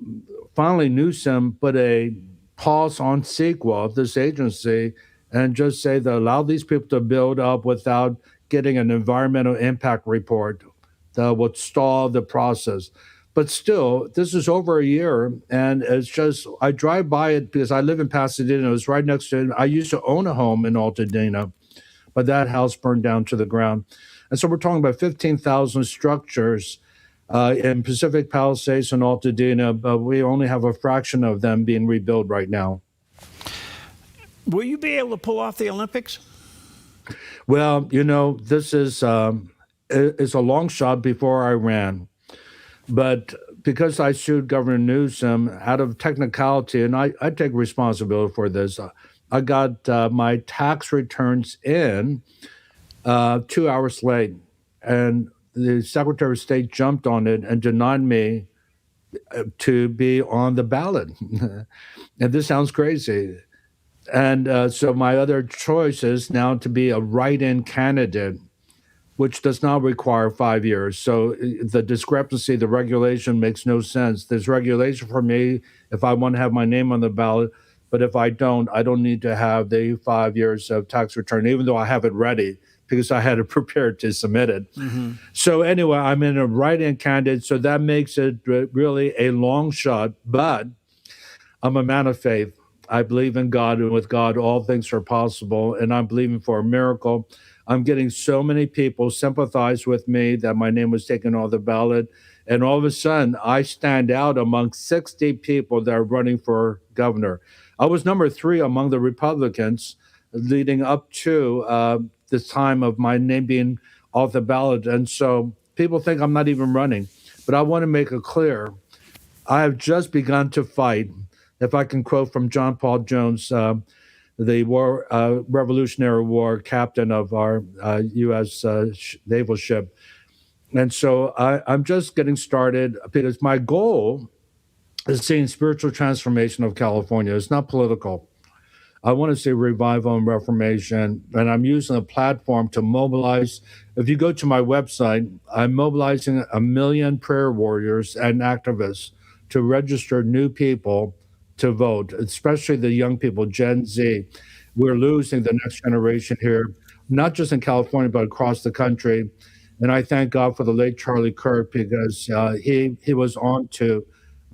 finally, Newsom put a pause on CEQA, this agency, and just say that allow these people to build up without getting an environmental impact report that would stall the process. But still, this is over a year, and it's just, I drive by it because I live in Pasadena. It's right next to it. I used to own a home in Altadena, but that house burned down to the ground. And so we're talking about 15,000 structures in Pacific Palisades and Altadena, but we only have a fraction of them being rebuilt right now. Will you be able to pull off the Olympics? Well, this is it's a long shot before I ran. But because I sued Governor Newsom out of technicality, and I take responsibility for this, I got my tax returns in 2 hours late, and the Secretary of State jumped on it and denied me to be on the ballot. And this sounds crazy. And so my other choice is now to be a write-in candidate, which does not require 5 years. So the discrepancy, the regulation makes no sense. There's regulation for me if I want to have my name on the ballot, but if I don't need to have the 5 years of tax return, even though I have it ready because I had it prepared to submit it. So anyway, I'm in a write-in candidate, so that makes it really a long shot, but I'm a man of faith. I believe in God, and with God, all things are possible, and I'm believing for a miracle. I'm getting so many people sympathize with me that my name was taken off the ballot, and all of a sudden, I stand out among 60 people that are running for governor. I was number 3 among the Republicans leading up to the time of my name being off the ballot, and so people think I'm not even running. But I want to make it clear, I have just begun to fight. If I can quote from John Paul Jones, the Revolutionary War captain of our U.S. naval ship. And so I'm just getting started because my goal is seeing spiritual transformation of California. It's not political. I want to see revival and reformation, and I'm using a platform to mobilize. If you go to my website, I'm mobilizing 1 million prayer warriors and activists to register new people to vote, especially the young people, Gen Z. We're losing the next generation here, not just in California, but across the country. And I thank God for the late Charlie Kirk because he was on to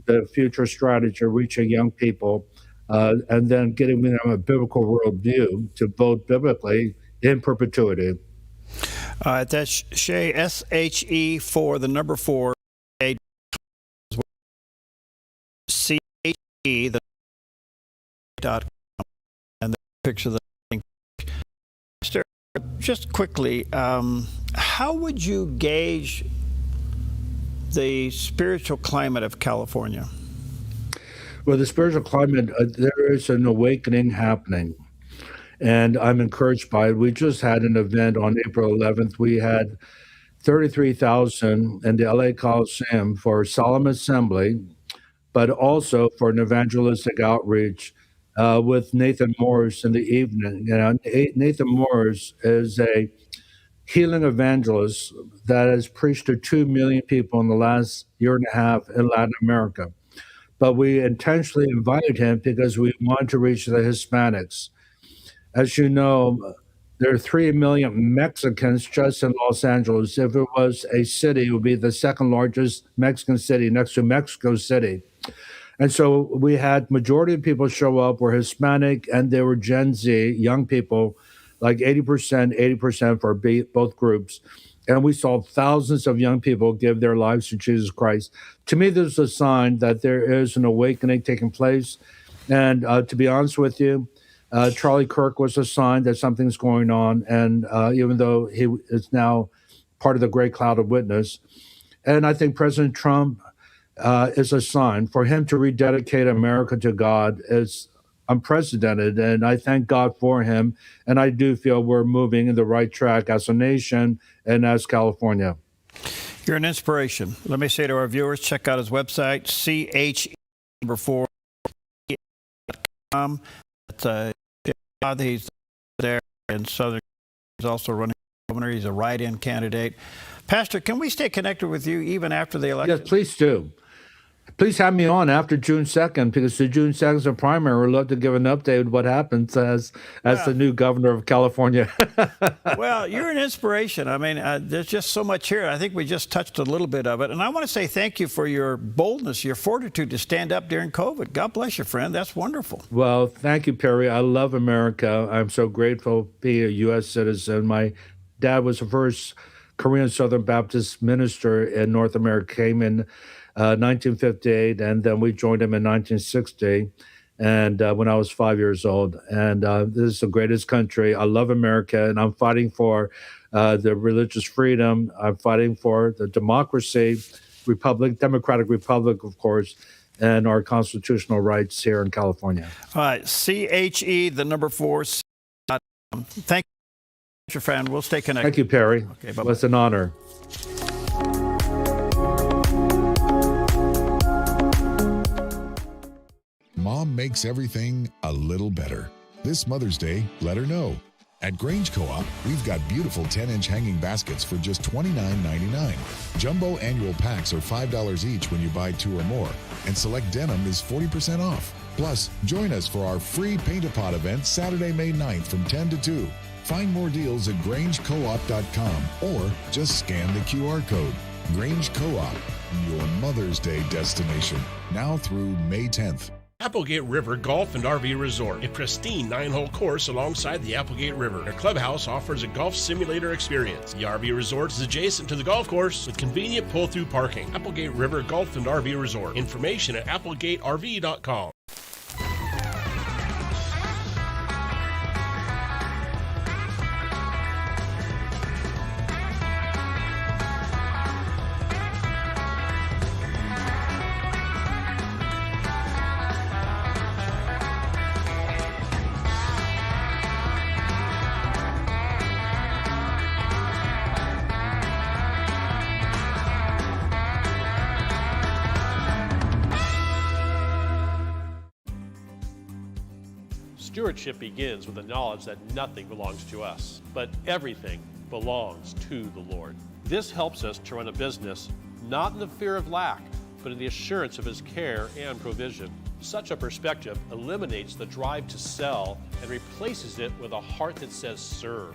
the future strategy, reaching young people, and then getting them a biblical worldview to vote biblically in perpetuity. That's Shea, S-H-E, for the number 4, C-H-E, the .com, and the picture of the thing. Just quickly, how would you gauge the spiritual climate of California? Well, the spiritual climate, there is an awakening happening, and I'm encouraged by it. We just had an event on April 11th. We had 33,000 in the LA Coliseum for solemn assembly, but also for an evangelistic outreach with Nathan Morris in the evening. You know, Nathan Morris is a healing evangelist that has preached to 2 million people in the last year and a half in Latin America. But we intentionally invited him because we want to reach the Hispanics. As you know, there are 3 million Mexicans just in Los Angeles. If it was a city, it would be the second largest Mexican city next to Mexico City. And so we had majority of people show up were Hispanic, and they were Gen Z, young people, like 80% for both groups. And we saw thousands of young people give their lives to Jesus Christ. To me, this is a sign that there is an awakening taking place. And to be honest with you, Charlie Kirk was a sign that something's going on. And even though he is now part of the great cloud of witness, and I think President Trump is a sign for him to rededicate America to God is unprecedented, and I thank God for him. And I do feel we're moving in the right track as a nation and as California. You're an inspiration. Let me say to our viewers, check out his website, CHE4.com. He's there in Southern. He's also running for governor. He's a write-in candidate. Pastor, can we stay connected with you even after the election? Yes, please do. Please have me on after June 2nd, because the June 2nd is a primary. We'd love to give an update on what happens as the new governor of California. Well, you're an inspiration. I mean, there's just so much here. I think we just touched a little bit of it. And I want to say thank you for your boldness, your fortitude to stand up during COVID. God bless you, friend. That's wonderful. Well, thank you, Perry. I love America. I'm so grateful to be a U.S. citizen. My dad was the first Korean Southern Baptist minister in North America, came in 1958, and then we joined him in 1960, and when I was 5 years old. And this is the greatest country. I love America, and I'm fighting for the religious freedom. I'm fighting for the democracy, Democratic Republic, of course, and our constitutional rights here in California. All right, CHE4. Thank you, your friend. We'll stay connected. Thank you, Perry. Okay, bye-bye. It's an honor. Mom makes everything a little better. This Mother's Day, let her know. At Grange Co-op, we've got beautiful 10-inch hanging baskets for just $29.99. Jumbo annual packs are $5 each when you buy 2 or more, and select denim is 40% off. Plus, join us for our free Paint-A-Pot event Saturday, May 9th from 10 to 2. Find more deals at grangecoop.com or just scan the QR code. Grange Co-op, your Mother's Day destination, now through May 10th. Applegate River Golf and RV Resort, a pristine 9-hole course alongside the Applegate River. Their clubhouse offers a golf simulator experience. The RV Resort is adjacent to the golf course with convenient pull-through parking. Applegate River Golf and RV Resort. Information at applegaterv.com. Stewardship begins with the knowledge that nothing belongs to us, but everything belongs to the Lord. This helps us to run a business not in the fear of lack, but in the assurance of His care and provision. Such a perspective eliminates the drive to sell and replaces it with a heart that says serve.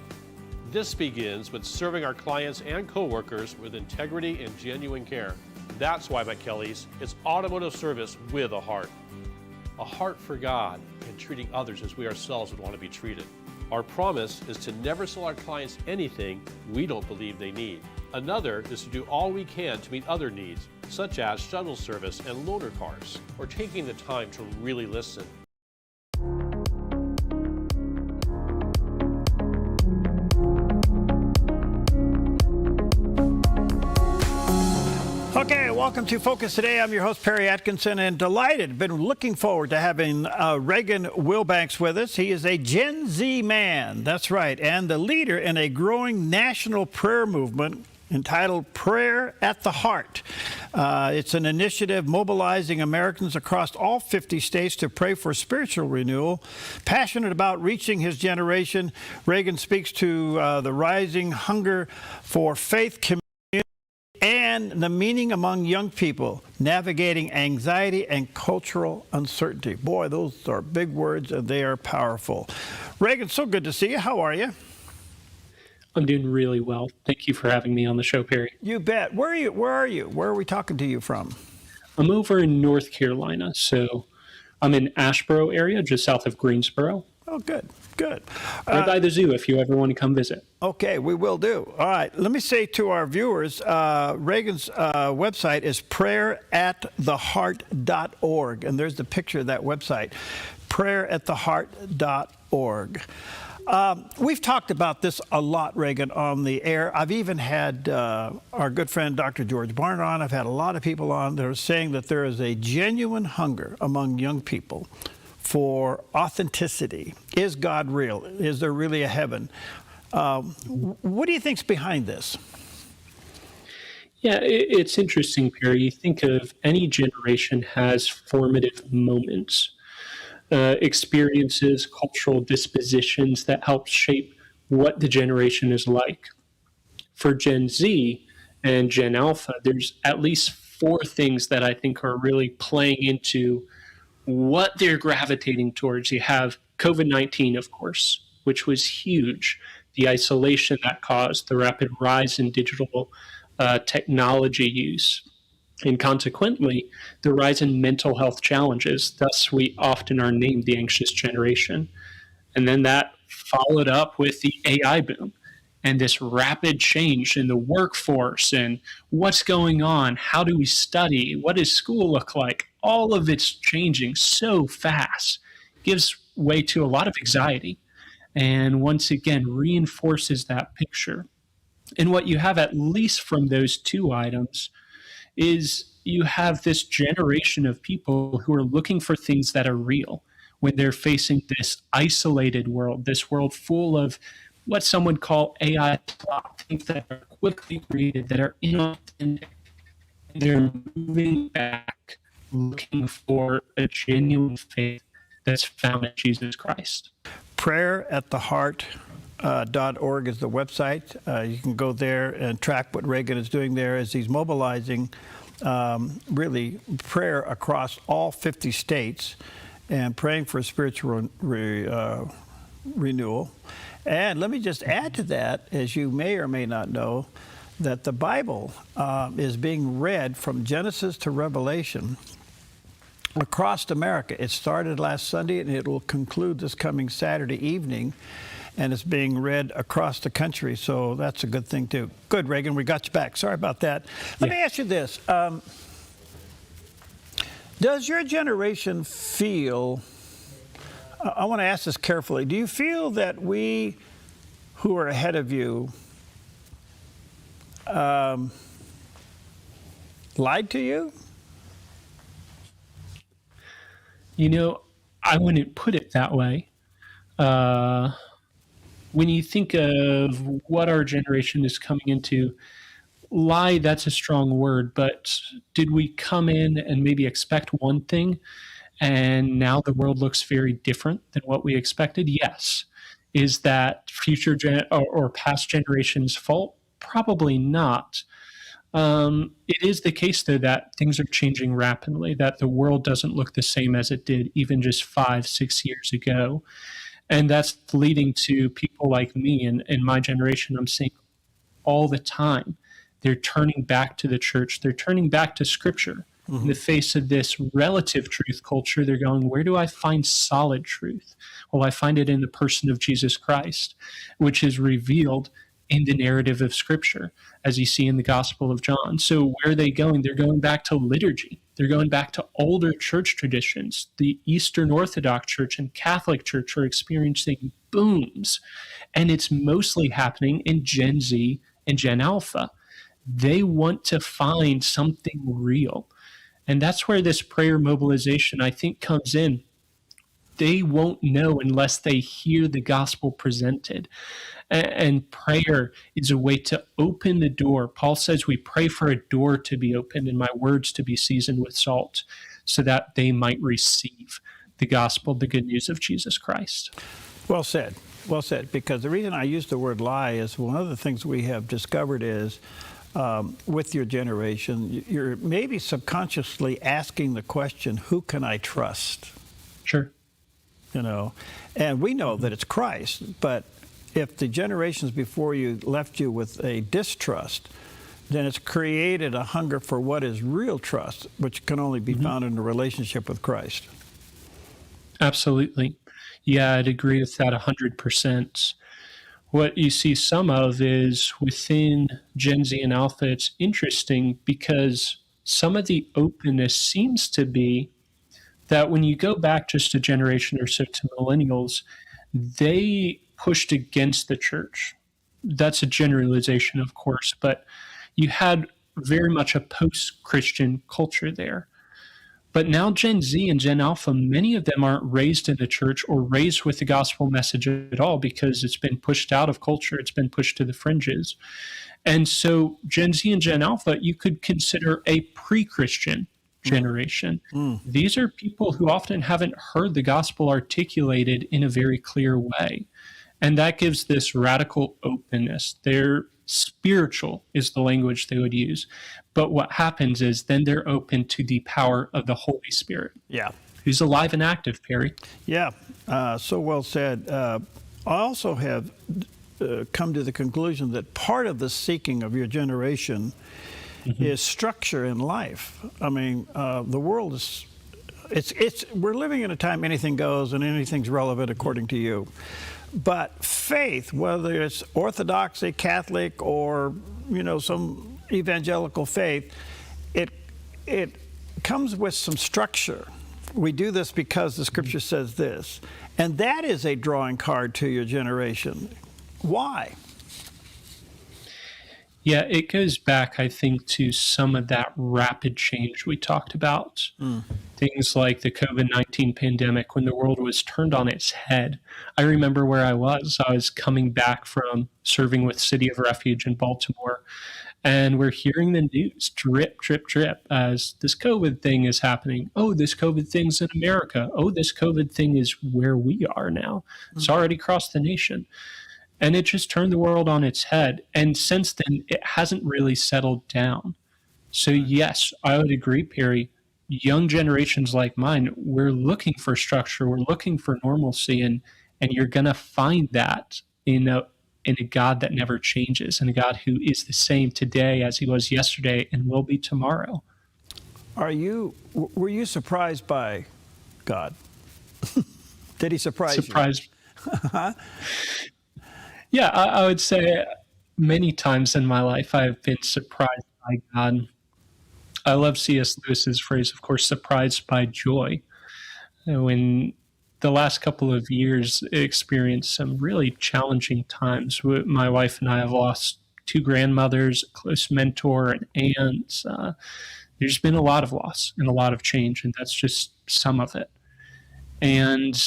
This begins with serving our clients and coworkers with integrity and genuine care. That's why McKelly's is automotive service with a heart for God, and treating others as we ourselves would want to be treated. Our promise is to never sell our clients anything we don't believe they need. Another is to do all we can to meet other needs, such as shuttle service and loaner cars, or taking the time to really listen. Okay, welcome to Focus Today. I'm your host, Perry Atkinson, and delighted, been looking forward to having Reagan Wilbanks with us. He is a Gen Z man, that's right, and the leader in a growing national prayer movement entitled Prayer at the Heart. It's an initiative mobilizing Americans across all 50 states to pray for spiritual renewal. Passionate about reaching his generation, Reagan speaks to the rising hunger for faith community and the meaning among young people, navigating anxiety and cultural uncertainty. Boy, those are big words and they are powerful. Reagan, so good to see you. How are you? I'm doing really well. Thank you for having me on the show, Perry. You bet. Where are you? Where are we talking to you from? I'm over in North Carolina, so I'm in Asheboro area, just south of Greensboro. Oh, good, good. Right by the zoo if you ever want to come visit. Okay, we will do. All right, let me say to our viewers, Reagan's website is prayerattheheart.org, and there's the picture of that website, prayerattheheart.org. We've talked about this a lot, Reagan, on the air. I've even had our good friend Dr. George Barna on. I've had a lot of people on that are saying that there is a genuine hunger among young people for authenticity. Is God real? Is there really a heaven? What do you think's behind this? Yeah, it's interesting, Perry. You think of any generation has formative moments, experiences, cultural dispositions that help shape what the generation is like. For Gen Z and Gen Alpha, there's at least 4 things that I think are really playing into what they're gravitating towards. You have COVID-19, of course, which was huge. The isolation that caused, the rapid rise in digital technology use, and consequently, the rise in mental health challenges. Thus, we often are named the anxious generation. And then that followed up with the AI boom and this rapid change in the workforce and what's going on, how do we study, what does school look like? All of it's changing so fast, gives way to a lot of anxiety, and once again reinforces that picture. And what you have, at least from those 2 items, is you have this generation of people who are looking for things that are real when they're facing this isolated world, this world full of what some would call AI plot, things that are quickly created, that are inauthentic. They're moving back, looking for a genuine faith that's found in Jesus Christ. prayerattheheart.org is the website. You can go there and track what Reagan is doing there as he's mobilizing really prayer across all 50 states and praying for spiritual renewal. And let me just add to that, as you may or may not know, that the Bible is being read from Genesis to Revelation across America. It started last Sunday and it will conclude this coming Saturday evening, and it's being read across the country, so that's a good thing too. Good, Reagan, we got you back. Sorry about that. Let me ask you this. Does your generation feel, I want to ask this carefully, do you feel that we who are ahead of you lied to you? You know, I wouldn't put it that way. When you think of what our generation is coming into, lie, that's a strong word, but did we come in and maybe expect one thing and now the world looks very different than what we expected? Yes. Is that future or past generations' fault? Probably not. It is the case, though, that things are changing rapidly, that the world doesn't look the same as it did even just 5-6 years ago. And that's leading to people like me and my generation. I'm seeing all the time, they're turning back to the church. They're turning back to Scripture. Mm-hmm. In the face of this relative truth culture, they're going, where do I find solid truth? Well, I find it in the person of Jesus Christ, which is revealed in the narrative of Scripture, as you see in the Gospel of John. So where are they going? They're going back to liturgy. They're going back to older church traditions. The Eastern Orthodox Church and Catholic Church are experiencing booms, and it's mostly happening in Gen Z and Gen Alpha. They want to find something real. And that's where this prayer mobilization, I think, comes in. They won't know unless they hear the gospel presented. And prayer is a way to open the door. Paul says we pray for a door to be opened and my words to be seasoned with salt so that they might receive the gospel, the good news of Jesus Christ. Well said. Well said. Because the reason I use the word lie is one of the things we have discovered is with your generation, you're maybe subconsciously asking the question, who can I trust? Sure. You know, and we know that it's Christ, but if the generations before you left you with a distrust, then it's created a hunger for what is real trust, which can only be found in a relationship with Christ. Absolutely. Yeah, I'd agree with that 100%. What you see some of is within Gen Z and Alpha, it's interesting because some of the openness seems to be that when you go back just a generation or so to millennials, they pushed against the church. That's a generalization, of course, but you had very much a post-Christian culture there. But now Gen Z and Gen Alpha, many of them aren't raised in the church or raised with the gospel message at all because it's been pushed out of culture. It's been pushed to the fringes. And so Gen Z and Gen Alpha, you could consider a pre-Christian generation. These are people who often haven't heard the gospel articulated in a very clear way. And that gives this radical openness. They're spiritual is the language they would use. But what happens is then they're open to the power of the Holy Spirit. Yeah. Who's alive and active, Perry. Yeah, so well said. I also have come to the conclusion that part of the seeking of your generation is structure in life. I mean, the world is, we're living in a time anything goes and anything's relevant according to you. But faith, whether it's Orthodoxy, Catholic, or, you know, some evangelical faith, it comes with some structure. We do this because the Scripture says this. And that is a drawing card to your generation. Why? Yeah, it goes back, I think, to some of that rapid change we talked about. Things like the COVID-19 pandemic, when the world was turned on its head. I remember where I was. I was coming back from serving with City of Refuge in Baltimore, and we're hearing the news drip, drip, drip as this COVID thing is happening. Oh, this COVID thing's in America. Oh, this COVID thing is where we are now. It's already across the nation. And it just turned the world on its head. And since then, it hasn't really settled down. So, yes, I would agree, Perry. Young generations like mine, we're looking for structure. We're looking for normalcy. And you're going to find that in a God that never changes, and a God who is the same today as he was yesterday and will be tomorrow. Were you surprised by God? Did he surprise you? Yeah, I would say many times in my life I've been surprised by God. I love C.S. Lewis's phrase, of course, surprised by joy. When the last couple of years experienced some really challenging times. My wife and I have lost 2 grandmothers, a close mentor, an aunt. There's been a lot of loss and a lot of change, and that's just some of it. And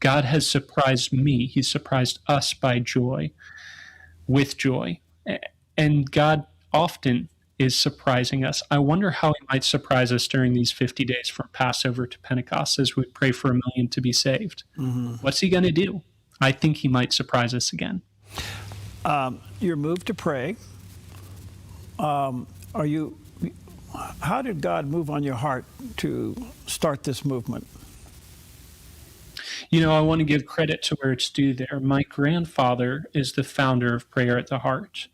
God has surprised me. He's surprised us by joy, with joy. And God often is surprising us. I wonder how he might surprise us during these 50 days from Passover to Pentecost as we pray for 1 million to be saved. What's he going to do? I think he might surprise us again. You're moved to pray. How did God move on your heart to start this movement? You know, I want to give credit to where it's due there. My grandfather is the founder of Prayer at the Heart.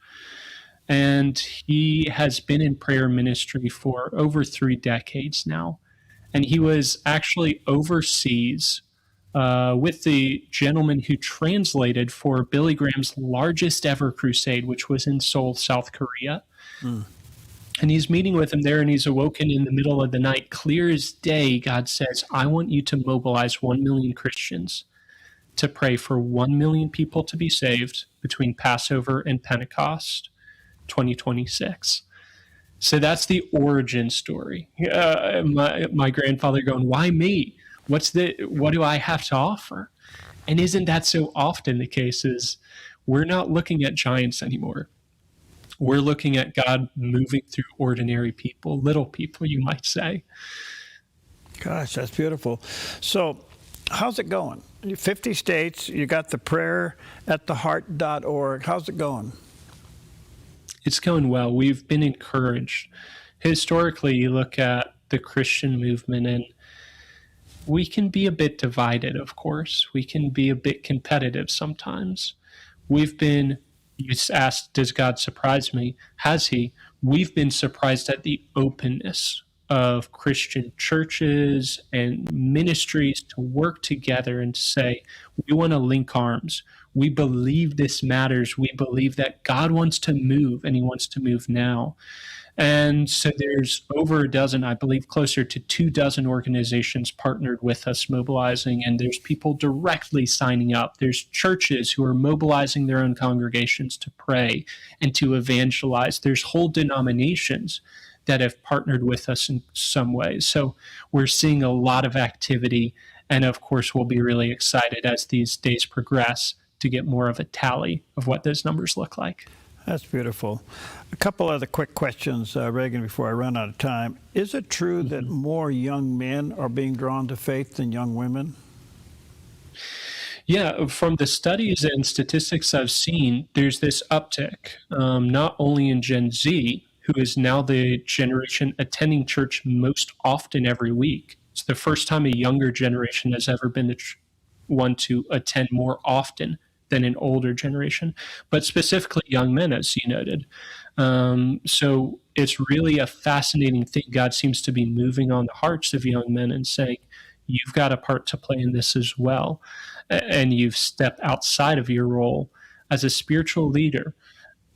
And he has been in prayer ministry for over 3 decades now. And he was actually overseas with the gentleman who translated for Billy Graham's largest ever crusade, which was in Seoul, South Korea. And he's meeting with him there, and he's awoken in the middle of the night. Clear as day, God says, I want you to mobilize 1 million Christians to pray for 1 million people to be saved between Passover and Pentecost 2026. So that's the origin story. My grandfather going, why me? What do I have to offer? And isn't that so often the case? Is we're not looking at giants anymore. We're looking at God moving through ordinary people, little people, you might say. Gosh, that's beautiful. So how's it going? 50 states, you got the prayerattheheart.org. How's it going? It's going well. We've been encouraged. Historically, you look at the Christian movement, and we can be a bit divided, of course. We can be a bit competitive sometimes. You asked, does God surprise me? Has he? We've been surprised at the openness of Christian churches and ministries to work together and say, we want to link arms. We believe this matters. We believe that God wants to move, and he wants to move now. And so there's over a dozen, I believe closer to 24 organizations partnered with us mobilizing, and there's people directly signing up. There's churches who are mobilizing their own congregations to pray and to evangelize. There's whole denominations that have partnered with us in some ways. So we're seeing a lot of activity, and of course we'll be really excited as these days progress to get more of a tally of what those numbers look like. That's beautiful. A couple other quick questions, Reagan, before I run out of time. Is it true that more young men are being drawn to faith than young women? Yeah, from the studies and statistics I've seen, there's this uptick, not only in Gen Z, who is now the generation attending church most often every week. It's the first time a younger generation has ever been the one to attend more often than an older generation, but specifically young men, as you noted. So it's really a fascinating thing. God seems to be moving on the hearts of young men and saying, you've got a part to play in this as well. And you've stepped outside of your role as a spiritual leader,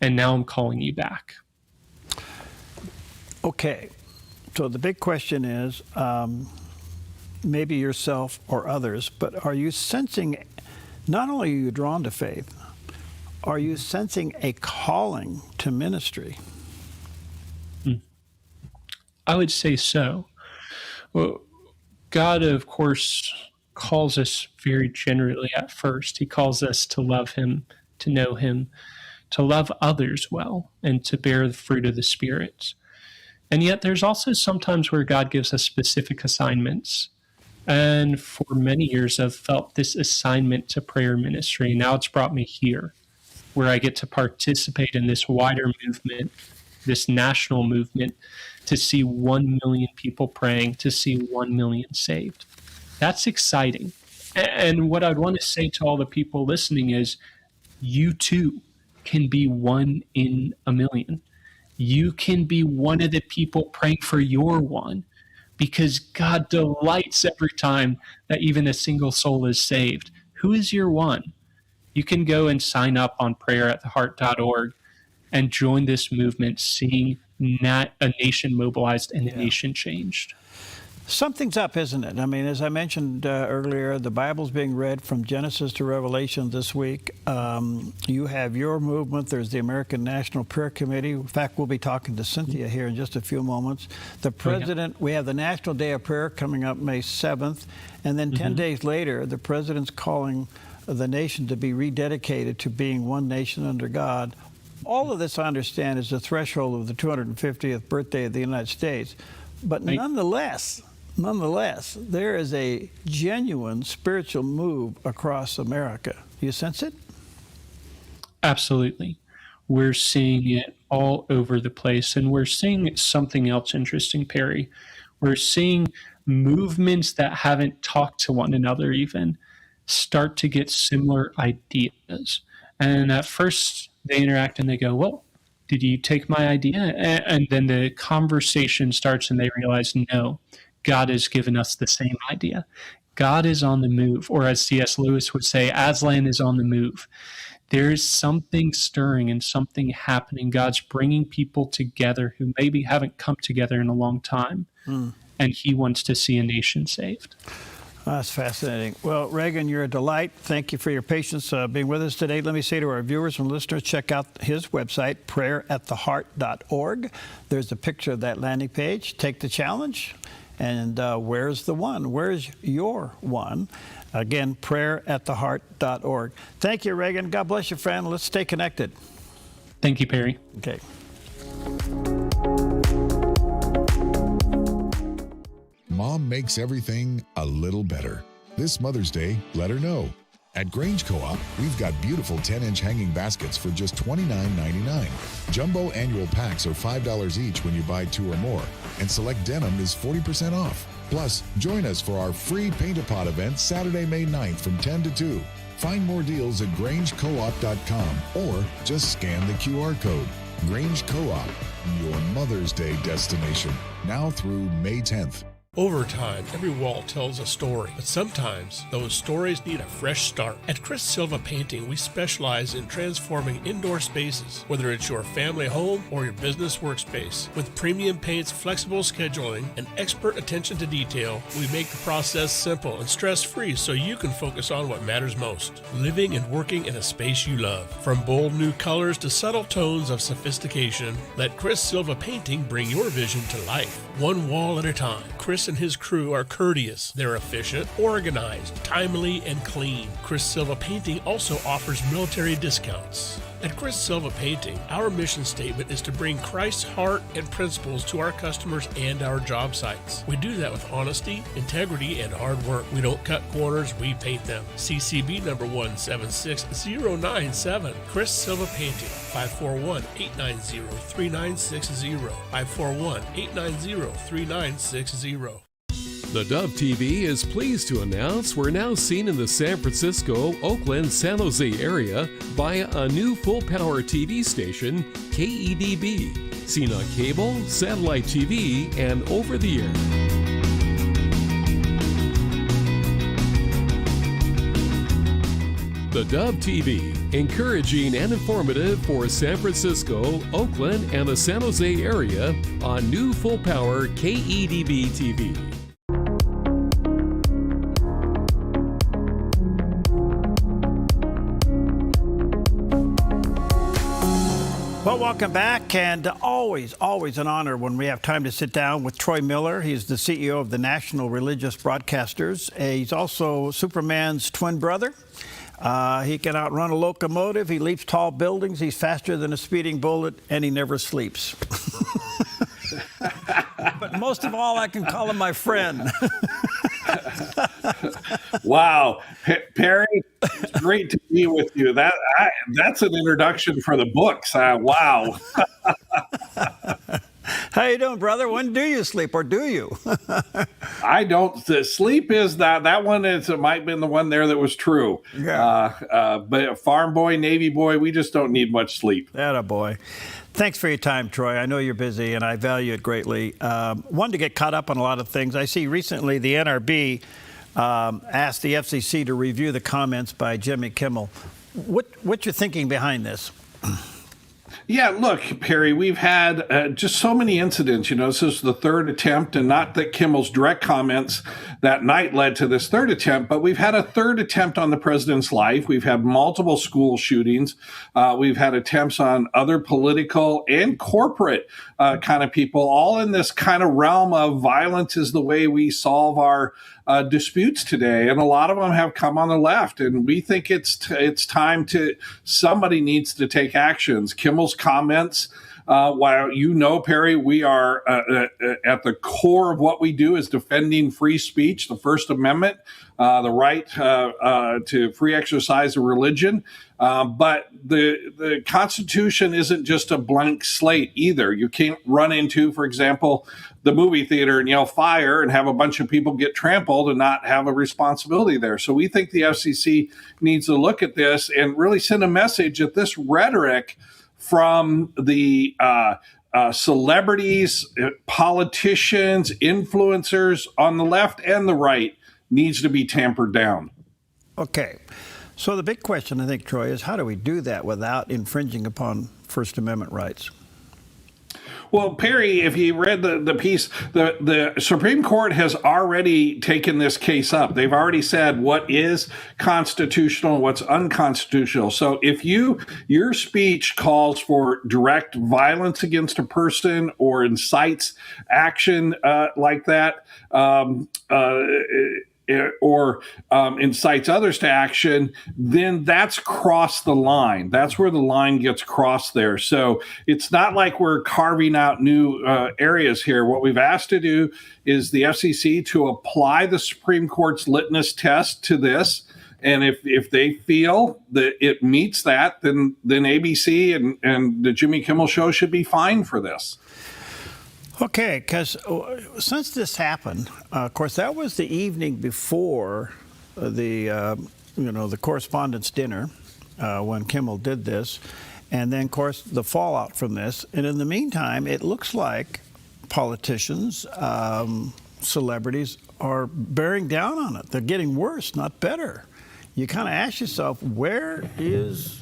and now I'm calling you back. Okay, so the big question is, maybe yourself or others, but are you sensing, not only are you drawn to faith, Are you sensing a calling to ministry? I would say so. Well, God, of course, calls us very generally at first. He calls us to love him, to know him, to love others well, and to bear the fruit of the Spirit. And yet there's also sometimes where God gives us specific assignments. And for many years, I've felt this assignment to prayer ministry. Now it's brought me here, where I get to participate in this wider movement, this national movement, to see 1 million people praying, to see 1 million saved. That's exciting. And what I'd want to say to all the people listening is, you too can be 1 in a million. You can be one of the people praying for your one, because God delights every time that even a single soul is saved. Who is your one? You can go and sign up on prayerattheheart.org and join this movement, seeing a nation mobilized and a nation changed. Something's up, isn't it? I mean, as I mentioned earlier, the Bible's being read from Genesis to Revelation this week. You have your movement. There's the American National Prayer Committee. In fact, we'll be talking to Cynthia here in just a few moments. The president, we have the National Day of Prayer coming up May 7th. And then 10 days later, the president's calling the nation to be rededicated to being one nation under God. All of this, I understand, is the threshold of the 250th birthday of the United States. But nonetheless, there is a genuine spiritual move across America. Do you sense it? Absolutely. We're seeing it all over the place. And we're seeing something else interesting, Perry. We're seeing movements that haven't talked to one another even start to get similar ideas. And at first, they interact and they go, well, did you take my idea? And then the conversation starts and they realize, no, God has given us the same idea. God is on the move, or as C.S. Lewis would say, Aslan is on the move. There is something stirring and something happening. God's bringing people together who maybe haven't come together in a long time, and he wants to see a nation saved. That's fascinating. Well, Reagan, you're a delight. Thank you for your patience being with us today. Let me say to our viewers and listeners, check out his website, prayerattheheart.org. There's a picture of that landing page. Take the challenge. And where's the one? Where's your one? Again, prayerattheheart.org. Thank you, Reagan. God bless you, friend. Let's stay connected. Thank you, Perry. Okay. Mom makes everything a little better. This Mother's Day, let her know. At Grange Co-op, we've got beautiful 10-inch hanging baskets for just $29.99. Jumbo annual packs are $5 each when you buy 2 or more, and select denim is 40% off. Plus, join us for our free Paint-A-Pot event Saturday, May 9th from 10 to 2. Find more deals at grangecoop.com or just scan the QR code. Grange Co-op, your Mother's Day destination, now through May 10th. Over time, every wall tells a story, but sometimes those stories need a fresh start. At Chris Silva Painting, we specialize in transforming indoor spaces, whether it's your family home or your business workspace. With premium paints, flexible scheduling, and expert attention to detail, we make the process simple and stress-free so you can focus on what matters most, living and working in a space you love. From bold new colors to subtle tones of sophistication, let Chris Silva Painting bring your vision to life, one wall at a time. Chris and his crew are courteous, they're efficient, organized, timely, and clean. Chris Silva Painting also offers military discounts. At Chris Silva Painting, our mission statement is to bring Christ's heart and principles to our customers and our job sites. We do that with honesty, integrity, and hard work. We don't cut corners, we paint them. CCB number 176097. Chris Silva Painting, 541-890-3960. 541-890-3960. The Dove TV is pleased to announce we're now seen in the San Francisco, Oakland, San Jose area via a new full-power TV station, KEDB, seen on cable, satellite TV, and over the air. The Dove TV, encouraging and informative for San Francisco, Oakland, and the San Jose area on new full-power KEDB TV. Well, welcome back, and always an honor when we have time to sit down with Troy Miller. He's the CEO of the National Religious Broadcasters. He's also Superman's twin brother. He can outrun a locomotive. He leaps tall buildings. He's faster than a speeding bullet, and he never sleeps. But most of all, I can call him my friend. Wow, Perry, it's great to be with you. That's an introduction for the books. Wow. How you doing, brother? When do you sleep, or do you? I don't. The sleep is that one. It might have been the one there that was true. Yeah. But farm boy, Navy boy, we just don't need much sleep. Atta boy. Thanks for your time, Troy. I know you're busy, and I value it greatly. Wanted to get caught up on a lot of things. I see recently the NRB asked the FCC to review the comments by Jimmy Kimmel. What's your thinking behind this? Yeah, look, Perry, we've had just so many incidents. This is the third attempt, and not that Kimmel's direct comments that night led to this third attempt, but we've had a third attempt on the president's life. We've had multiple school shootings. We've had attempts on other political and corporate kind of people, all in this kind of realm of violence is the way we solve our disputes today, and a lot of them have come on the left, and we think it's time to somebody needs to take actions. Kimmel's comments, while Perry, we are at the core of what we do is defending free speech, the First Amendment, the right to free exercise of religion. But the Constitution isn't just a blank slate either. You can't run into, for example, the movie theater and yell fire and have a bunch of people get trampled and not have a responsibility there. So we think the FCC needs to look at this and really send a message that this rhetoric from the celebrities, politicians, influencers on the left and the right needs to be tampered down. Okay. So the big question, I think, Troy, is how do we do that without infringing upon First Amendment rights? Well, Perry, if you read the piece, the Supreme Court has already taken this case up. They've already said what is constitutional and what's unconstitutional. So if your speech calls for direct violence against a person or incites action like that, or incites others to action, then that's crossed the line. That's where the line gets crossed there. So it's not like we're carving out new areas here. What we've asked to do is the FCC to apply the Supreme Court's litmus test to this. And if they feel that it meets that, then ABC and the Jimmy Kimmel Show should be fined for this. Okay, because since this happened, of course, that was the evening before the correspondence dinner when Kimmel did this, and then, of course, the fallout from this. And in the meantime, it looks like politicians, celebrities are bearing down on it. They're getting worse, not better. You kind of ask yourself, where is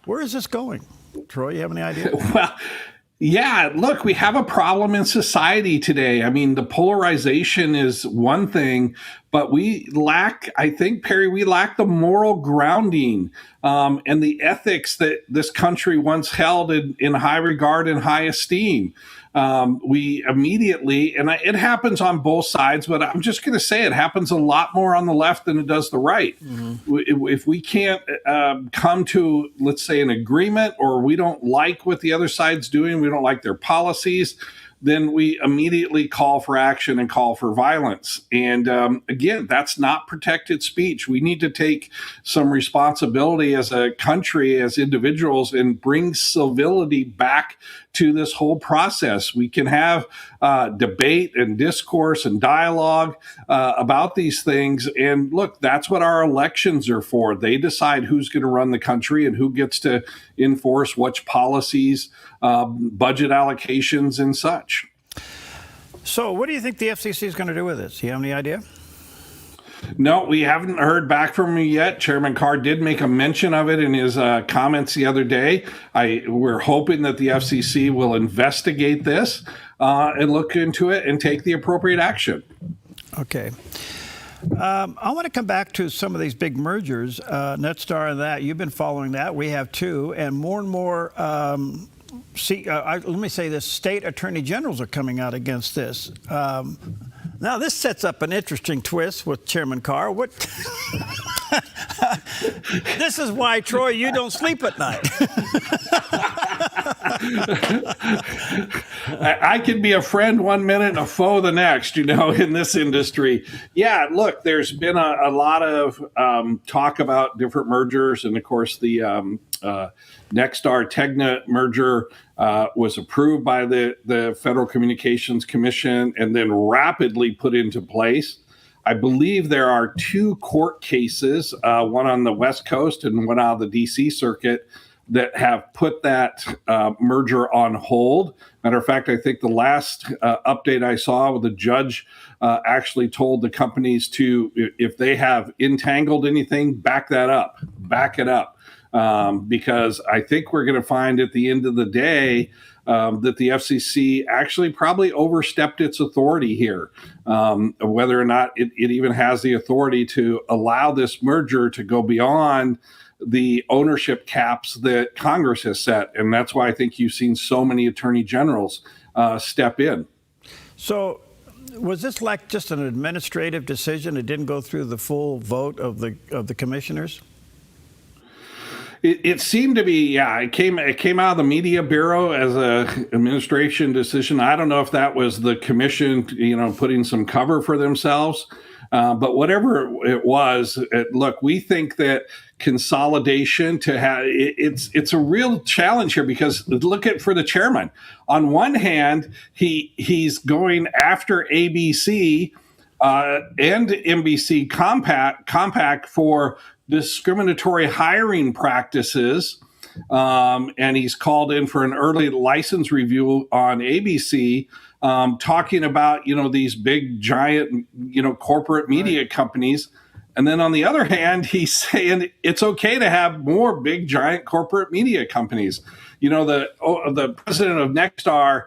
this going? Troy, you have any idea? Well, yeah, look, we have a problem in society today. I mean, the polarization is one thing, but we lack, I think, Perry, we lack the moral grounding and the ethics that this country once held in high regard and high esteem. We immediately, and it happens on both sides, but I'm just going to say it happens a lot more on the left than it does the right. Mm-hmm. If we can't come to, let's say, an agreement, or we don't like what the other side's doing, we don't like their policies, then we immediately call for action and call for violence. And again, that's not protected speech. We need to take some responsibility as a country, as individuals, and bring civility back to this whole process. We can have debate and discourse and dialogue about these things. And look, that's what our elections are for. They decide who's going to run the country and who gets to enforce which policies, budget allocations, and such. So what do you think the FCC is going to do with this? Do you have any idea? No, we haven't heard back from him yet. Chairman Carr did make a mention of it in his comments the other day. We're hoping that the FCC will investigate this and look into it and take the appropriate action. Okay. I want to come back to some of these big mergers, Netstar and that. You've been following that. We have too. And more, let me say this, state attorney generals are coming out against this. Now, this sets up an interesting twist with Chairman Carr. What? This is why, Troy, you don't sleep at night. I can be a friend one minute and a foe the next, in this industry. Yeah, look, there's been a lot of talk about different mergers. And, of course, the Nexstar-Tegna merger was approved by the Federal Communications Commission and then rapidly put into place. I believe there are 2 court cases, one on the West Coast and one out of the D.C. Circuit, that have put that merger on hold. Matter of fact, I think the last update I saw, the judge actually told the companies to, if they have entangled anything, back it up. Because I think we're going to find at the end of the day that the FCC actually probably overstepped its authority here, whether or not it even has the authority to allow this merger to go beyond the ownership caps that Congress has set. And that's why I think you've seen so many attorney generals step in. So was this like just an administrative decision? It didn't go through the full vote of the commissioners? It seemed to be, yeah. It came out of the Media Bureau as a administration decision. I don't know if that was the commission, putting some cover for themselves. But whatever it was, look, we think that consolidation it's a real challenge here, because look at for the chairman. On one hand, he's going after ABC and NBC compact for discriminatory hiring practices, and he's called in for an early license review on ABC, talking about these big giant corporate media companies. And then on the other hand, he's saying it's okay to have more big giant corporate media companies. The president of Nexstar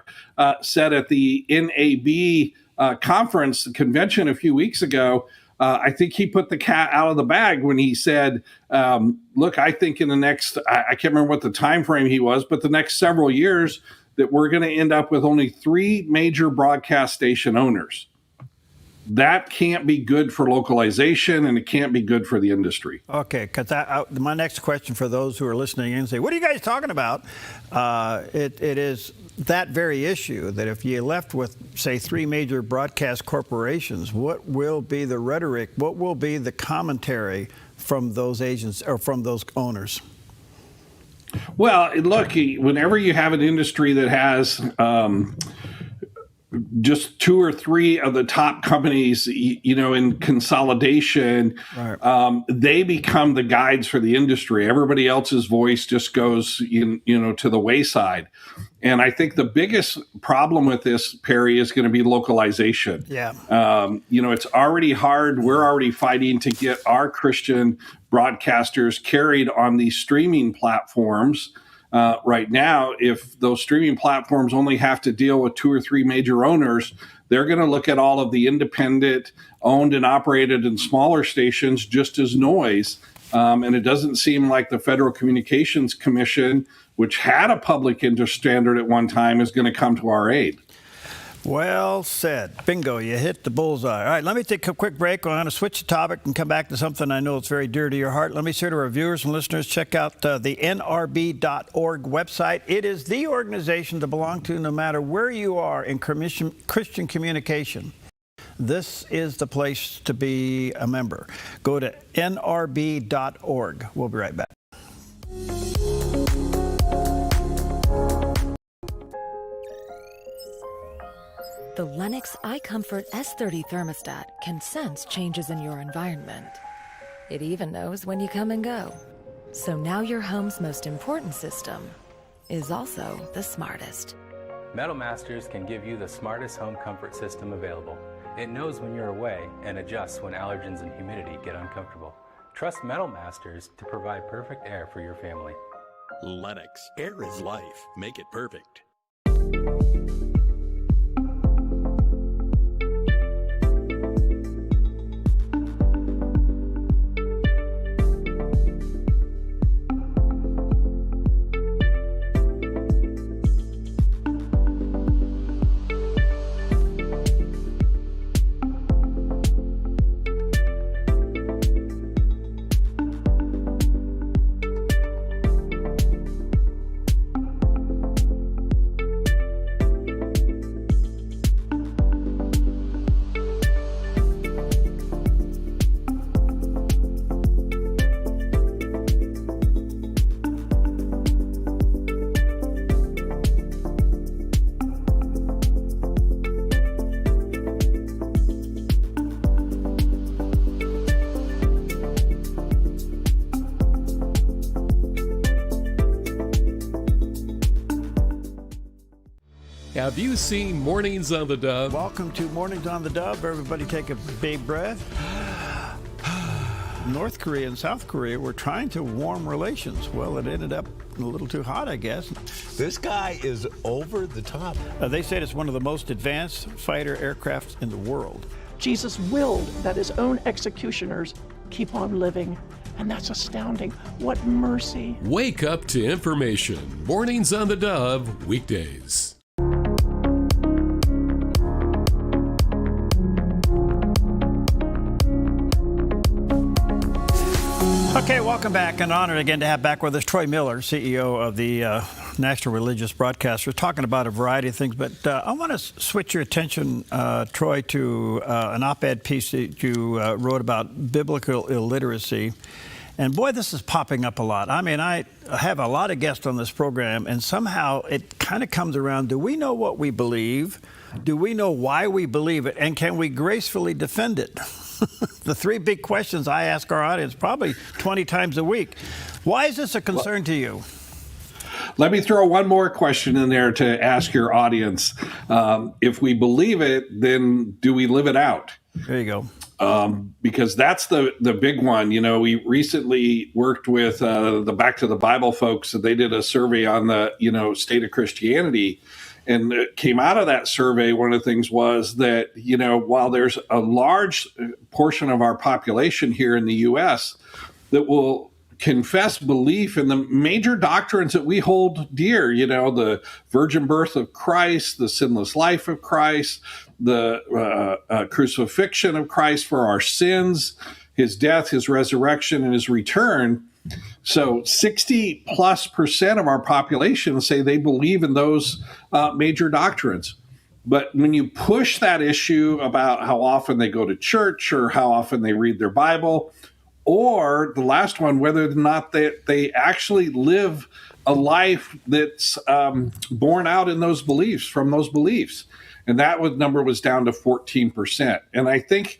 said at the NAB convention a few weeks ago, I think he put the cat out of the bag when he said, look, I think in the next, I can't remember what the time frame he was, but the next several years that we're going to end up with only 3 major broadcast station owners. That can't be good for localization, and it can't be good for the industry. Okay, because my next question for those who are listening in say, what are you guys talking about? It is that very issue, that if you left with, say, 3 major broadcast corporations, what will be the rhetoric, what will be the commentary from those agents or from those owners? Well, look, whenever you have an industry that has just 2 or 3 of the top companies, in consolidation, right, they become the guides for the industry. Everybody else's voice just goes, to the wayside. And I think the biggest problem with this, Perry, is going to be localization. Yeah. It's already hard. We're already fighting to get our Christian broadcasters carried on these streaming platforms. Right now, if those streaming platforms only have to deal with 2 or 3 major owners, they're going to look at all of the independent, owned and operated and smaller stations just as noise. And it doesn't seem like the Federal Communications Commission, which had a public interest standard at one time, is going to come to our aid. Well said. Bingo, you hit the bullseye. All right, let me take a quick break. I'm going to switch the topic and come back to something I know it's very dear to your heart. Let me say to our viewers and listeners, check out the nrb.org website. It is the organization to belong to no matter where you are in Christian communication. This is the place to be a member. Go to nrb.org. We'll be right back. The Lennox iComfort S30 thermostat can sense changes in your environment. It even knows when you come and go. So now your home's most important system is also the smartest. Metal Masters can give you the smartest home comfort system available. It knows when you're away and adjusts when allergens and humidity get uncomfortable. Trust Metal Masters to provide perfect air for your family. Lennox. Air is life. Make it perfect. Have you seen Mornings on the Dove? Welcome to Mornings on the Dove. Everybody take a big breath. North Korea and South Korea were trying to warm relations. Well, it ended up a little too hot, I guess. This guy is over the top. They said it's one of the most advanced fighter aircraft in the world. Jesus willed that his own executioners keep on living, and that's astounding. What mercy. Wake up to information. Mornings on the Dove, weekdays. Okay, welcome back, and honored again to have back with us Troy Miller, CEO of the National Religious Broadcasters, talking about a variety of things. But I want to switch your attention, Troy, to an op-ed piece that you wrote about biblical illiteracy. And boy, this is popping up a lot. I mean, I have a lot of guests on this program, and somehow it kind of comes around, do we know what we believe? Do we know why we believe it? And can we gracefully defend it? The three big questions I ask our audience probably 20 times a week. Why is this a concern to you? Let me throw one more question in there to ask your audience. If we believe it, then do we live it out? There you go. Because that's the big one. You know, we recently worked with the Back to the Bible folks, and they did a survey on the, state of Christianity. And it came out of that survey, one of the things was that, while there's a large portion of our population here in the U.S. that will confess belief in the major doctrines that we hold dear, the virgin birth of Christ, the sinless life of Christ, the crucifixion of Christ for our sins, his death, his resurrection, and his return. So 60+% of our population say they believe in those major doctrines. But when you push that issue about how often they go to church or how often they read their Bible, or the last one, whether or not they actually live a life that's born out in those beliefs, from those beliefs. And that number was down to 14%. And I think,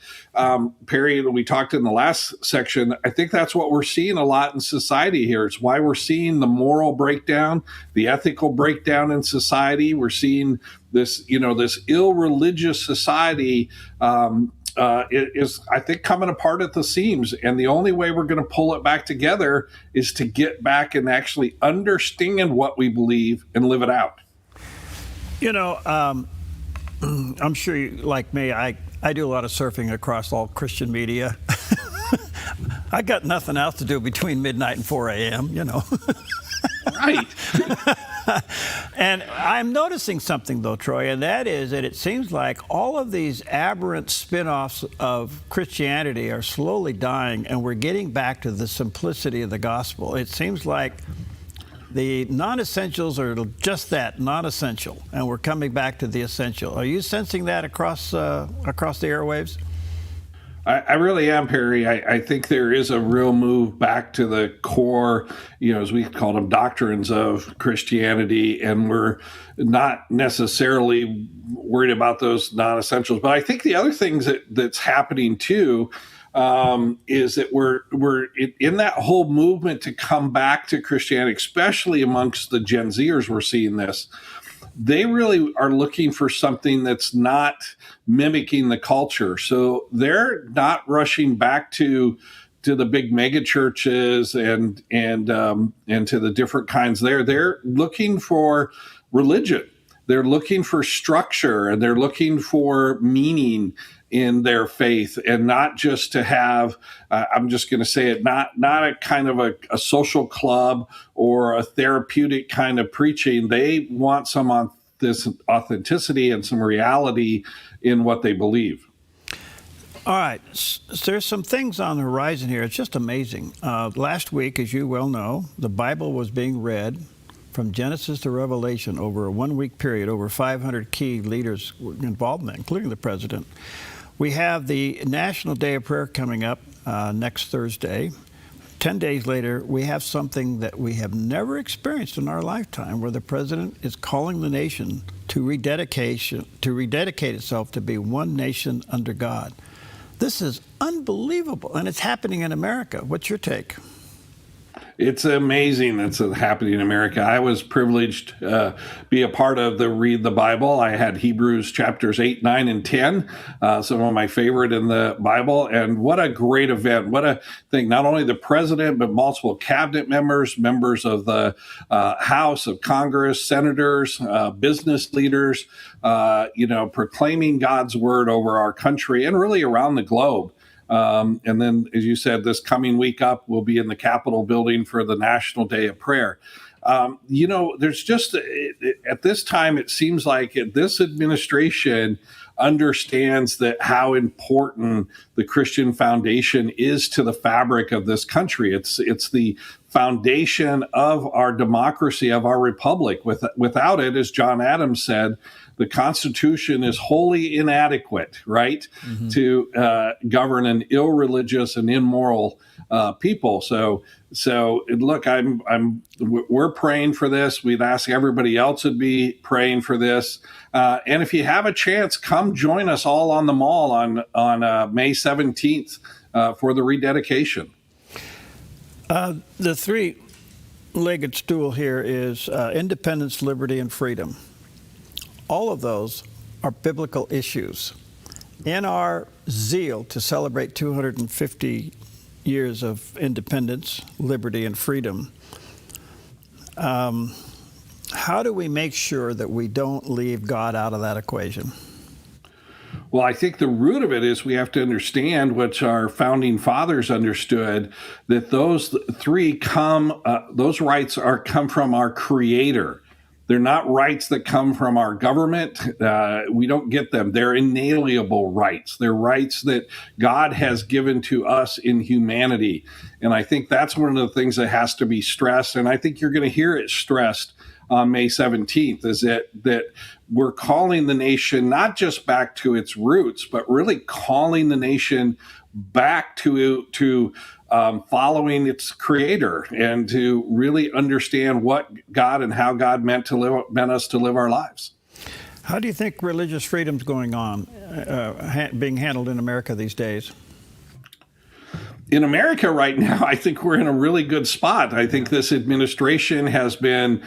Perry, we talked in the last section, I think that's what we're seeing a lot in society here. It's why we're seeing the moral breakdown, the ethical breakdown in society. We're seeing this, this ill-religious society is, I think, coming apart at the seams. And the only way we're going to pull it back together is to get back and actually understand what we believe and live it out. I'm sure you, like me, I do a lot of surfing across all Christian media. I got nothing else to do between midnight and 4 a.m., Right. And I'm noticing something, though, Troy, and that is that it seems like all of these aberrant spin-offs of Christianity are slowly dying, and we're getting back to the simplicity of the gospel. It seems like the non-essentials are just that, non-essential, and we're coming back to the essential. Are you sensing that across the airwaves? I really am, Perry. I think there is a real move back to the core, as we call them, doctrines of Christianity, and we're not necessarily worried about those non-essentials. But I think the other things that's happening too is that we're in that whole movement to come back to Christianity, especially amongst the Gen Zers. We're seeing this. They really are looking for something that's not mimicking the culture. So they're not rushing back to the big mega churches and to the different kinds there. They're looking for religion. They're looking for structure, and they're looking for meaning in their faith, and not just to have, I'm just going to say it, not a kind of a social club or a therapeutic kind of preaching. They want some this authenticity and some reality in what they believe. All right. There's some things on the horizon here. It's just amazing. Last week, as you well know, the Bible was being read from Genesis to Revelation over a 1-week period. Over 500 key leaders were involved in that, including the president. We have the National Day of Prayer coming up next Thursday. 10 days later, we have something that we have never experienced in our lifetime, where the president is calling the nation to rededicate itself to be one nation under God. This is unbelievable, and it's happening in America. What's your take? It's amazing that's happening in America. I was privileged to be a part of the Read the Bible. I had Hebrews chapters 8, 9, and 10, some of my favorite in the Bible. And what a great event. What a thing. Not only the president, but multiple cabinet members, members of the House of Congress, senators, business leaders, proclaiming God's word over our country and really around the globe. And then, as you said, this coming week up, we'll be in the Capitol building for the National Day of Prayer. There's just, at this time, it seems like this administration understands that how important the Christian foundation is to the fabric of this country. It's the foundation of our democracy, of our republic. Without it, as John Adams said, the Constitution is wholly inadequate, right, to govern an irreligious and immoral people. So look, we're praying for this. We'd ask everybody else to be praying for this. And if you have a chance, come join us all on the Mall on May 17th for the rededication. The three-legged stool here is independence, liberty, and freedom. All of those are biblical issues. In our zeal to celebrate 250 years of independence, liberty, and freedom, how do we make sure that we don't leave God out of that equation? Well, I think the root of it is we have to understand what our founding fathers understood, that those those rights come from our Creator. They're not rights that come from our government. We don't get them. They're inalienable rights. They're rights that God has given to us in humanity. And I think that's one of the things that has to be stressed. And I think you're going to hear it stressed on May 17th, is that we're calling the nation not just back to its roots, but really calling the nation back to following its Creator and to really understand what God and how God meant us to live our lives. How do you think religious freedom's going on, being handled in America these days? In America right now, I think we're in a really good spot. I think this administration has been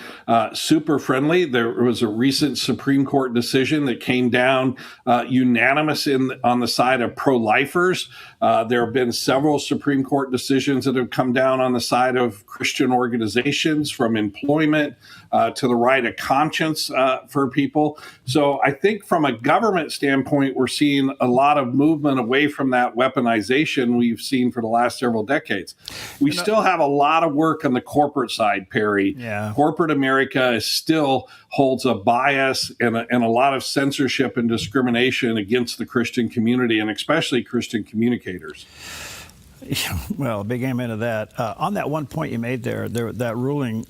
super friendly. There was a recent Supreme Court decision that came down unanimous on the side of pro-lifers. There have been several Supreme Court decisions that have come down on the side of Christian organizations, from employment to the right of conscience for people. So I think from a government standpoint, we're seeing a lot of movement away from that weaponization we've seen for the last several decades. We still have a lot of work on the corporate side, Perry. Yeah. Corporate America still holds a bias and a lot of censorship and discrimination against the Christian community, and especially Christian communicators. Well, big amen to that. On that one point you made there that ruling,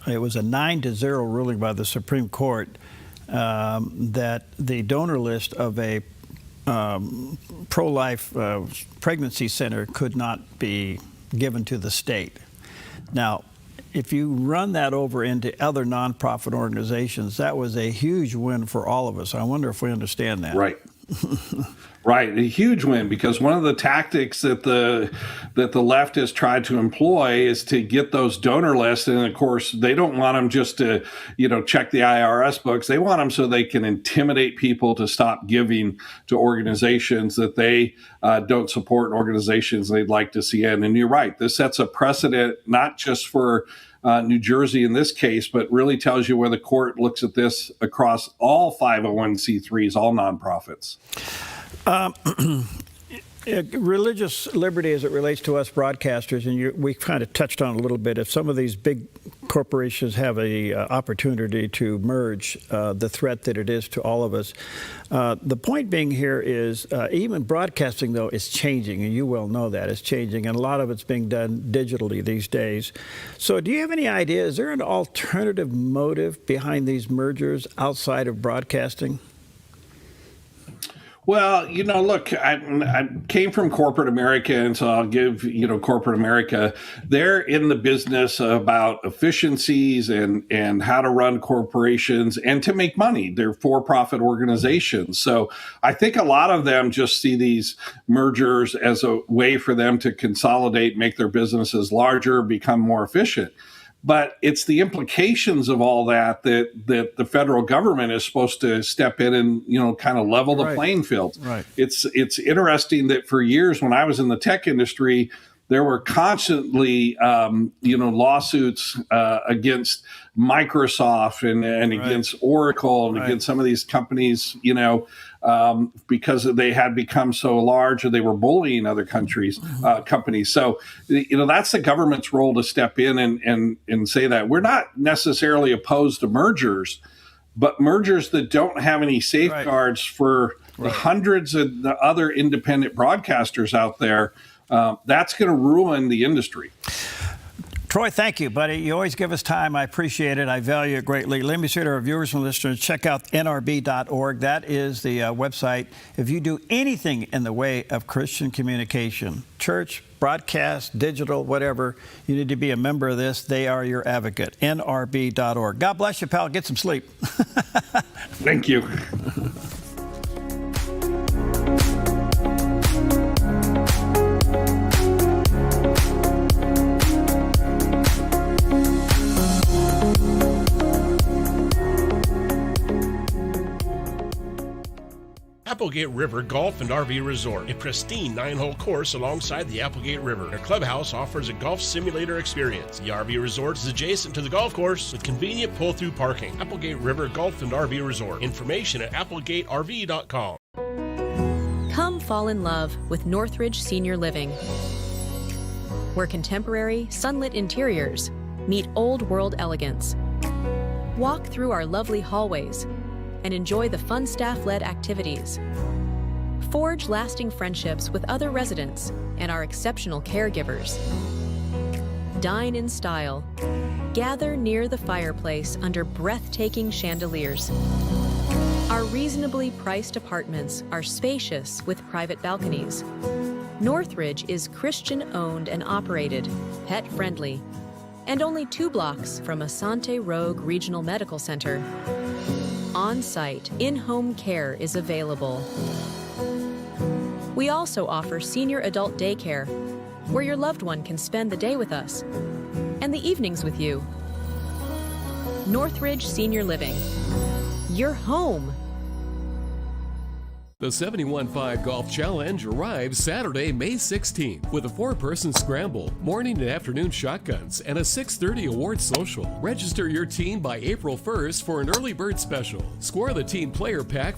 it was a 9-0 ruling by the Supreme Court that the donor list of a pro-life pregnancy center could not be given to the state. Now, if you run that over into other nonprofit organizations, that was a huge win for all of us. I wonder if we understand that. Right. Right, a huge win, because one of the tactics that the left has tried to employ is to get those donor lists, and of course they don't want them just to check the IRS books. They want them so they can intimidate people to stop giving to organizations that they don't support, organizations they'd like to see in. And you're right, this sets a precedent not just for New Jersey in this case, but really tells you where the court looks at this across all 501c3s, all nonprofits. Religious liberty as it relates to us broadcasters, and we kind of touched on it a little bit. If some of these big corporations have a opportunity to merge, the threat that it is to all of us. The point being here is even broadcasting, though, is changing, and you well know that it's changing, and a lot of it's being done digitally these days. So do you have any idea, is there an alternative motive behind these mergers outside of broadcasting? Well, look, I came from corporate America, and so I'll give, corporate America, they're in the business about efficiencies and how to run corporations and to make money. They're for-profit organizations. So I think a lot of them just see these mergers as a way for them to consolidate, make their businesses larger, become more efficient. But it's the implications of all that the federal government is supposed to step in and, kind of level the playing field. Right. It's interesting that for years when I was in the tech industry, there were constantly, lawsuits against Microsoft and against Oracle and against some of these companies, because they had become so large or they were bullying other companies. So, that's the government's role to step in and say that. We're not necessarily opposed to mergers, but mergers that don't have any safeguards for the hundreds of the other independent broadcasters out there, that's going to ruin the industry. Troy, thank you, buddy. You always give us time. I appreciate it. I value it greatly. Let me say to our viewers and listeners, check out nrb.org. That is the website. If you do anything in the way of Christian communication, church, broadcast, digital, whatever, you need to be a member of this. They are your advocate. nrb.org. God bless you, pal. Get some sleep. Thank you. Applegate River Golf and RV Resort, a pristine 9-hole course alongside the Applegate River. Their clubhouse offers a golf simulator experience. The RV Resort is adjacent to the golf course with convenient pull-through parking. Applegate River Golf and RV Resort. Information at applegaterv.com. Come fall in love with Northridge Senior Living, where contemporary, sunlit interiors meet old-world elegance. Walk through our lovely hallways and enjoy the fun staff-led activities. Forge lasting friendships with other residents and our exceptional caregivers. Dine in style. Gather near the fireplace under breathtaking chandeliers. Our reasonably priced apartments are spacious with private balconies. Northridge is Christian-owned and operated, pet-friendly, and only 2 blocks from Asante Rogue Regional Medical Center. On-site, in-home care is available. We also offer senior adult daycare, where your loved one can spend the day with us and the evenings with you. Northridge Senior Living. Your home. The 71.5 Golf Challenge arrives Saturday, May 16th with a 4-person scramble, morning and afternoon shotguns, and a 6:30 award social. Register your team by April 1st for an early bird special. Score the team player pack